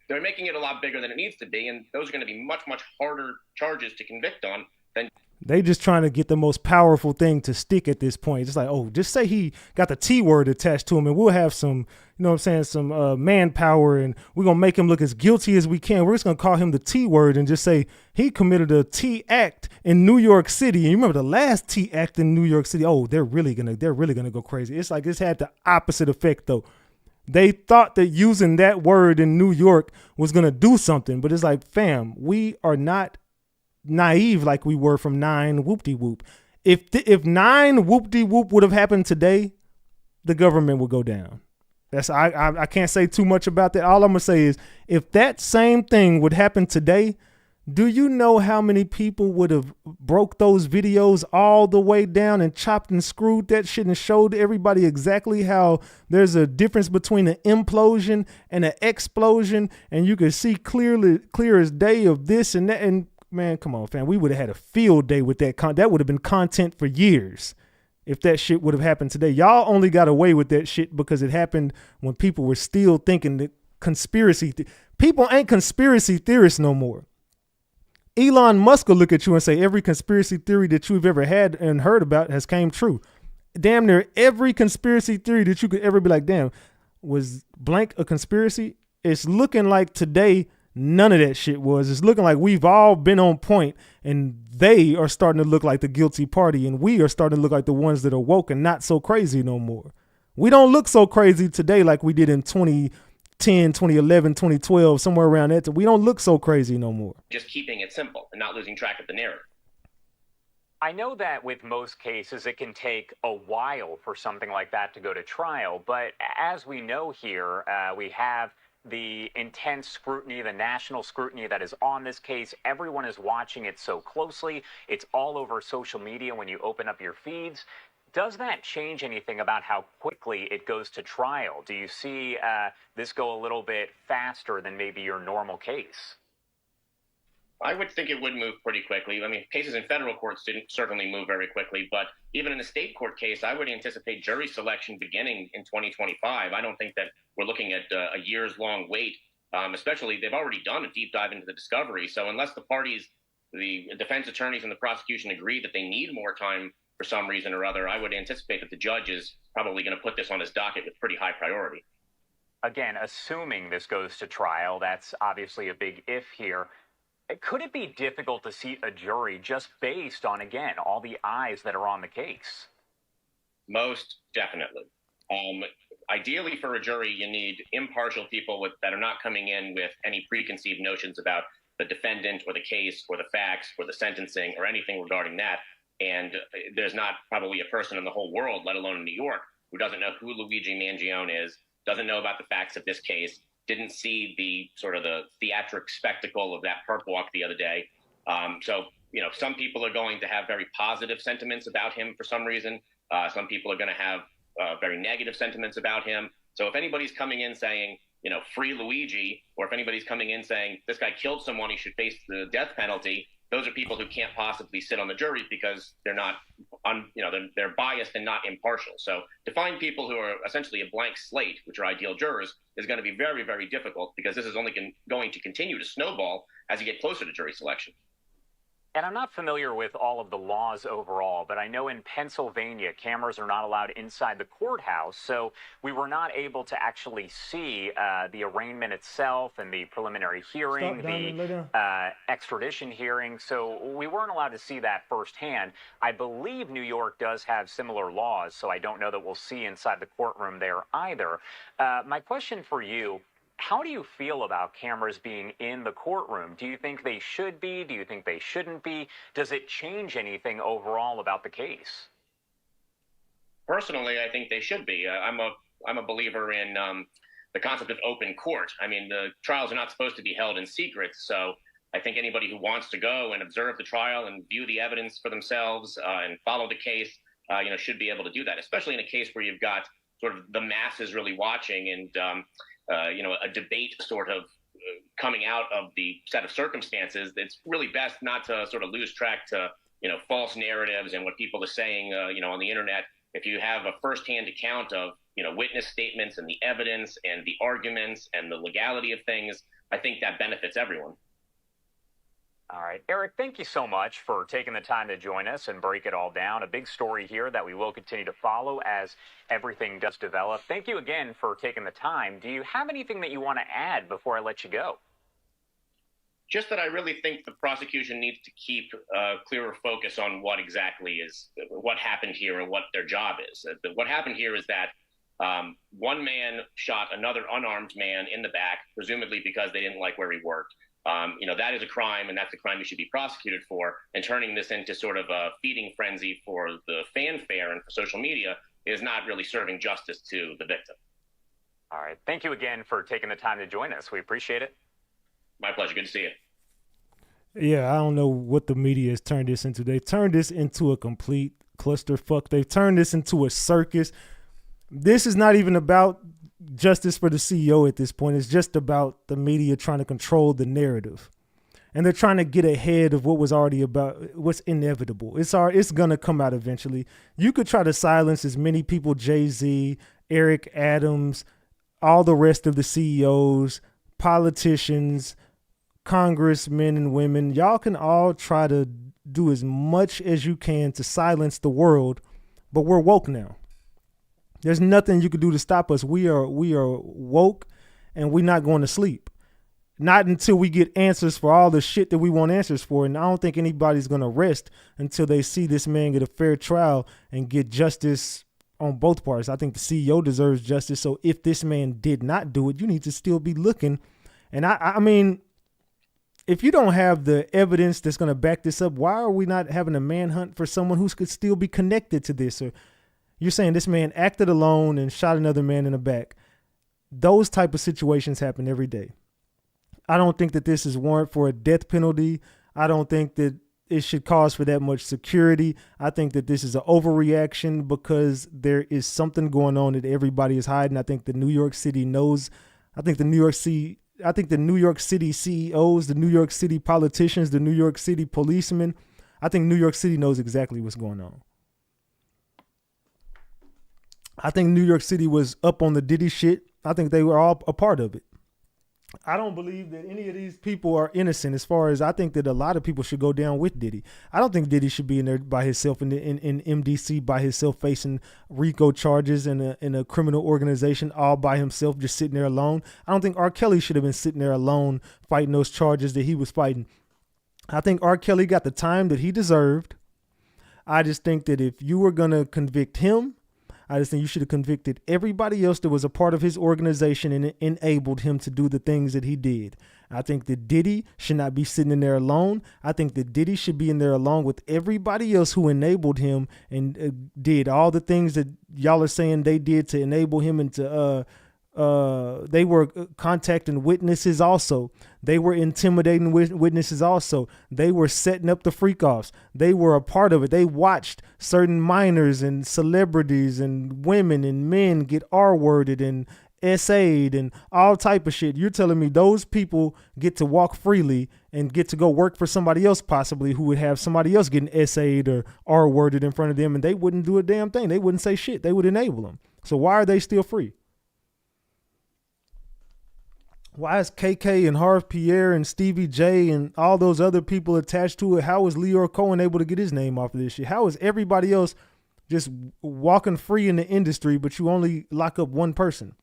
they're making it a lot bigger than it needs to be. And those are going to be much, much harder charges to convict on than. They just trying to get the most powerful thing to stick at this point. Just like, oh, just say he got the T word attached to him and we'll have some, some manpower and we're going to make him look as guilty as we can. We're just going to call him the T word and just say he committed a T act in New York City. And you remember the last T act in New York City? Oh, they're really going to go crazy. It's like it's had the opposite effect though. They thought that using that word in New York was going to do something, but it's like, fam, we are not naive like we were from 9 whoop-de-whoop. If 9 whoop-de-whoop would have happened today, the government would go down. I can't say too much about that. All I'm gonna say is if that same thing would happen today, do you know how many people would have broke those videos all the way down and chopped and screwed that shit and showed everybody exactly how there's a difference between an implosion and an explosion, and you could see clear as day of this and that. And man, come on, fam. We would have had a field day with that. That would have been content for years if that shit would have happened today. Y'all only got away with that shit because it happened when people were still thinking that people ain't conspiracy theorists no more. Elon Musk will look at you and say every conspiracy theory that you've ever had and heard about has came true. Damn near every conspiracy theory that you could ever be like, damn, was blank a conspiracy? It's looking like today none of that shit was. It's looking like we've all been on point and they are starting to look like the guilty party and we are starting to look like the ones that are woke and not so crazy no more. We don't look so crazy today like we did in 2010, 2011, 2012, somewhere around that. We don't look so crazy no more. Just keeping it simple and not losing track of the narrative. I know that with most cases, it can take a while for something like that to go to trial. But as we know here, we have the intense scrutiny, the national scrutiny that is on this case. Everyone is watching it so closely. It's all over social media when you open up your feeds. Does that change anything about how quickly it goes to trial? Do you see this go a little bit faster than maybe your normal case? I would think it would move pretty quickly. I mean, cases in federal courts didn't certainly move very quickly, but even in a state court case, I would anticipate jury selection beginning in 2025. I don't think that we're looking at a years-long wait, especially they've already done a deep dive into the discovery. So unless the parties, the defense attorneys and the prosecution agree that they need more time for some reason or other, I would anticipate that the judge is probably going to put this on his docket with pretty high priority. Again, assuming this goes to trial, that's obviously a big if here. Could it be difficult to seat a jury just based on, again, all the eyes that are on the case? Most definitely. Ideally, for a jury, you need impartial people that are not coming in with any preconceived notions about the defendant or the case or the facts or the sentencing or anything regarding that. And there's not probably a person in the whole world, let alone in New York, who doesn't know who Luigi Mangione is, doesn't know about the facts of this case, didn't see the sort of the theatric spectacle of that perp walk the other day. So, some people are going to have very positive sentiments about him for some reason. Some people are going to have very negative sentiments about him. So if anybody's coming in saying, free Luigi, or if anybody's coming in saying this guy killed someone, he should face the death penalty, those are people who can't possibly sit on the jury because they're not, they're biased and not impartial. So to find people who are essentially a blank slate, which are ideal jurors, is going to be very, very difficult, because this is only going to continue to snowball as you get closer to jury selection. And I'm not familiar with all of the laws overall, but I know in Pennsylvania, cameras are not allowed inside the courthouse, so we were not able to actually see the arraignment itself and the preliminary hearing, the extradition hearing, so we weren't allowed to see that firsthand. I believe New York does have similar laws, so I don't know that we'll see inside the courtroom there either. My question for you: how do you feel about cameras being in the courtroom? Do you think they should be? Do you think they shouldn't be? Does it change anything overall about the case? Personally, I think they should be. I'm a believer in the concept of open court. I mean, the trials are not supposed to be held in secret, so I think anybody who wants to go and observe the trial and view the evidence for themselves and follow the case, should be able to do that, especially in a case where you've got sort of the masses really watching and a debate sort of coming out of the set of circumstances. It's really best not to sort of lose track to, false narratives and what people are saying, on the internet. If you have a firsthand account of, witness statements and the evidence and the arguments and the legality of things, I think that benefits everyone. All right, Eric, thank you so much for taking the time to join us and break it all down. A big story here that we will continue to follow as everything does develop. Thank you again for taking the time. Do you have anything that you want to add before I let you go? Just that I really think the prosecution needs to keep a clearer focus on what exactly is what happened here and what their job is. What happened here is that one man shot another unarmed man in the back, presumably because they didn't like where he worked. That is a crime, and that's a crime you should be prosecuted for. And turning this into sort of a feeding frenzy for the fanfare and for social media is not really serving justice to the victim. All right. Thank you again for taking the time to join us. We appreciate it. My pleasure. Good to see you. Yeah, I don't know what the media has turned this into. They turned this into a complete clusterfuck. They've turned this into a circus. This is not even about justice for the CEO at this point. It's just about the media trying to control the narrative. And they're trying to get ahead of what was already about, what's inevitable. It's going to come out eventually. You could try to silence as many people, Jay-Z, Eric Adams, all the rest of the CEOs, politicians, congressmen and women. Y'all can all try to do as much as you can to silence the world, but we're woke now. There's nothing you could do to stop us. We are woke, and we're not going to sleep. Not until we get answers for all the shit that we want answers for. And I don't think anybody's going to rest until they see this man get a fair trial and get justice on both parts. I think the CEO deserves justice. So if this man did not do it, you need to still be looking. And I mean, if you don't have the evidence that's going to back this up, why are we not having a manhunt for someone who could still be connected to this? Or you're saying this man acted alone and shot another man in the back. Those type of situations happen every day. I don't think that this is warrant for a death penalty. I don't think that it should cause for that much security. I think that this is an overreaction because there is something going on that everybody is hiding. I think the New York City knows. I think the New York City CEOs, the New York City politicians, the New York City policemen, I think New York City knows exactly what's going on. I think New York City was up on the Diddy shit. I think they were all a part of it. I don't believe that any of these people are innocent, as far as I think that a lot of people should go down with Diddy. I don't think Diddy should be in there by himself in MDC by himself facing RICO charges in a criminal organization all by himself, just sitting there alone. I don't think R. Kelly should have been sitting there alone fighting those charges that he was fighting. I think R. Kelly got the time that he deserved. I just think that if you were going to convict him, I just think you should have convicted everybody else that was a part of his organization and enabled him to do the things that he did. I think that Diddy should not be sitting in there alone. I think that Diddy should be in there along with everybody else who enabled him and did all the things that y'all are saying they did to enable him and to They were contacting witnesses also. They were intimidating witnesses also. They were setting up the freak-offs. They were a part of it. They watched certain minors and celebrities and women and men get R-worded and SA'd and all type of shit. You're telling me those people get to walk freely and get to go work for somebody else possibly who would have somebody else getting SA'd or R-worded in front of them, and they wouldn't do a damn thing. They wouldn't say shit. They would enable them. So why are they still free? Why is KK and Harv Pierre and Stevie J and all those other people attached to it? How is Leo Cohen able to get his name off of this shit? How is everybody else just walking free in the industry, but you only lock up one person?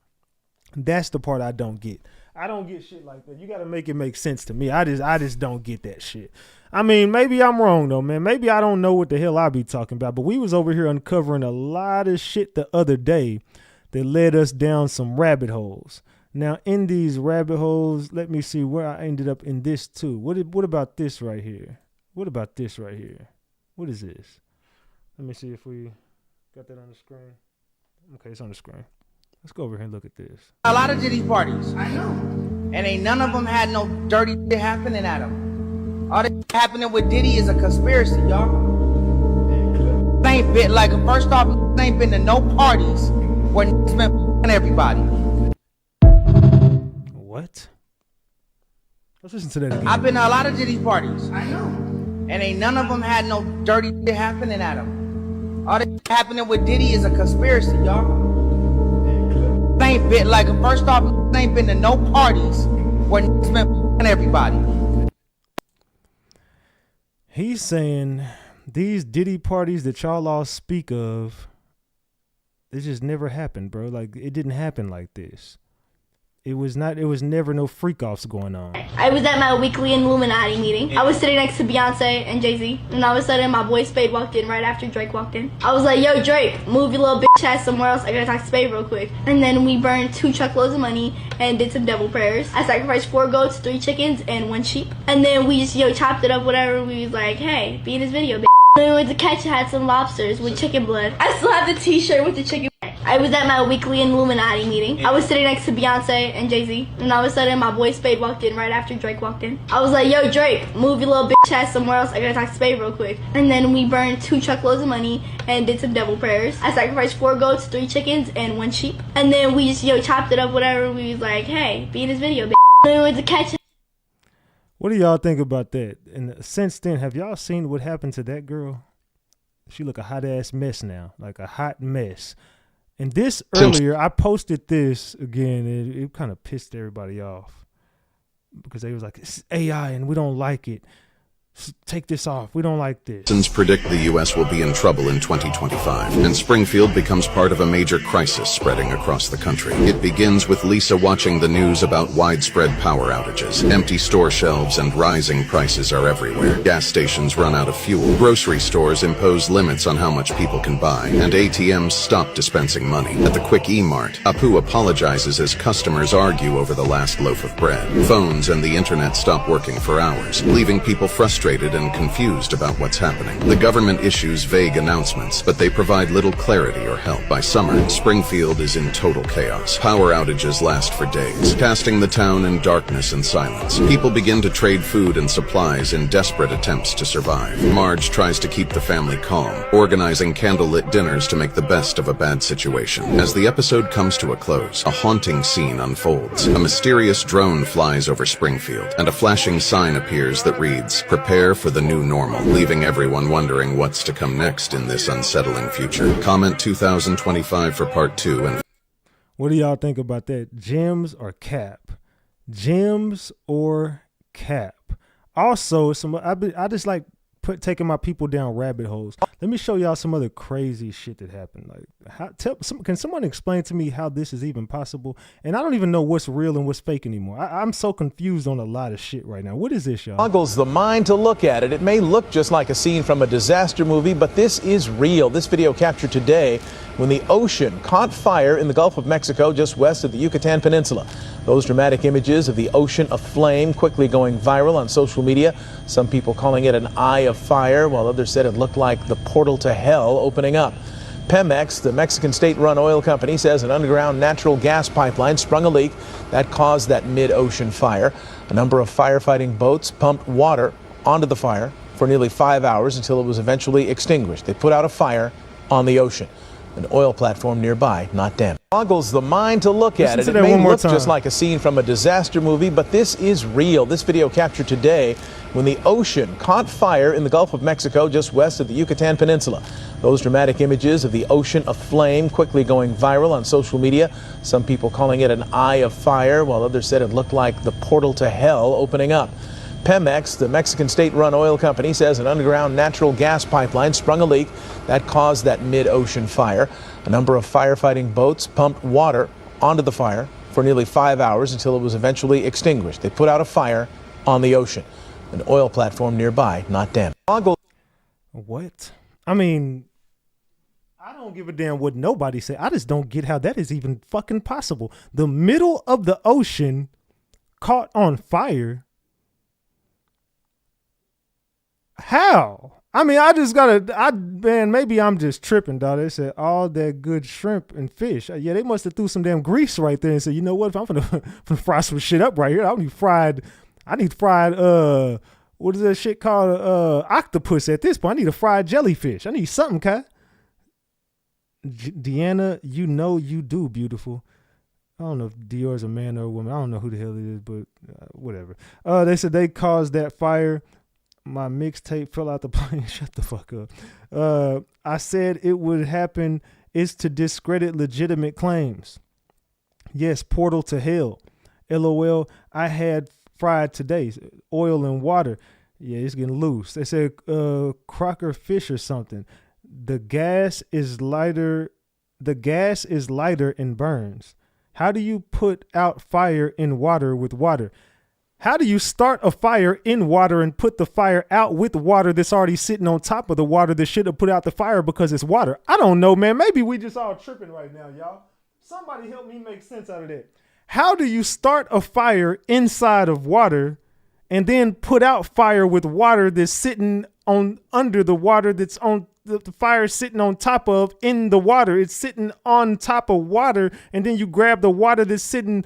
That's the part I don't get. I don't get shit like that. You got to make it make sense to me. I just don't get that shit. I mean, maybe I'm wrong though, man. Maybe I don't know what the hell I be talking about, but we was over here uncovering a lot of shit the other day that led us down some rabbit holes. Now, in these rabbit holes, let me see where I ended up in this too. What about this right here? What about this right here? What is this? Let me see if we got that on the screen. Okay, it's on the screen. Let's go over here and look at this. A lot of Diddy parties. I know. And ain't none of them had no dirty shit happening at them. All that happening with Diddy is a conspiracy, y'all. Ain't been like, first off, ain't been to no parties where been everybody. What? Let's listen to that again. I've been to a lot of Diddy parties. I know. And ain't none of them had no dirty shit happening at them. All that happening with Diddy is a conspiracy, y'all. Ain't been like, first off, ain't been to no parties where been everybody. He's saying these Diddy parties that y'all all speak of, it just never happened, bro. Like, it didn't happen like this. It was never no freak-offs going on. I was at my weekly Illuminati meeting. I was sitting next to Beyonce and Jay-Z, and all of a sudden my boy Spade walked in right after Drake walked in. I was like, yo, Drake, move your little bitch ass somewhere else. I gotta talk to Spade real quick. And then we burned 2 truckloads of money and did some devil prayers. I sacrificed 4 goats, 3 chickens, and 1 sheep. And then we just, chopped it up, whatever. We was like, hey, be in this video, bitch. Then we went to catch, had some lobsters with chicken blood. I still have the t-shirt with the chicken. I was at my weekly Illuminati meeting. I was sitting next to Beyonce and Jay-Z, and all of a sudden my boy Spade walked in right after Drake walked in. I was like, yo, Drake, move your little bitch ass somewhere else. I gotta talk to Spade real quick. And then we burned 2 truckloads of money and did some devil prayers. I sacrificed 4 goats, 3 chickens, and 1 sheep. And then we just, chopped it up, whatever. We was like, hey, be in this video, bitch. Then we went to catch. What do y'all think about that? And since then, have y'all seen what happened to that girl? She look a hot ass mess now, like a hot mess. And this earlier, I posted this again, and it kind of pissed everybody off because they was like, it's AI and we don't like it. Take this off. We don't like this. Citizens predict the U.S. will be in trouble in 2025, and Springfield becomes part of a major crisis spreading across the country. It begins with Lisa watching the news about widespread power outages. Empty store shelves and rising prices are everywhere. Gas stations run out of fuel. Grocery stores impose limits on how much people can buy, and ATMs stop dispensing money. At the Quick E-Mart, Apu apologizes as customers argue over the last loaf of bread. Phones and the internet stop working for hours, leaving people frustrated and confused about what's happening. The government issues vague announcements, but they provide little clarity or help. By summer, Springfield is in total chaos. Power outages last for days, casting the town in darkness and silence. People begin to trade food and supplies in desperate attempts to survive. Marge tries to keep the family calm, organizing candlelit dinners to make the best of a bad situation. As the episode comes to a close, a haunting scene unfolds. A mysterious drone flies over Springfield, and a flashing sign appears that reads, "Prepare for the new normal," leaving everyone wondering what's to come next in this unsettling future. Comment 2025 for part 2. And what do y'all think about that? Gems or cap? Gems or cap? Also, I just like taking my people down rabbit holes. Let me show y'all some other crazy shit that happened. Like, can someone explain to me how this is even possible? And I don't even know what's real and what's fake anymore. I'm so confused on a lot of shit right now. What is this, y'all? Boggles the mind to look at it. It may look just like a scene from a disaster movie, but this is real. This video captured today when the ocean caught fire in the Gulf of Mexico just west of the Yucatan Peninsula. Those dramatic images of the ocean aflame quickly going viral on social media. Some people calling it an eye of fire, while others said it looked like the portal to hell opening up. Pemex, the Mexican state-run oil company, says an underground natural gas pipeline sprung a leak that caused that mid-ocean fire. A number of firefighting boats pumped water onto the fire for nearly 5 hours until it was eventually extinguished. They put out a fire on the ocean. An oil platform nearby not damaged. Boggles the mind to look at it. It may look just like a scene from a disaster movie, but this is real. This video captured today when the ocean caught fire in the Gulf of Mexico just west of the Yucatan Peninsula. Those dramatic images of the ocean aflame quickly going viral on social media. Some people calling it an eye of fire, while others said it looked like the portal to hell opening up. Pemex, the Mexican state-run oil company, says an underground natural gas pipeline sprung a leak that caused that mid-ocean fire. A number of firefighting boats pumped water onto the fire for nearly 5 hours until it was eventually extinguished. They put out a fire on the ocean. An oil platform nearby not damaged. What? I mean, I don't give a damn what nobody say. I just don't get how that is even fucking possible. The middle of the ocean caught on fire. How? I mean, I just gotta, man, maybe I'm just tripping, dog. They said all that good shrimp and fish. Yeah, they must have threw some damn grease right there and said, you know what, if I'm gonna fry some shit up right here, I need fried, what is that shit called? Octopus at this point. I need a fried jellyfish. I need something, Kai. Deanna, you know you do, beautiful. I don't know if Dior's a man or a woman. I don't know who the hell it is, but whatever. They said they caused that fire. My mixtape fell out the plane. Shut the fuck up. I said it would happen is to discredit legitimate claims. Yes, portal to hell. LOL. I had fried today. Oil and water. Yeah, it's getting loose. They said Crocker fish or something. The gas is lighter and burns. How do you put out fire in water with water? How do you start a fire in water and put the fire out with water that's already sitting on top of the water that should have put out the fire because it's water? I don't know, man. Maybe we just all tripping right now, y'all. Somebody help me make sense out of that. How do you start a fire inside of water and then put out fire with water that's sitting on under the water that's on the fire sitting on top of in the water? It's sitting on top of water, and then you grab the water that's sitting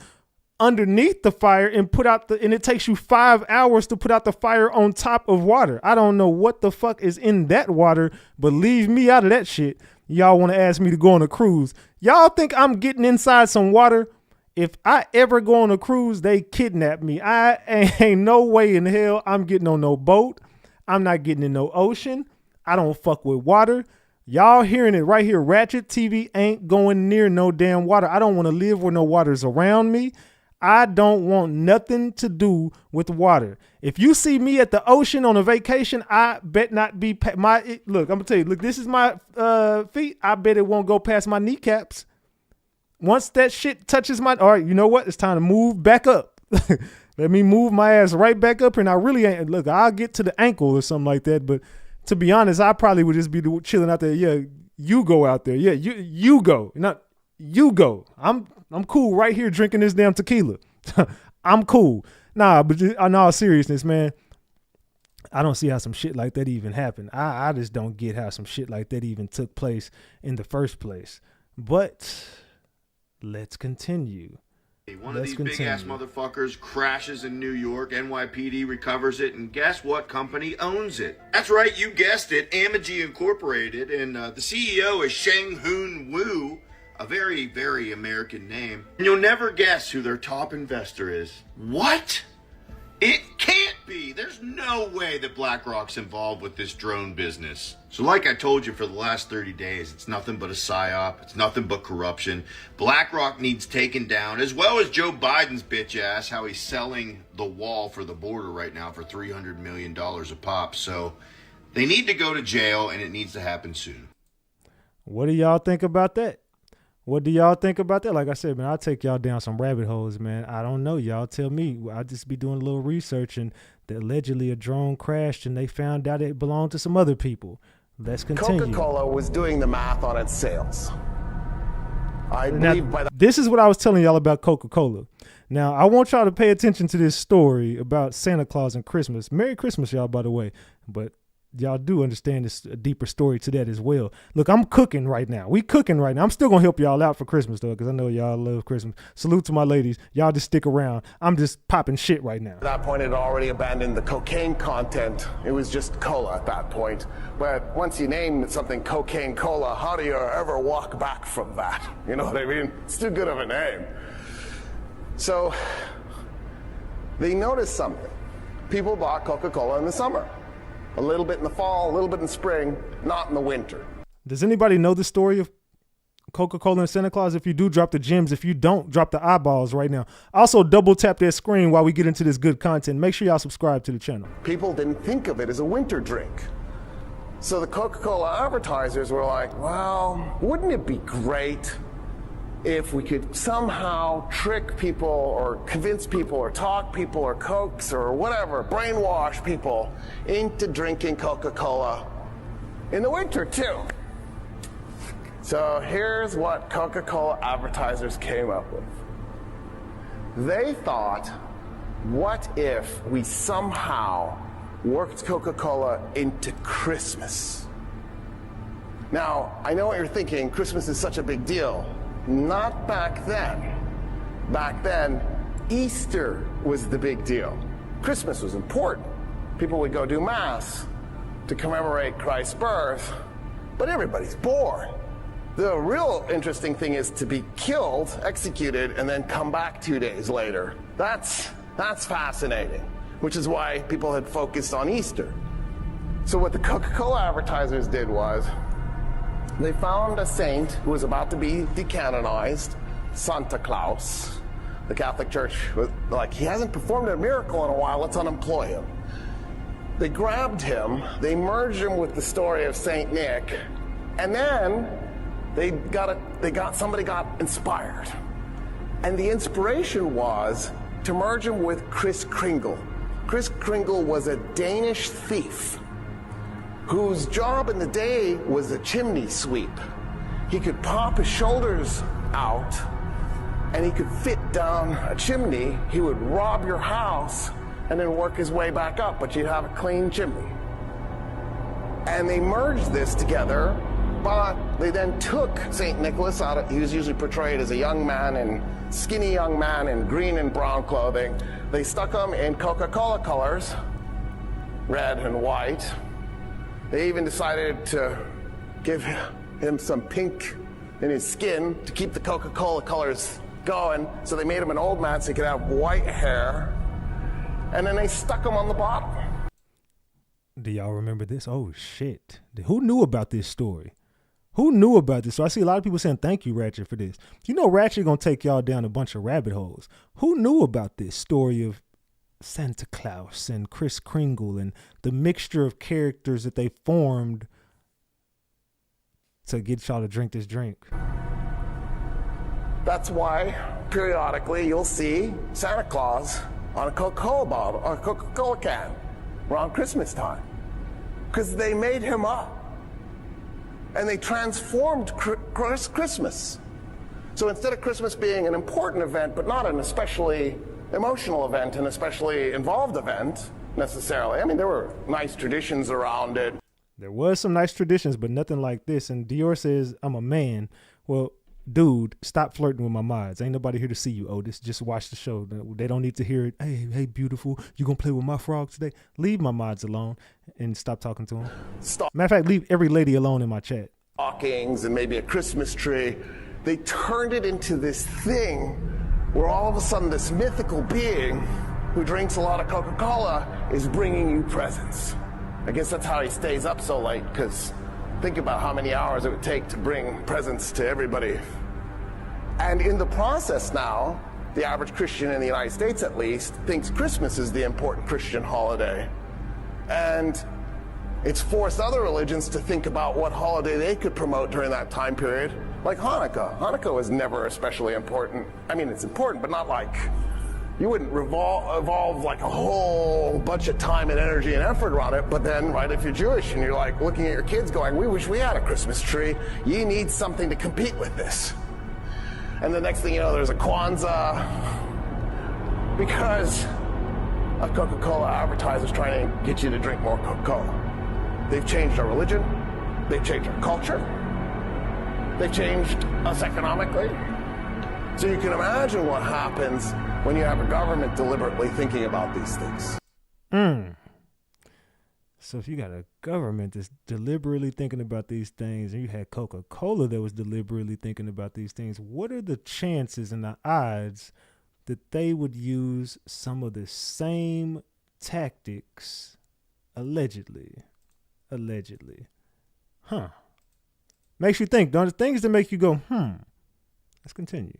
underneath the fire and put out and it takes you 5 hours to put out the fire on top of water. I don't know what the fuck is in that water, but leave me out of that shit. Y'all want to ask me to go on a cruise. Y'all think I'm getting inside some water? If I ever go on a cruise, they kidnap me. I ain't no way in hell I'm getting on no boat. I'm not getting in no ocean. I don't fuck with water. Y'all hearing it right here. RatchetTV ain't going near no damn water. I don't want to live where no water's around me. I don't want nothing to do with water. If you see me at the ocean on a vacation, I bet not be look, I'm gonna tell you, look, this is my feet. I bet it won't go past my kneecaps. Once that shit touches all right, you know what? It's time to move back up. Let me move my ass right back up. And I really ain't, look, I'll get to the ankle or something like that. But to be honest, I probably would just be chilling out there. Yeah, you go out there. Yeah, you go. Not you go. I'm cool right here drinking this damn tequila. I'm cool. Nah, but in all seriousness, man, I don't see how some shit like that even happened. I just don't get how some shit like that even took place in the first place. But let's continue. One of these big-ass motherfuckers crashes in New York, NYPD recovers it, and guess what company owns it? That's right, you guessed it, Amagi Incorporated, and the CEO is Sheng Hoon Woo, a very, very American name. And you'll never guess who their top investor is. What? It can't be. There's no way that BlackRock's involved with this drone business. So like I told you for the last 30 days, it's nothing but a psyop. It's nothing but corruption. BlackRock needs taken down, as well as Joe Biden's bitch ass, how he's selling the wall for the border right now for $300 million a pop. So they need to go to jail, and it needs to happen soon. What do y'all think about that? What do y'all think about that? Like I said, man, I'll take y'all down some rabbit holes, man. I don't know. Y'all tell me. I'll just be doing a little research, and that allegedly a drone crashed and they found out it belonged to some other people. Let's continue. Coca-Cola was doing the math on its sales. I believe by the this is what I was telling y'all about Coca-Cola. Now, I want y'all to pay attention to this story about Santa Claus and Christmas. Merry Christmas, y'all, by the way. But y'all do understand this a deeper story to that as well. Look, I'm cooking right now. We cooking right now. I'm still gonna help y'all out for Christmas though, because I know y'all love Christmas. Salute to my ladies. Y'all just stick around. I'm just popping shit right now. At that point, it had already abandoned the cocaine content. It was just cola at that point. But once you name something cocaine cola, how do you ever walk back from that? You know what I mean? It's too good of a name. So they noticed something. People bought Coca-Cola in the summer. A little bit in the fall, a little bit in spring, not in the winter. Does anybody know the story of Coca-Cola and Santa Claus? If you do, drop the gems. If you don't, drop the eyeballs right now. Also, double tap that screen while we get into this good content. Make sure y'all subscribe to the channel. People didn't think of it as a winter drink. So the Coca-Cola advertisers were like, well, wouldn't it be great if we could somehow trick people or convince people or talk people or coax or whatever, brainwash people into drinking Coca-Cola in the winter too. So here's what Coca-Cola advertisers came up with. They thought, what if we somehow worked Coca-Cola into Christmas? Now, I know what you're thinking, Christmas is such a big deal. Not back then. Back then, Easter was the big deal. Christmas was important. People would go do Mass to commemorate Christ's birth, but everybody's born. The real interesting thing is to be killed, executed, and then come back 2 days later. That's fascinating, which is why people had focused on Easter. So what the Coca-Cola advertisers did was, they found a saint who was about to be decanonized, Santa Claus. The Catholic Church was like, he hasn't performed a miracle in a while, let's unemploy him. They grabbed him, they merged him with the story of Saint Nick, and then somebody got inspired. And the inspiration was to merge him with Kris Kringle. Kris Kringle was a Danish thief whose job in the day was a chimney sweep. He could pop his shoulders out and he could fit down a chimney. He would rob your house and then work his way back up, but you'd have a clean chimney. And they merged this together, but they then took St. Nicholas out. He was usually portrayed as a young man, skinny young man in green and brown clothing. They stuck him in Coca-Cola colors, red and white. They even decided to give him some pink in his skin to keep the Coca-Cola colors going. So they made him an old man so he could have white hair. And then they stuck him on the bottom. Do y'all remember this? Oh, shit. Who knew about this story? Who knew about this? So I see a lot of people saying, thank you, Ratchet, for this. You know Ratchet going to take y'all down a bunch of rabbit holes. Who knew about this story of Santa Claus and Kris Kringle and the mixture of characters that they formed to get y'all to drink this drink? That's why periodically you'll see Santa Claus on a Coca-Cola bottle or a Coca-Cola can around Christmas time, because they made him up and they transformed Christmas. So instead of Christmas being an important event but not an especially emotional event, an especially involved event necessarily, I mean, there were nice traditions around it. There was some nice traditions, but nothing like this. And Dior says, I'm a man. Well, dude, stop flirting with my mods. Ain't nobody here to see you, Otis. Just watch the show. They don't need to hear it. Hey, beautiful, you gonna play with my frog today? Leave my mods alone and stop talking to them. Stop. Matter of fact, leave every lady alone in my chat. Stockings and maybe a Christmas tree. They turned it into this thing where all of a sudden this mythical being who drinks a lot of Coca-Cola is bringing you presents. I guess that's how he stays up so late, because think about how many hours it would take to bring presents to everybody. And in the process now, the average Christian in the United States at least thinks Christmas is the important Christian holiday. And it's forced other religions to think about what holiday they could promote during that time period, like Hanukkah. Hanukkah was never especially important. I mean, it's important, but not like, you wouldn't evolve like a whole bunch of time and energy and effort around it. But then, right, if you're Jewish and you're like looking at your kids going, we wish we had a Christmas tree, you need something to compete with this. And the next thing you know, there's a Kwanzaa, because of Coca-Cola advertisers trying to get you to drink more Coca-Cola. They've changed our religion. They've changed our culture. They've changed us economically. So you can imagine what happens when you have a government deliberately thinking about these things. So if you got a government that's deliberately thinking about these things, and you had Coca-Cola that was deliberately thinking about these things, what are the chances and the odds that they would use some of the same tactics, allegedly? Makes you think, don't it? Things that make you go, Let's continue.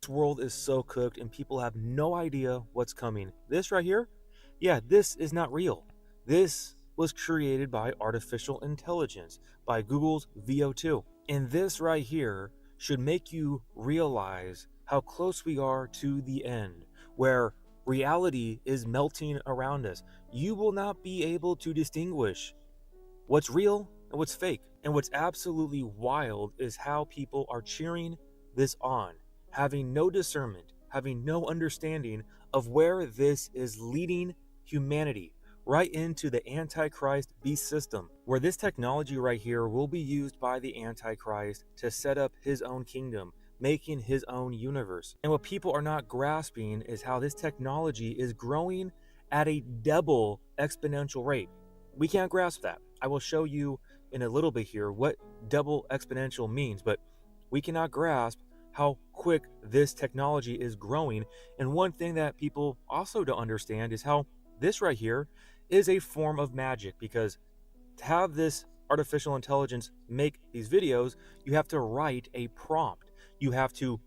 This world is so cooked and people have no idea what's coming. This right here, yeah, this is not real. This was created by artificial intelligence, by Google's VO2. And this right here should make you realize how close we are to the end, where reality is melting around us. You will not be able to distinguish what's real and what's fake. And what's absolutely wild is how people are cheering this on, having no discernment, having no understanding of where this is leading humanity, right into the Antichrist beast system, where this technology right here will be used by the Antichrist to set up his own kingdom, making his own universe. And what people are not grasping is how this technology is growing at a double exponential rate. We can't grasp that. I will show you in a little bit here what double exponential means, but we cannot grasp how quick this technology is growing. And one thing that people also don't understand is how this right here is a form of magic, because to have this artificial intelligence make these videos, you have to write a prompt. You have to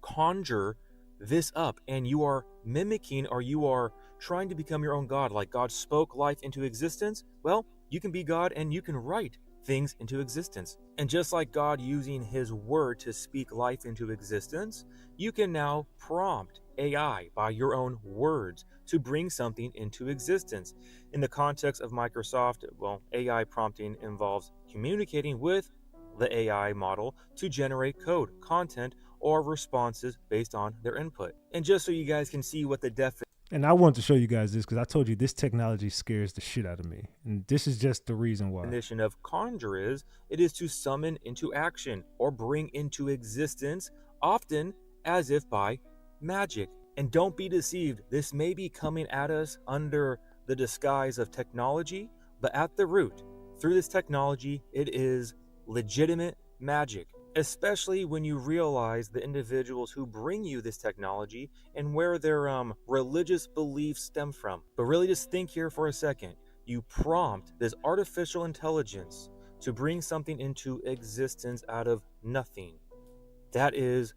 conjure this up, and you are mimicking, or you are trying to become your own God. Like God spoke life into existence, well, you can be God and you can write things into existence. And just like God using his word to speak life into existence, you can now prompt AI by your own words to bring something into existence. In the context of Microsoft, well, AI prompting involves communicating with the AI model to generate code, content, or responses based on their input. And just so you guys can see what the definition. And I want to show you guys this because I told you this technology scares the shit out of me. And this is just the reason why. Definition of conjure is, it is to summon into action or bring into existence, often as if by magic. And don't be deceived, this may be coming at us under the disguise of technology, but at the root, through this technology, it is legitimate magic. Especially when you realize the individuals who bring you this technology and where their religious beliefs stem from. But really just think here for a second. You prompt this artificial intelligence to bring something into existence out of nothing. That is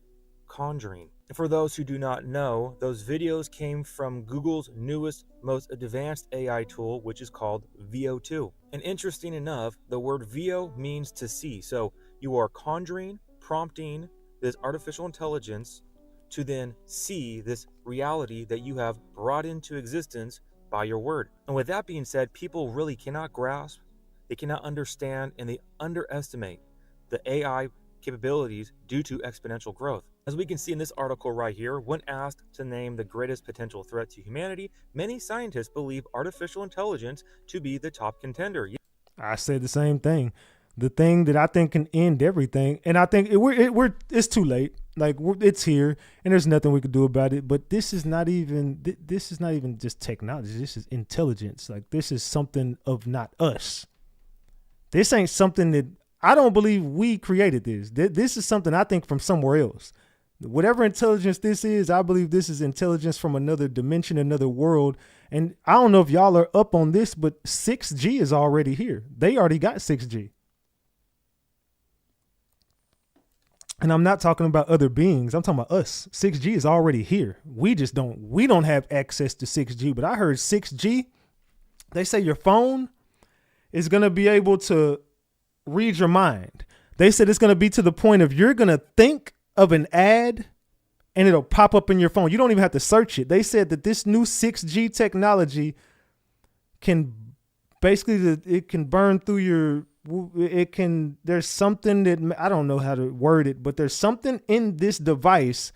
conjuring. And for those who do not know, those videos came from Google's newest, most advanced AI tool, which is called VO2. And interesting enough, the word VO means to see. So you are conjuring, prompting this artificial intelligence to then see this reality that you have brought into existence by your word. And with that being said, people really cannot grasp, they cannot understand, and they underestimate the AI capabilities due to exponential growth. As we can see in this article right here, when asked to name the greatest potential threat to humanity, many scientists believe artificial intelligence to be the top contender. I said the same thing. The thing that I think can end everything, and I think it's too late. Like it's here, and there's nothing we could do about it. But this is not even just technology. This is intelligence. Like this is something of not us. This ain't something that I don't believe we created. This is something I think from somewhere else. Whatever intelligence this is, I believe this is intelligence from another dimension, another world. And I don't know if y'all are up on this, but 6G is already here. They already got 6G. And I'm not talking about other beings. I'm talking about us. 6G is already here. We don't have access to 6G, but I heard 6G, they say your phone is going to be able to read your mind. They said it's going to be to the point of you're going to think of an ad and it'll pop up in your phone. You don't even have to search it. They said that this new 6G technology can basically, it can burn through there's something that, I don't know how to word it, but there's something in this device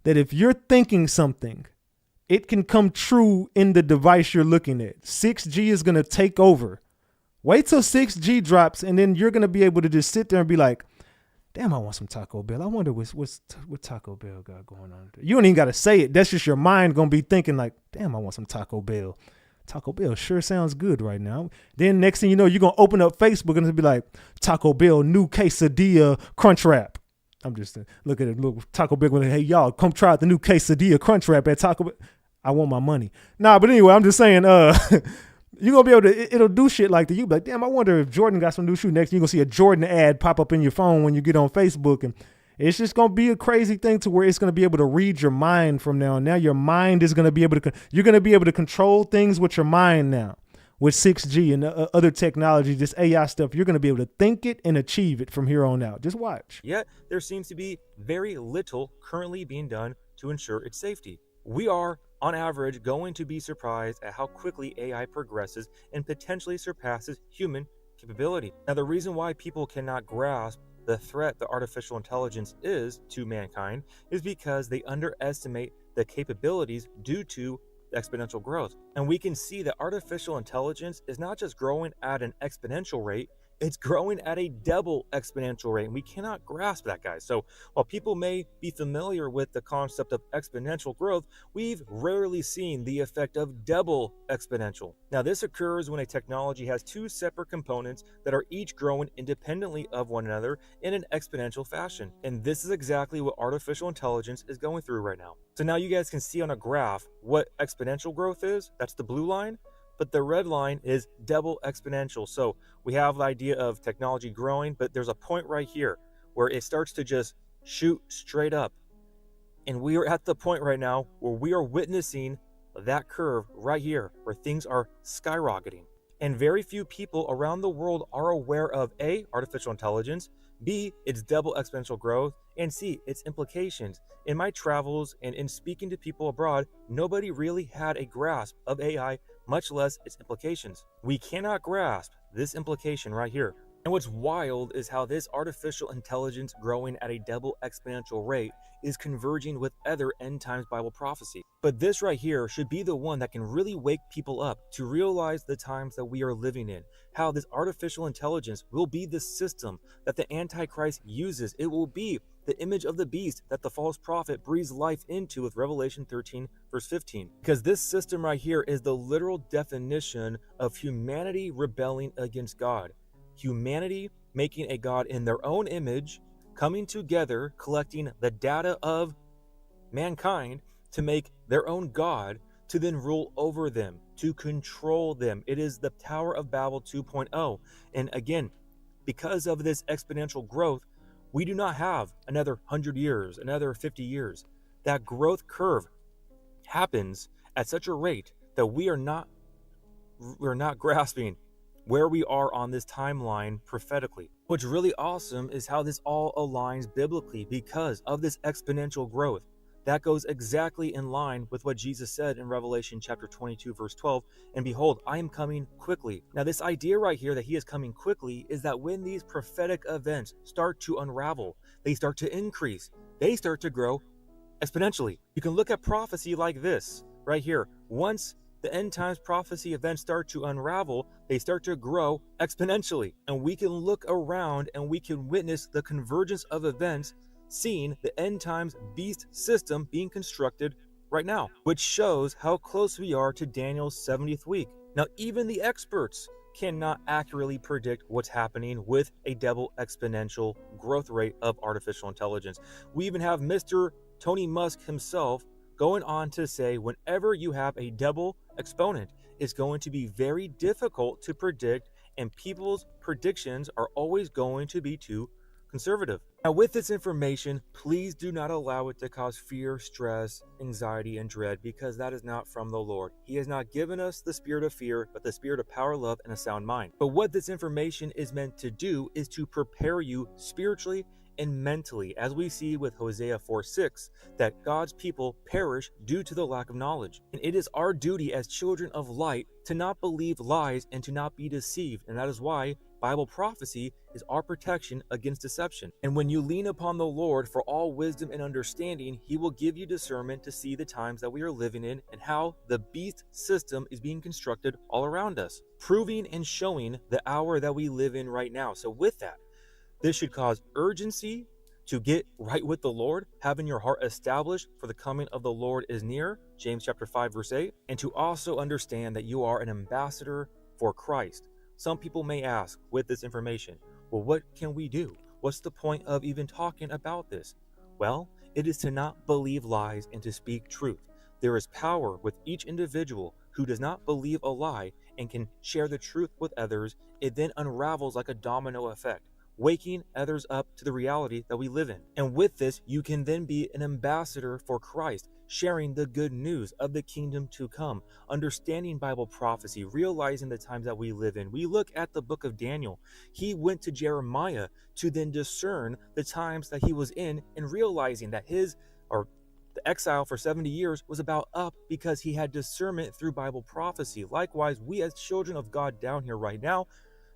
that if you're thinking something, it can come true in the device you're looking at. 6G is going to take over Wait till 6G drops, and then you're gonna be able to just sit there and be like, damn, I want some Taco Bell. I wonder what Taco Bell got going on. You don't even got to say it. That's just your mind going to be thinking like, damn, I want some Taco Bell. Taco Bell sure sounds good right now. Then next thing you know, you're going to open up Facebook and it'll be like, Taco Bell new quesadilla crunch wrap. I'm just look at it. Look, Taco Bell, hey, y'all, come try out the new quesadilla crunch wrap at Taco Bell. I want my money. Nah, but anyway, I'm just saying, you're going to be able to, it'll do shit like that. You be like, damn, I wonder if Jordan got some new shoe next. You're going to see a Jordan ad pop up in your phone when you get on Facebook. And it's just going to be a crazy thing to where it's going to be able to read your mind from now on. Now your mind is going to be able to, you're going to be able to control things with your mind now. With 6G and other technology, this AI stuff, you're going to be able to think it and achieve it from here on out. Just watch. Yet, there seems to be very little currently being done to ensure its safety. We are, on average, going to be surprised at how quickly AI progresses and potentially surpasses human capability. Now, the reason why people cannot grasp the threat that artificial intelligence is to mankind is because they underestimate the capabilities due to exponential growth. And we can see that artificial intelligence is not just growing at an exponential rate, it's growing at a double exponential rate. And we cannot grasp that, guys. So while people may be familiar with the concept of exponential growth, we've rarely seen the effect of double exponential. Now, this occurs when a technology has two separate components that are each growing independently of one another in an exponential fashion. And this is exactly what artificial intelligence is going through right now. So now you guys can see on a graph what exponential growth is. That's the blue line. But the red line is double exponential. So we have the idea of technology growing, but there's a point right here where it starts to just shoot straight up. And we are at the point right now where we are witnessing that curve right here, where things are skyrocketing. And very few people around the world are aware of A, artificial intelligence, B, its double exponential growth, and C, its implications. In my travels and in speaking to people abroad, nobody really had a grasp of AI, much less its implications. We cannot grasp this implication right here. And what's wild is how this artificial intelligence growing at a double exponential rate is converging with other end times Bible prophecy. But this right here should be the one that can really wake people up to realize the times that we are living in. How this artificial intelligence will be the system that the Antichrist uses. It will be the image of the beast that the false prophet breathes life into with Revelation 13 verse 15. Because this system right here is the literal definition of humanity rebelling against God. Humanity making a God in their own image, coming together, collecting the data of mankind to make their own God, to then rule over them, to control them. It is the Tower of Babel 2.0. And again, because of this exponential growth, we do not have another 100 years, another 50 years. That growth curve happens at such a rate that we're not grasping where we are on this timeline prophetically. What's really awesome is how this all aligns biblically because of this exponential growth. That goes exactly in line with what Jesus said in Revelation chapter 22, verse 12, and behold, I am coming quickly. Now, this idea right here that he is coming quickly is that when these prophetic events start to unravel, they start to increase, they start to grow exponentially. You can look at prophecy like this right here. Once the end times prophecy events start to unravel, they start to grow exponentially. And we can look around and we can witness the convergence of events, seeing the end times beast system being constructed right now, which shows how close we are to Daniel's 70th week. Now, even the experts cannot accurately predict what's happening with a double exponential growth rate of artificial intelligence. We even have Mr. Tony Musk himself going on to say whenever you have a double exponent, it's going to be very difficult to predict, and people's predictions are always going to be too conservative. Now, with this information, please do not allow it to cause fear, stress, anxiety, and dread, because that is not from the Lord. He has not given us the spirit of fear, but the spirit of power, love, and a sound mind. But what this information is meant to do is to prepare you spiritually and mentally, as we see with Hosea 4:6, that God's people perish due to the lack of knowledge. And it is our duty as children of light to not believe lies and to not be deceived. And that is why Bible prophecy is our protection against deception. And when you lean upon the Lord for all wisdom and understanding, he will give you discernment to see the times that we are living in and how the beast system is being constructed all around us, proving and showing the hour that we live in right now. So with that, this should cause urgency to get right with the Lord, having your heart established for the coming of the Lord is near, James chapter 5 verse 8, and to also understand that you are an ambassador for Christ. Some people may ask with this information, well, what can we do? What's the point of even talking about this? Well, it is to not believe lies and to speak truth. There is power with each individual who does not believe a lie and can share the truth with others. It then unravels like a domino effect, waking others up to the reality that we live in. And with this, you can then be an ambassador for Christ, sharing the good news of the kingdom to come, understanding Bible prophecy, realizing the times that we live in. We look at the book of Daniel. He went to Jeremiah to then discern the times that he was in and realizing that the exile for 70 years was about up because he had discernment through Bible prophecy. Likewise, we as children of God down here right now,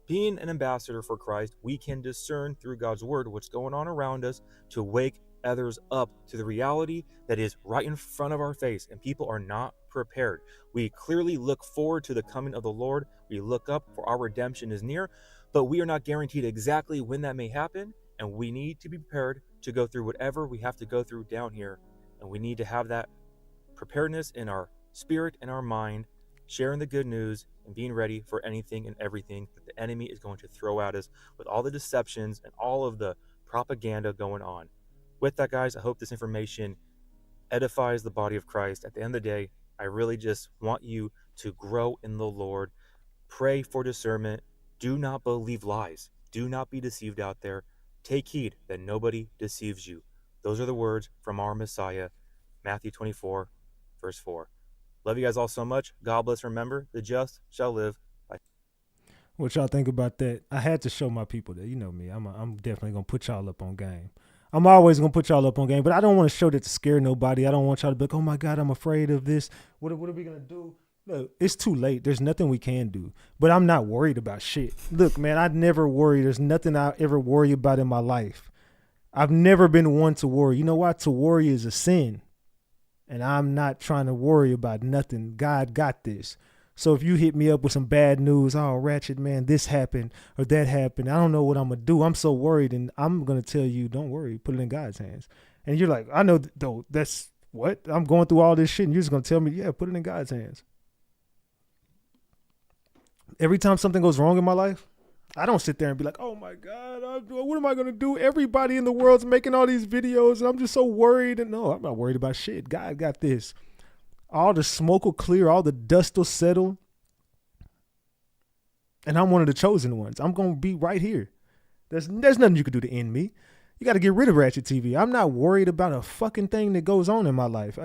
being an ambassador for Christ, we can discern through God's word what's going on around us to wake others up to the reality that is right in front of our face, and people are not prepared. We clearly look forward to the coming of the Lord. We look up for our redemption is near, but we are not guaranteed exactly when that may happen, and we need to be prepared to go through whatever we have to go through down here, and we need to have that preparedness in our spirit and our mind, sharing the good news and being ready for anything and everything that the enemy is going to throw at us with all the deceptions and all of the propaganda going on. With that, guys, I hope this information edifies the body of Christ. At the end of the day, I really just want you to grow in the Lord. Pray for discernment. Do not believe lies. Do not be deceived out there. Take heed that nobody deceives you. Those are the words from our Messiah, Matthew 24, verse 4. Love you guys all so much. God bless. Remember, the just shall live by. What y'all think about that? I had to show my people that, you know me, I'm definitely going to put y'all up on game. I'm always going to put y'all up on game, but I don't want to show that to scare nobody. I don't want y'all to be like, oh my God, I'm afraid of this. What are we going to do? Look, it's too late. There's nothing we can do, but I'm not worried about shit. Look, man, I never worry. There's nothing I ever worry about in my life. I've never been one to worry. You know why? To worry is a sin. And I'm not trying to worry about nothing. God got this. So if you hit me up with some bad news, oh, Ratchet, man, this happened or that happened, I don't know what I'm going to do. I'm so worried. And I'm going to tell you, don't worry, put it in God's hands. And you're like, I know, though, that's what? I'm going through all this shit. And you're just going to tell me, yeah, put it in God's hands. Every time something goes wrong in my life, I don't sit there and be like, oh my God, what am I going to do? Everybody in the world's making all these videos and I'm just so worried. And no, I'm not worried about shit. God got this. All the smoke will clear. All the dust will settle. And I'm one of the chosen ones. I'm going to be right here. There's nothing you can do to end me. You got to get rid of RatchetTV. I'm not worried about a fucking thing that goes on in my life.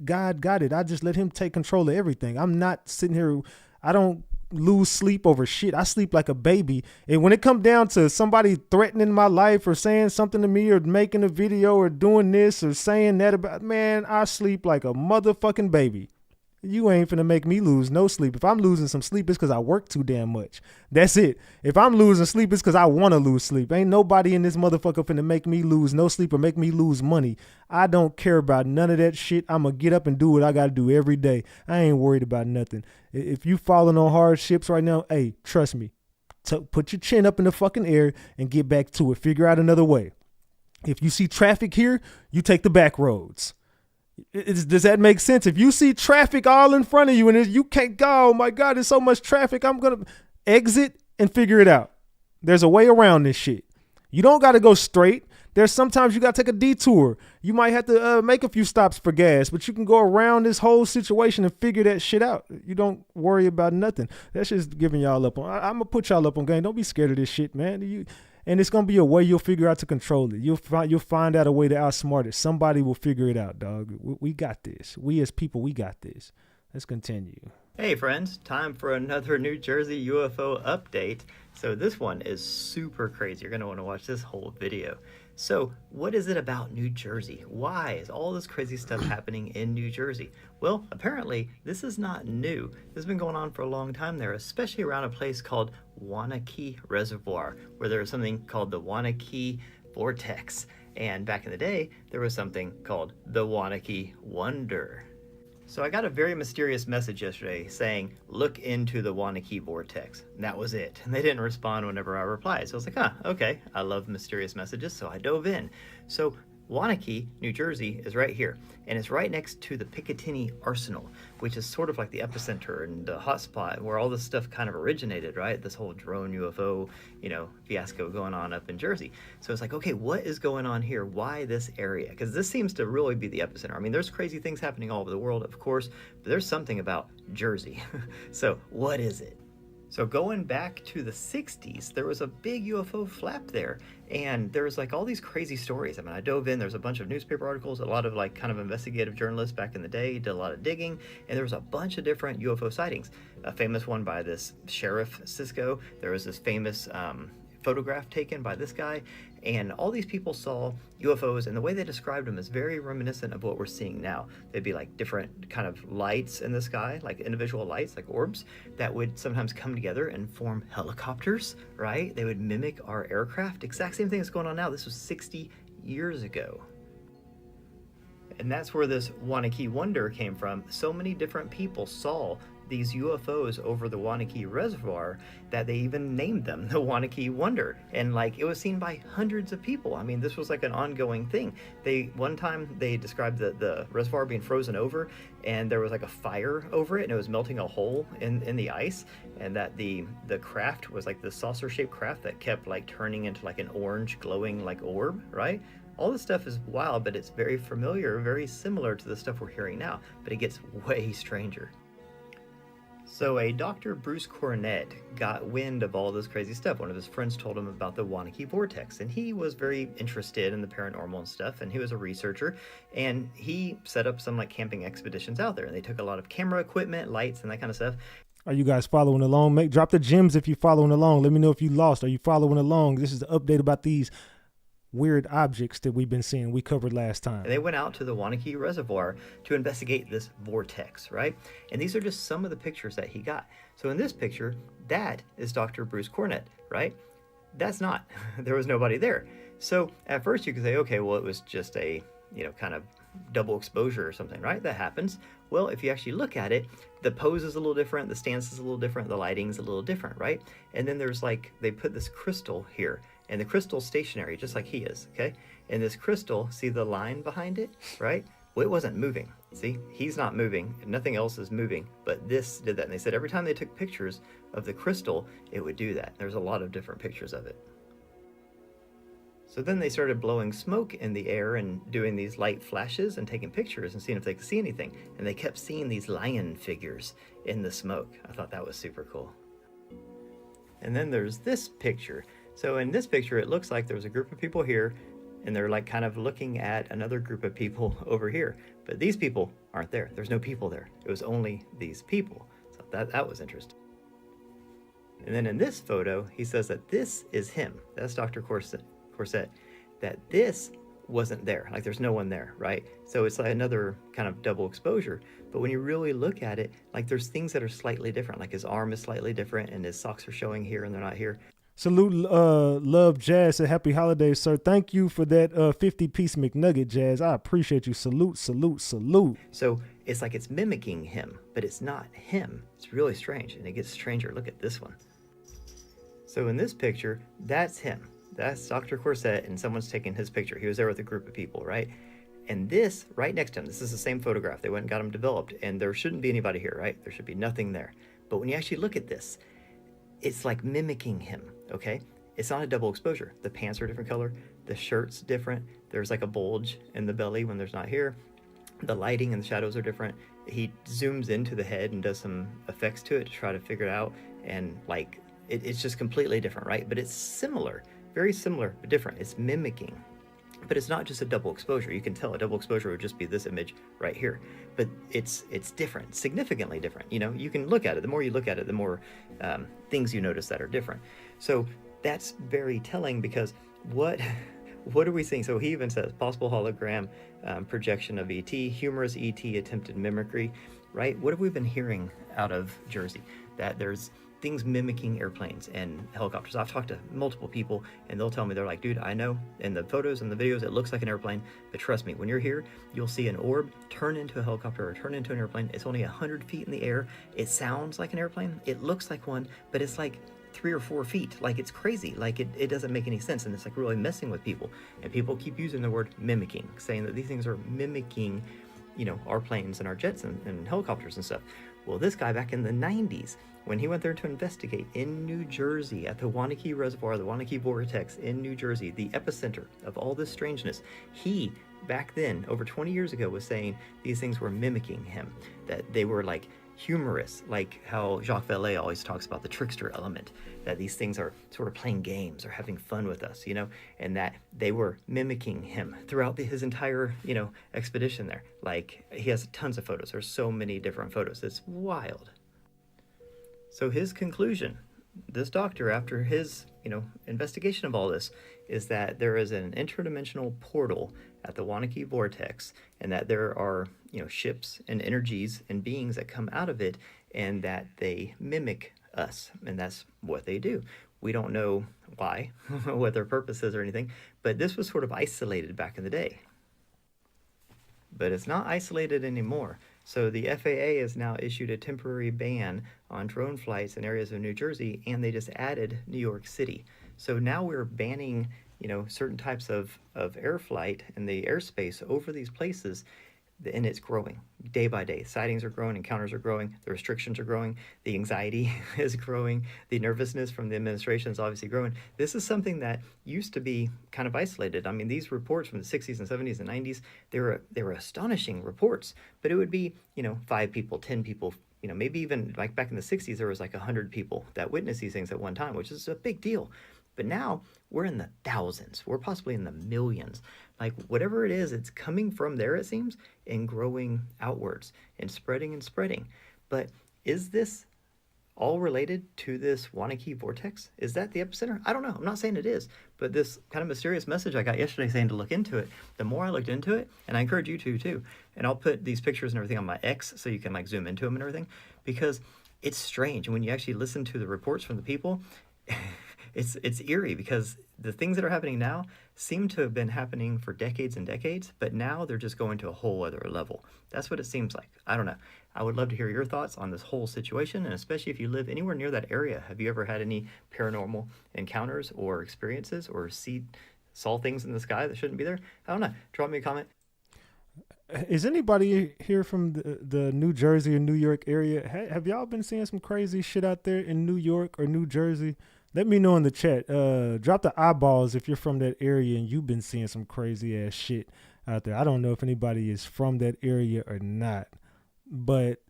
God got it. I just let him take control of everything. I'm not sitting here. I don't lose sleep over shit. I sleep like a baby. And when it comes down to somebody threatening my life or saying something to me or making a video or doing this or saying that about, man, I sleep like a motherfucking baby. You ain't finna make me lose no sleep. If I'm losing some sleep, it's because I work too damn much. That's it. If I'm losing sleep, it's because I want to lose sleep. Ain't nobody in this motherfucker finna make me lose no sleep or make me lose money. I don't care about none of that shit. I'm going to get up and do what I got to do every day. I ain't worried about nothing. If you falling on hardships right now, hey, trust me. Put your chin up in the fucking air and get back to it. Figure out another way. If you see traffic here, you take the back roads. Does that make sense? If you see traffic all in front of you and you can't go, oh my God, there's so much traffic, I'm going to exit and figure it out. There's a way around this shit. You don't got to go straight. There's sometimes you got to take a detour. You might have to make a few stops for gas, but you can go around this whole situation and figure that shit out. You don't worry about nothing. That's just giving y'all up on. I'm going to put y'all up on game. Don't be scared of this shit, man. And it's going to be a way you'll figure out to control it. You'll find out a way to outsmart it. Somebody will figure it out, dog. We got this. We as people, we got this. Let's continue. Hey friends, time for another New Jersey UFO update. So this one is super crazy. You're going to want to watch this whole video. So what is it about New Jersey? Why is all this crazy stuff happening in New Jersey? Well, apparently this is not new. This has been going on for a long time there, especially around a place called Wanakee Reservoir, where there was something called the Wanakee Vortex. And back in the day, there was something called the Wanakee Wonder. So I got a very mysterious message yesterday saying, look into the Wanakee Vortex. And that was it. And they didn't respond whenever I replied. So I was like, huh, okay. I love mysterious messages, so I dove in. So Wanakee, New Jersey is right here. And it's right next to the Picatinny Arsenal, which is sort of like the epicenter and the hotspot where all this stuff kind of originated, right? This whole drone UFO, fiasco going on up in Jersey. So it's like, okay, what is going on here? Why this area? Because this seems to really be the epicenter. I mean, there's crazy things happening all over the world, of course, but there's something about Jersey. So what is it? So going back to the 60s, there was a big UFO flap there, and there was like all these crazy stories. I mean, I dove in, there's a bunch of newspaper articles, a lot of like kind of investigative journalists back in the day did a lot of digging, and there was a bunch of different UFO sightings. A famous one by this Sheriff Cisco. There was this famous photograph taken by this guy, and all these people saw UFOs, and the way they described them is very reminiscent of what we're seeing now. They'd be like different kind of lights in the sky, like individual lights, like orbs, that would sometimes come together and form helicopters, right? They would mimic our aircraft. Exact same thing that's going on now. This was 60 years ago. And that's where this Wanakee Wonder came from. So many different people saw these UFOs over the Wanakee Reservoir that they even named them the Wanakee Wonder. And like, it was seen by hundreds of people. I mean, this was like an ongoing thing. One time they described the reservoir being frozen over, and there was like a fire over it, and it was melting a hole in the ice, and that the craft was like the saucer-shaped craft that kept like turning into like an orange glowing like orb, right? All this stuff is wild, but it's very familiar, very similar to the stuff we're hearing now, but it gets way stranger. So a Dr. Bruce Cornett got wind of all this crazy stuff. One of his friends told him about the Wanakee Vortex, and he was very interested in the paranormal and stuff, and he was a researcher, and he set up some like camping expeditions out there, and they took a lot of camera equipment, lights, and that kind of stuff. Are you guys following along? Drop the gems if you're following along. Let me know if you lost. Are you following along? This is the update about these weird objects that we've been seeing. We covered last time. And they went out to the Wanakee Reservoir to investigate this vortex, right? And these are just some of the pictures that he got. So in this picture, that is Dr. Bruce Cornett, right? That's not. There was nobody there. So at first you could say, okay, well, it was just a, kind of double exposure or something, right? That happens. Well, if you actually look at it, the pose is a little different, the stance is a little different, the lighting's a little different, right? And then there's like, they put this crystal here, and the crystal's stationary, just like he is, okay? And this crystal, see the line behind it, right? Well, it wasn't moving. See, he's not moving, and nothing else is moving, but this did that. And they said every time they took pictures of the crystal, it would do that. There's a lot of different pictures of it. So then they started blowing smoke in the air and doing these light flashes and taking pictures and seeing if they could see anything. And they kept seeing these lion figures in the smoke. I thought that was super cool. And then there's this picture. So in this picture, it looks like there was a group of people here, and they're like kind of looking at another group of people over here. But these people aren't there. There's no people there. It was only these people. So that was interesting. And then in this photo, he says that this is him. That's Dr. Corset, that this wasn't there. Like there's no one there, right? So it's like another kind of double exposure. But when you really look at it, like there's things that are slightly different. Like his arm is slightly different, and his socks are showing here and they're not here. Salute, Love Jazz, and happy holidays, sir. Thank you for that 50-piece McNugget, Jazz. I appreciate you. Salute, salute, salute. So it's like it's mimicking him, but it's not him. It's really strange, and it gets stranger. Look at this one. So in this picture, that's him. That's Dr. Corset, and someone's taking his picture. He was there with a group of people, right? And this, right next to him, this is the same photograph. They went and got him developed, and there shouldn't be anybody here, right? There should be nothing there. But when you actually look at this, it's like mimicking him, okay? It's not a double exposure. The pants are a different color. The shirt's different. There's like a bulge in the belly when there's not here. The lighting and the shadows are different. He zooms into the head and does some effects to it to try to figure it out. And like, it's just completely different, right? But it's similar, very similar, but different. It's mimicking. But it's not just a double exposure. You can tell a double exposure would just be this image right here. But it's different, significantly different. You know, you can look at it. The more you look at it, the more things you notice that are different. So that's very telling, because what are we seeing? So he even says possible hologram projection of ET, humorous ET attempted mimicry, right? What have we been hearing out of Jersey? That there's things mimicking airplanes and helicopters. I've talked to multiple people and they'll tell me, they're like, dude, I know in the photos and the videos it looks like an airplane, but trust me, when you're here, you'll see an orb turn into a helicopter or turn into an airplane. It's only 100 feet in the air. It sounds like an airplane. It looks like one, but it's like 3 or 4 feet. Like, it's crazy. Like, it doesn't make any sense, and it's like really messing with people. And people keep using the word mimicking, saying that these things are mimicking, you know, our planes and our jets and helicopters and stuff. Well, this guy back in the 90s, when he went there to investigate in New Jersey at the Wanakee Reservoir, the Wanakee Vortex in New Jersey, the epicenter of all this strangeness, he, back then, over 20 years ago, was saying these things were mimicking him, that they were like humorous, like how Jacques Vallée always talks about the trickster element, that these things are sort of playing games or having fun with us, you know, and that they were mimicking him throughout his entire, you know, expedition there. Like, he has tons of photos. There's so many different photos. It's wild. So his conclusion, this doctor, after his, you know, investigation of all this, is that there is an interdimensional portal at the Wanakee Vortex, and that there are, you know, ships and energies and beings that come out of it, and that they mimic us, and that's what they do. We don't know why, what their purpose is or anything, but this was sort of isolated back in the day. But it's not isolated anymore. So the FAA has now issued a temporary ban on drone flights in areas of New Jersey, and they just added New York City. So now we're banning, you know, certain types of air flight in the airspace over these places, and it's growing day by day. Sightings are growing, encounters are growing, the restrictions are growing, the anxiety is growing, the nervousness from the administration is obviously growing. This is something that used to be kind of isolated. I mean, these reports from the 60s and 70s and 90s, they were astonishing reports, but it would be, you know, 5 people, 10 people, you know, maybe even like back in the 60s, there was like 100 people that witnessed these things at one time, which is a big deal. But now we're in the thousands. We're possibly in the millions. Like, whatever it is, it's coming from there, it seems, and growing outwards and spreading and spreading. But is this all related to this Wanakee Vortex? Is that the epicenter? I don't know. I'm not saying it is. But this kind of mysterious message I got yesterday saying to look into it, the more I looked into it, and I encourage you to too, and I'll put these pictures and everything on my X so you can like zoom into them and everything, because it's strange. And when you actually listen to the reports from the people, it's eerie, because the things that are happening now seem to have been happening for decades and decades, but now they're just going to a whole other level. That's what it seems like. I don't know. I would love to hear your thoughts on this whole situation, and especially if you live anywhere near that area. Have you ever had any paranormal encounters or experiences, or saw things in the sky that shouldn't be there? I don't know. Drop me a comment. Is anybody here from the New Jersey or New York area? Have y'all been seeing some crazy shit out there in New York or New Jersey? Let me know in the chat. Drop the eyeballs if you're from that area and you've been seeing some crazy ass shit out there. I don't know if anybody is from that area or not, but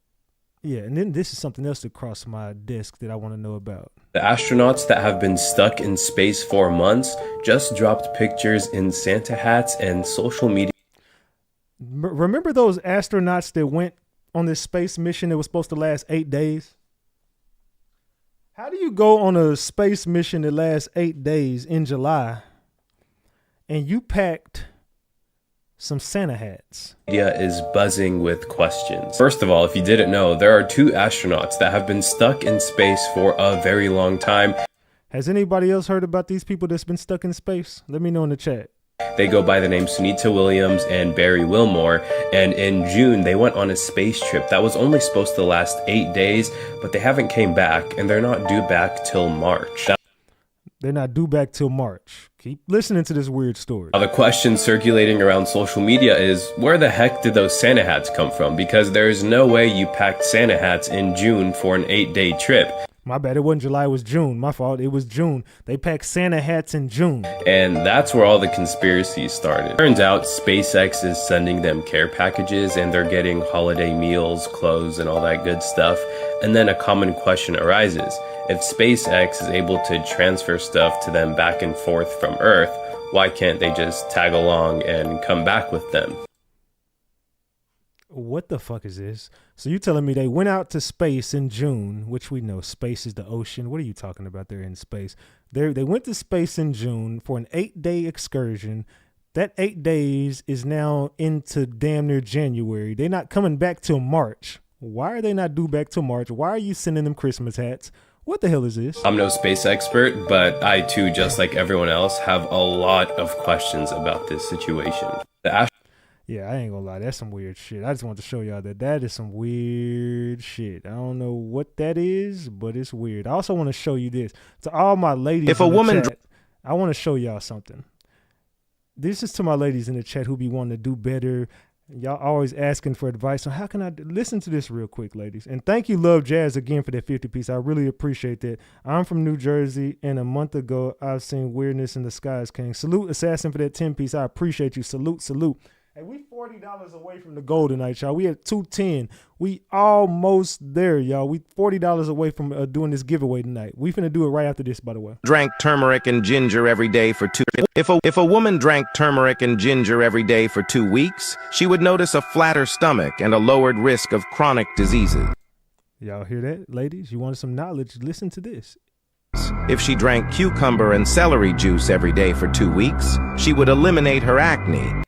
yeah. And then this is something else that crossed my desk that I want to know about. The astronauts that have been stuck in space for months just dropped pictures in Santa hats and social media. Remember those astronauts that went on this space mission that was supposed to last 8 days? How do you go on a space mission that lasts 8 days in July and you packed some Santa hats? Media is buzzing with questions. First of all, if you didn't know, there are 2 astronauts that have been stuck in space for a very long time. Has anybody else heard about these people that's been stuck in space? Let me know in the chat. They go by the name Sunita Williams and Barry Wilmore, and in June they went on a space trip that was only supposed to last 8 days, but they haven't came back, and they're not due back till March. They're not due back till March. Keep listening to this weird story. Now, the question circulating around social media is, where the heck did those Santa hats come from? Because there's no way you packed Santa hats in June for an 8-day trip. My bad, it wasn't July, it was June. My fault, it was June. They packed Santa hats in June. And that's where all the conspiracies started. Turns out SpaceX is sending them care packages and they're getting holiday meals, clothes, and all that good stuff. And then a common question arises. If SpaceX is able to transfer stuff to them back and forth from Earth, why can't they just tag along and come back with them? What the fuck is this? So you telling me they went out to space in June, which we know space is the ocean. What are you talking about? They're in space. They went to space in June for an 8-day excursion. That 8 days is now into damn near January. They're not coming back till March. Why are they not due back till March? Why are you sending them Christmas hats? What the hell is this? I'm no space expert, but I too, just like everyone else, have a lot of questions about this situation. Yeah, I ain't gonna lie. That's some weird shit. I just want to show y'all that is some weird shit. I don't know what that is, but it's weird. I also want to show you this. To all my ladies If a in the woman chat, I want to show y'all something. This is to my ladies in the chat who be wanting to do better. Y'all always asking for advice. So how can I listen to this real quick, ladies? And thank you, Love Jazz, again for that 50 piece. I really appreciate that. I'm from New Jersey, and a month ago, I've seen weirdness in the skies, King. Salute, Assassin, for that 10 piece. I appreciate you. Salute, salute. Hey, we $40 away from the goal tonight, y'all. We at 210. We almost there, y'all. We $40 away from doing this giveaway tonight. We finna do it right after this, by the way. Drank turmeric and ginger every day for If a woman drank turmeric and ginger every day for 2 weeks, she would notice a flatter stomach and a lowered risk of chronic diseases. Y'all hear that, ladies? You wanted some knowledge? Listen to this. If she drank cucumber and celery juice every day for 2 weeks, she would eliminate her acne.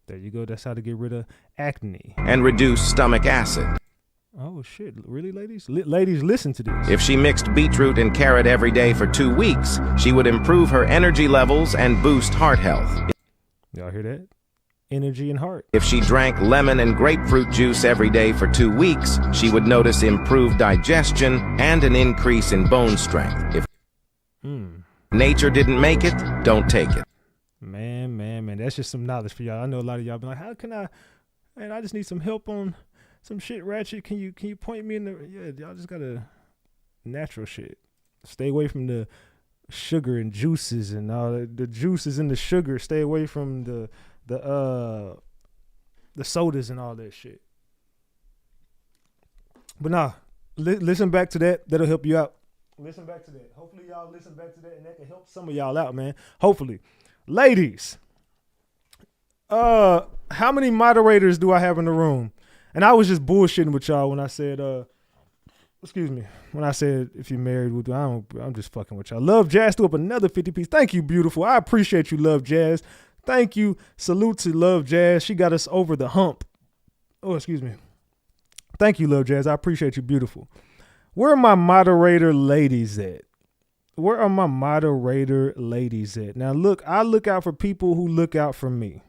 There you go. That's how to get rid of acne. And reduce stomach acid. Oh, shit. Really, ladies? Ladies, listen to this. If she mixed beetroot and carrot every day for 2 weeks, she would improve her energy levels and boost heart health. Y'all hear that? Energy and heart. If she drank lemon and grapefruit juice every day for 2 weeks, she would notice improved digestion and an increase in bone strength. If nature didn't make it, don't take it. Man, that's just some knowledge for y'all. I know a lot of y'all been like, how can I just need some help on some shit, Ratchet. Can you point me in the, y'all just gotta natural shit. Stay away from the sugar and juices and all the juices and the sugar. Stay away from the sodas and all that shit. But nah, listen back to that. That'll help you out. Listen back to that. Hopefully y'all listen back to that and that can help some of y'all out, man. Hopefully. Ladies, how many moderators do I have in the room? And I was just bullshitting with y'all when I said, when I said if you're married, I'm just fucking with y'all. Love Jazz threw up another 50 piece. Thank you, beautiful. I appreciate you, Love Jazz. Thank you. Salute to Love Jazz. She got us over the hump. Oh, excuse me. Thank you, Love Jazz. I appreciate you, beautiful. Where are my moderator ladies at? Where are my moderator ladies at? Now, look, I look out for people who look out for me.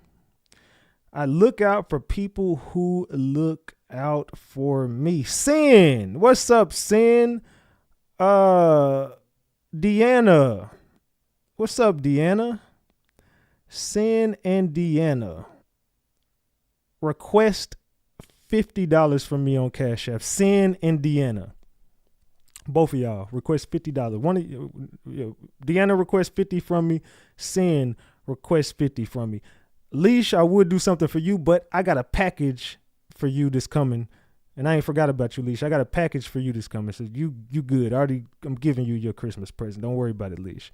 I look out for people who look out for me. Sin. What's up, Sin? Deanna. What's up, Deanna? Sin and Deanna. Request $50 from me on Cash App. Sin and Deanna. Both of y'all request $50. One of you, Deanna request 50 from me. Sin request 50 from me. Leash, I would do something for you, but I got a package for you this coming. And I ain't forgot about you, Leash. I got a package for you this coming. So you good. I'm giving you your Christmas present. Don't worry about it, Leash.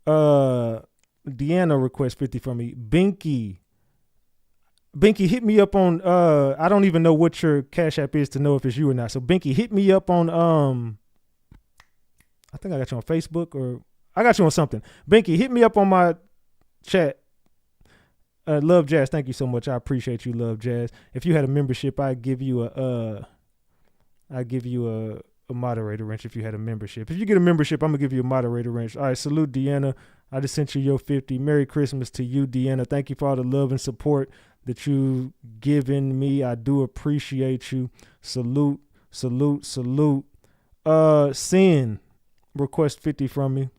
Deanna requests 50 from me. Binky, hit me up on I don't even know what your Cash App is to know if it's you or not. So Binky, hit me up on I think I got you on Facebook or I got you on something. Binky, hit me up on my chat. Love Jazz, thank you so much. I appreciate you, Love Jazz. If you had a membership, I'd give you a moderator wrench if you had a membership. If you get a membership, I'm gonna give you a moderator wrench. All right, salute Deanna. I just sent you your 50. Merry Christmas to you, Deanna. Thank you for all the love and support that you've given me. I do appreciate you. Salute, salute, salute. Sin, request 50 from me.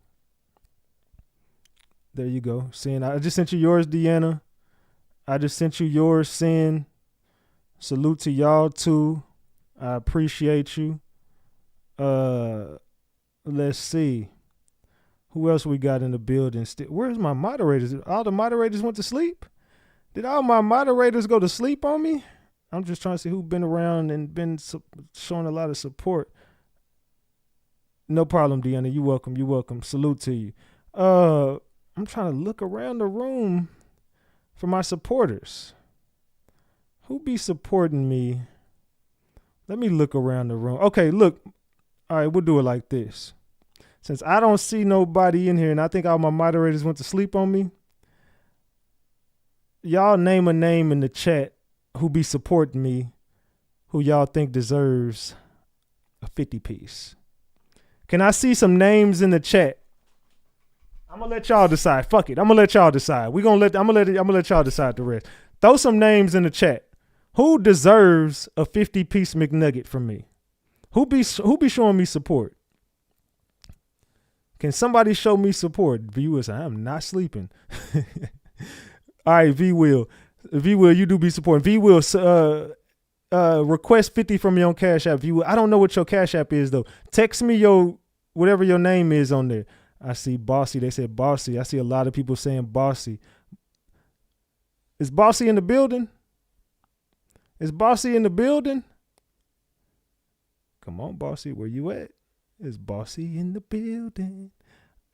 There you go. Sin, I just sent you yours, Deanna. I just sent you yours, Sin. Salute to y'all too. I appreciate you. Let's see. Who else we got in the building? Where's my moderators? All the moderators went to sleep? Did all my moderators go to sleep on me? I'm just trying to see who's been around and been showing a lot of support. No problem, Deanna. You're welcome. You're welcome. Salute to you. I'm trying to look around the room for my supporters. Who be supporting me? Let me look around the room. Okay, look. All right, we'll do it like this. Since I don't see nobody in here and I think all my moderators went to sleep on me, y'all name a name in the chat who be supporting me, who y'all think deserves a 50 piece. Can I see some names in the chat? I'm gonna let y'all decide. Fuck it. I'm gonna let y'all decide. I'm gonna let y'all decide the rest. Throw some names in the chat. Who deserves a 50 piece McNugget from me? Who be showing me support? Can somebody show me support? Viewers, I am not sleeping. All right, V Will, you do be supporting. V Will, request 50 from me on Cash App. V Will, I don't know what your Cash App is though. Text me your whatever your name is on there. I see Bossy. They said Bossy. I see a lot of people saying Bossy. Is Bossy in the building? Is Bossy in the building? Come on, Bossy, where you at? Is Bossy in the building?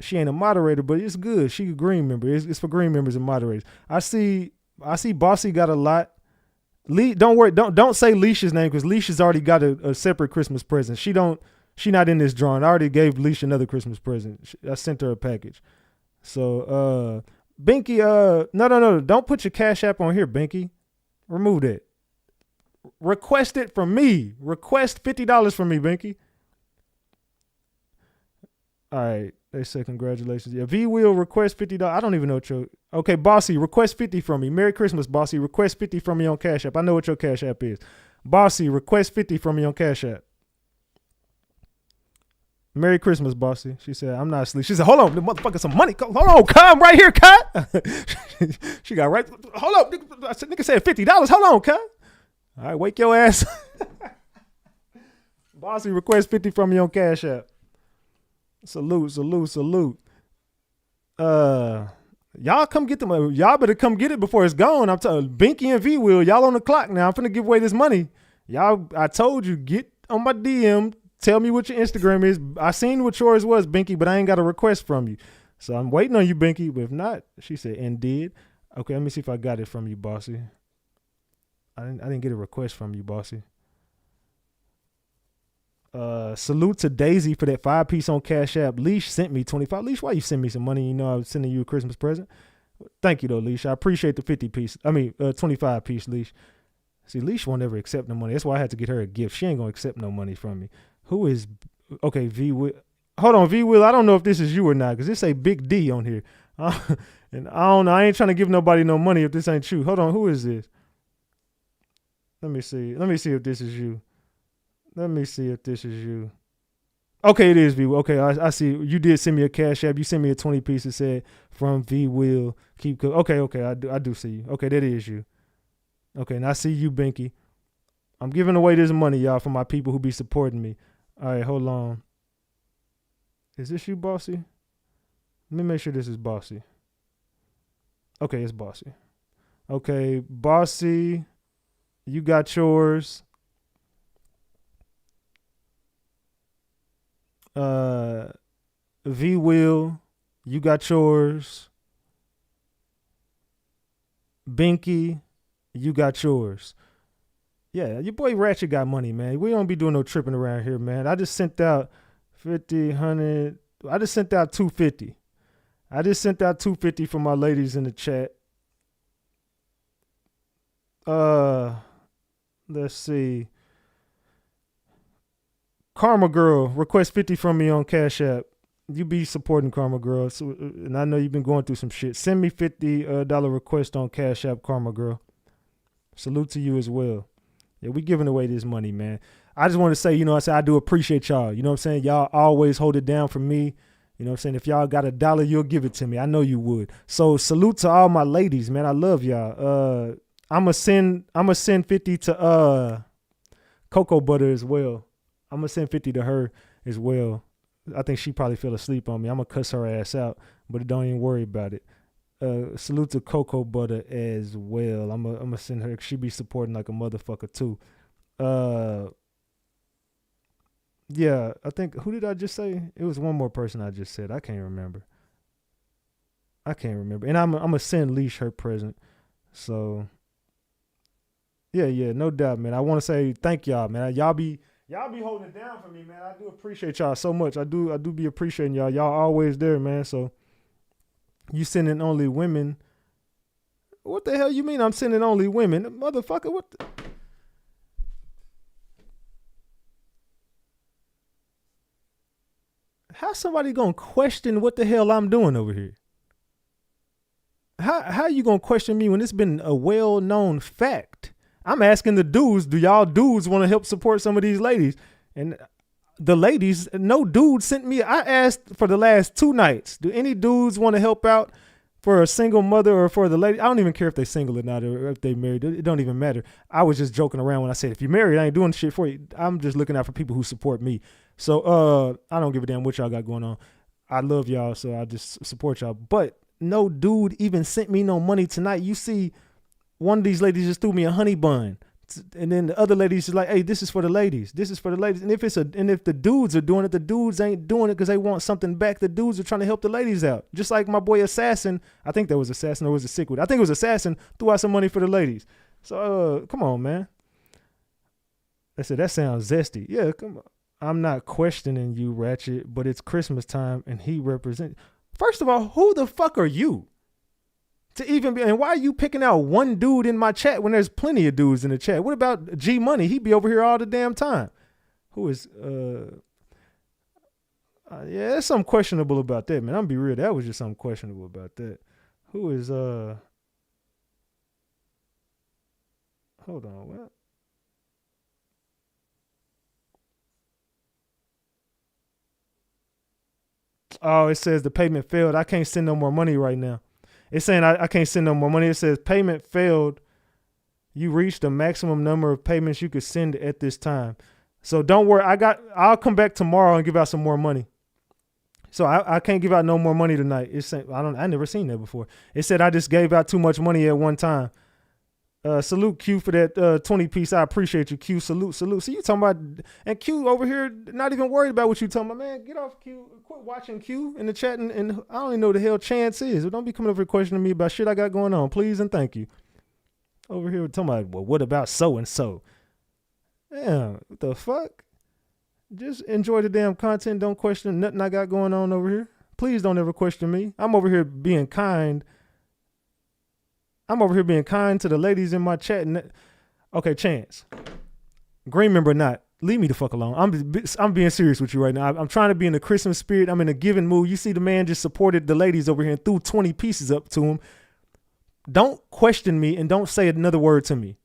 She ain't a moderator, but it's good. She a green member. It's for green members and moderators. I see Bossy got a lot. Don't worry. Don't say Leisha's name because Leisha's already got a separate Christmas present. She not in this drawing. I already gave Leisha another Christmas present. I sent her a package. So Binky, no. Don't put your Cash App on here, Binky. Remove that. Request it from me. Request $50 from me, Binky. All right. They say congratulations. Yeah, V will request $50. I don't even know what your... Okay, Bossy, request 50 from me. Merry Christmas, Bossy. Request 50 from me on Cash App. I know what your Cash App is. Bossy, request 50 from me on Cash App. Merry Christmas, Bossy. She said, I'm not asleep. She said, hold on, the motherfucker, some money. Hold on, come right here, cut. She got right. Hold on. Nigga said $50. Hold on, cut. All right, wake your ass. Bossy, request 50 from me on Cash App. Salute. Y'all come get them. Y'all better come get it before it's gone. I'm telling Binky and V Will, y'all on the clock now. I'm finna give away this money. Y'all, I told you, get on my DM. Tell me what your Instagram is. I seen what yours was, Binky, but I ain't got a request from you. So I'm waiting on you, Binky. But if not, she said, and did. Okay, let me see if I got it from you, Bossy. I didn't get a request from you, Bossy. Salute to Daisy for that 5-piece on Cash App. Leash sent me 25. Leash, why you send me some money? You know I was sending you a Christmas present. Thank you though, Leash. I appreciate the 50-piece. 25-piece, Leash. See, Leash won't ever accept no money. That's why I had to get her a gift. She ain't gonna accept no money from me. Who is? Okay, V Will. Hold on, V Will. I don't know if this is you or not because this say Big D on here, and I don't know. I ain't trying to give nobody no money if this ain't you. Hold on, who is this? Let me see. Let me see if this is you. Okay, it is V. Okay, I see. You did send me a Cash App. You sent me a 20-piece that said from V Will. Keep cook. Okay, I do see you. Okay, that is you. Okay, and I see you, Binky. I'm giving away this money, y'all, for my people who be supporting me. All right, hold on. Is this you, Bossy? Let me make sure this is Bossy. Okay, it's Bossy. Okay, Bossy, you got yours. V Will, you got yours. Binky, you got yours. Yeah, your boy Ratchet got money, man. We don't be doing no tripping around here, man. I just sent out 50, 100. I just sent out 250. I just sent out 250 for my ladies in the chat. Let's see. Karma Girl, request 50 from me on Cash App. You be supporting Karma Girl, so, and I know you've been going through some shit. Send me $50 request on Cash App, Karma Girl. Salute to you as well. Yeah, we giving away this money, man. I just want to say, I do appreciate y'all. You know what I'm saying? Y'all always hold it down for me. You know what I'm saying? If y'all got $1, you'll give it to me. I know you would. So salute to all my ladies, man. I love y'all. I'ma send 50 to Cocoa Butter as well. I'm gonna send 50 to her as well. I think she probably fell asleep on me. I'm gonna cuss her ass out, but don't even worry about it. Salute to Cocoa Butter as well. I'm gonna send her. She be supporting like a motherfucker too. Yeah, I think, who did I just say? It was one more person I just said. I can't remember. I can't remember. And I'm gonna send Leash her present. So yeah, no doubt, man. I want to say thank y'all, man. Y'all be holding it down for me, man. I do appreciate y'all so much. I do be appreciating y'all. Y'all always there, man. So you sending only women. What the hell you mean I'm sending only women? Motherfucker, what the... How's somebody gonna question what the hell I'm doing over here? How you gonna question me when it's been a well-known fact? I'm asking the dudes, do y'all dudes want to help support some of these ladies? And the ladies, no dude sent me. I asked for the last 2 nights, do any dudes want to help out for a single mother or for the lady? I don't even care if they single or not, or if they married. It don't even matter. I was just joking around when I said, if you're married, I ain't doing shit for you. I'm just looking out for people who support me. So I don't give a damn what y'all got going on. I love y'all, so I just support y'all. But no dude even sent me no money tonight. You see, one of these ladies just threw me a honey bun. And then the other ladies is like, hey, this is for the ladies. This is for the ladies. And if the dudes are doing it, the dudes ain't doing it because they want something back. The dudes are trying to help the ladies out. Just like my boy Assassin. I think that was Assassin or was it Sickwood? I think it was Assassin threw out some money for the ladies. So come on, man. I said, that sounds zesty. Yeah, come on. I'm not questioning you, Ratchet, but it's Christmas time and he represents. First of all, who the fuck are you? To even be, and why are you picking out one dude in my chat when there's plenty of dudes in the chat? What about G Money? He be over here all the damn time. Who is yeah, there's something questionable about that, man. I'm gonna be real. That was just something questionable about that. Who is hold on, what? Oh, it says the payment failed. I can't send no more money right now. It's saying I can't send no more money. It says payment failed. You reached the maximum number of payments you could send at this time. So don't worry. I'll come back tomorrow and give out some more money. So I can't give out no more money tonight. It's saying, I never seen that before. It said I just gave out too much money at one time. Salute Q for that 20 piece. I appreciate you, Q. Salute. So you talking about, and Q over here not even worried about what you talking about, man. Get off Q. Quit watching Q in the chat, and I don't even know who the hell Chance is. Don't be coming over here questioning me about shit I got going on, please and thank you. Over here talking about, well, what about so and so? Damn, what the fuck? Just enjoy the damn content. Don't question nothing I got going on over here. Please don't ever question me. I'm over here being kind. I'm over here being kind to the ladies in my chat. Okay, Chance. Green member or not, leave me the fuck alone. I'm being serious with you right now. I'm trying to be in the Christmas spirit. I'm in a giving mood. You see the man just supported the ladies over here and threw 20 pieces up to him. Don't question me and don't say another word to me.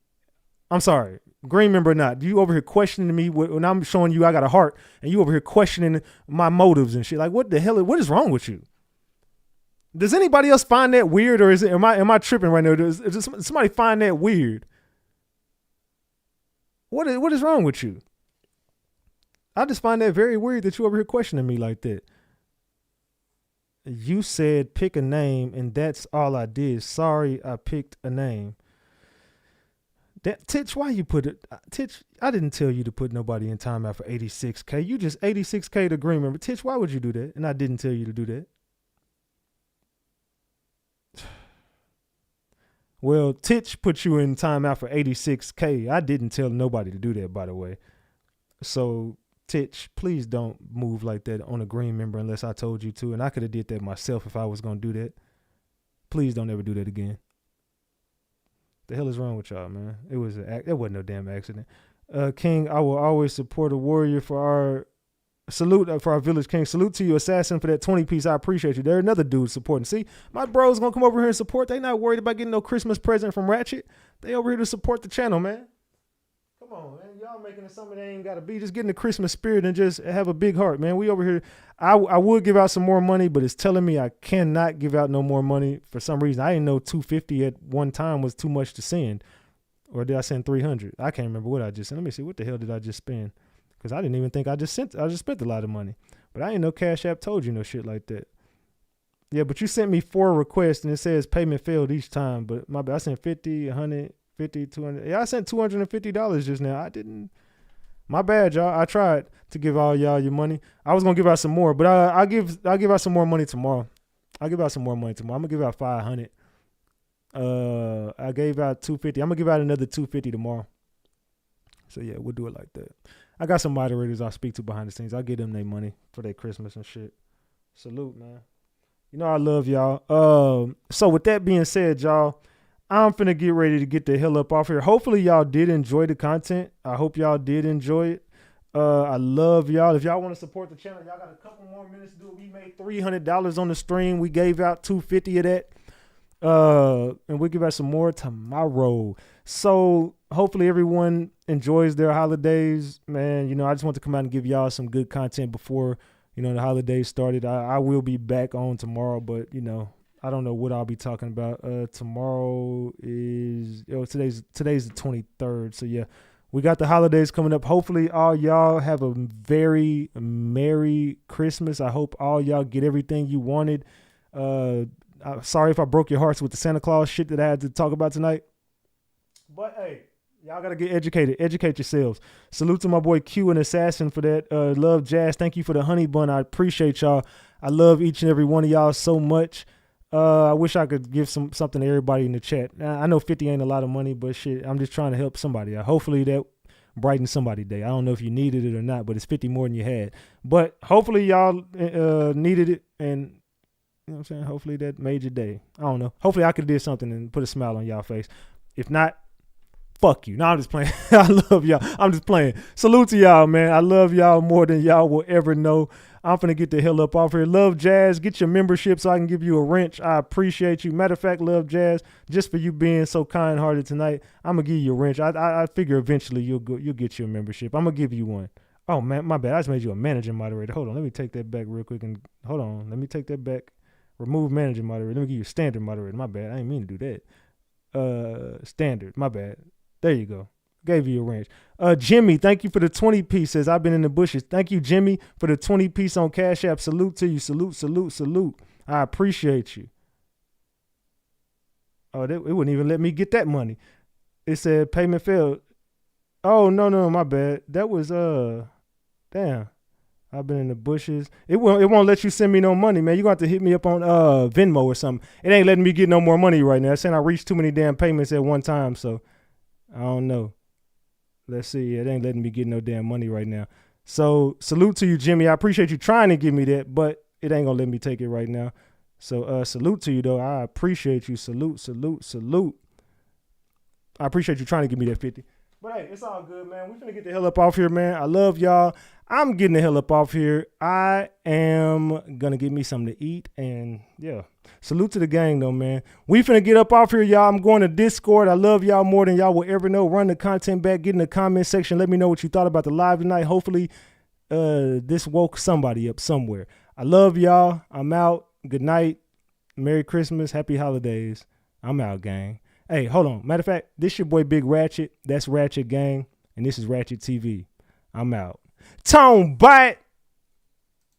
I'm sorry. Green member or not, you over here questioning me when I'm showing you I got a heart and you over here questioning my motives and shit. Like, what the hell? What is wrong with you? Does anybody else find that weird, or am I tripping right now? Does somebody find that weird? What is wrong with you? I just find that very weird that you over here questioning me like that. You said pick a name, and that's all I did. Sorry, I picked a name. Titch, why you put it? Titch, I didn't tell you to put nobody in timeout for 86K. You just 86K to green member. Titch, why would you do that? And I didn't tell you to do that. Well, Titch put you in timeout for 86K. I didn't tell nobody to do that, by the way. So, Titch, please don't move like that on a green member unless I told you to. And I could have did that myself if I was going to do that. Please don't ever do that again. The hell is wrong with y'all, man? It wasn't no damn accident. King, I will always support a warrior for our salute for our village king. Salute to you, Assassin, for that 20 piece. I appreciate you. There are another dude supporting. See, my bros gonna come over here and support. They not worried about getting no Christmas present from Ratchet. They over here to support the channel, man. Come on, man. Y'all making it something they ain't gotta be. Just getting the Christmas spirit and just have a big heart, man. We over here. I would give out some more money, but it's telling me I cannot give out no more money for some reason. I didn't know 250 at one time was too much to send. Or did I send 300? I can't remember what I just sent. Let me see. What the hell did I just spend? Because I didn't even think I just spent a lot of money. But I didn't know Cash App told you no shit like that. Yeah, but you sent me 4 requests and it says payment failed each time. But my bad, I sent 50, 100, 50, 200. Yeah, I sent $250 just now. I didn't. My bad, y'all. I tried to give all y'all your money. I was gonna give out some more, but I'll give out some more money tomorrow. I'll give out some more money tomorrow. I'm gonna give out 500. I gave out 250. I'm gonna give out another 250 tomorrow. So yeah, we'll do it like that. I got some moderators I'll speak to behind the scenes. I'll give them their money for their Christmas and shit. Salute, man. You know I love y'all. So with that being said, y'all, I'm finna get ready to get the hell up off here. Hopefully y'all did enjoy the content. I hope y'all did enjoy it. I love y'all. If y'all want to support the channel, y'all got a couple more minutes to do it. We made $300 on the stream. We gave out 250 of that. And we'll give out some more tomorrow. So hopefully everyone enjoys their holidays, man. You know, I just want to come out and give y'all some good content before, you know, the holidays started. I will be back on tomorrow, but you know, I don't know what I'll be talking about. Tomorrow is, today's the 23rd. So yeah, we got the holidays coming up. Hopefully all y'all have a very Merry Christmas. I hope all y'all get everything you wanted. Sorry if I broke your hearts with the Santa Claus shit that I had to talk about tonight. But hey, y'all got to get educated. Educate yourselves. Salute to my boy Q and Assassin for that. Love Jazz. Thank you for the honey bun. I appreciate y'all. I love each and every one of y'all so much. I wish I could give something to everybody in the chat. I know 50 ain't a lot of money, but shit, I'm just trying to help somebody out. Hopefully that brightens somebody's day. I don't know if you needed it or not, but it's 50 more than you had. But hopefully y'all needed it, and you know what I'm saying? Hopefully that made your day. I don't know. Hopefully I could do something and put a smile on y'all face. If not, fuck you. No, I'm just playing. I love y'all. I'm just playing. Salute to y'all, man. I love y'all more than y'all will ever know. I'm finna get the hell up off here. Love Jazz. Get your membership so I can give you a wrench. I appreciate you. Matter of fact, Love Jazz, just for you being so kind-hearted tonight, I'm gonna give you a wrench. I figure eventually you'll get your membership. I'm gonna give you one. Oh man, my bad. I just made you a managing moderator. Hold on. Let me take that back real quick and hold on. Let me take that back. Remove managing moderator. Let me give you a standard moderator. My bad. I didn't mean to do that. Standard. My bad. There you go. Gave you a wrench. Jimmy, thank you for the 20 piece. Says I've been in the bushes. Thank you, Jimmy, for the 20 piece on Cash App. Salute to you. Salute, salute, salute. I appreciate you. Oh, it wouldn't even let me get that money. It said payment failed. Oh, no, my bad. That was damn. I've been in the bushes. It won't let you send me no money, man. You're going to have to hit me up on Venmo or something. It ain't letting me get no more money right now. It's saying I reached too many damn payments at one time, so I don't know. Let's see. It ain't letting me get no damn money right now. So salute to you, Jimmy. I appreciate you trying to give me that, but it ain't going to let me take it right now. So salute to you, though. I appreciate you. Salute, salute, salute. I appreciate you trying to give me that 50. But hey, it's all good, man. We finna get the hell up off here, man. I love y'all. I'm getting the hell up off here. I am gonna get me something to eat, and yeah. Salute to the gang, though, man. We finna get up off here, y'all. I'm going to Discord. I love y'all more than y'all will ever know. Run the content back. Get in the comment section. Let me know what you thought about the live tonight. Hopefully, this woke somebody up somewhere. I love y'all. I'm out. Good night. Merry Christmas. Happy holidays. I'm out, gang. Hey, hold on. Matter of fact, this your boy Big Ratchet. That's Ratchet Gang. And this is RatchetTV. I'm out. Tone Bite.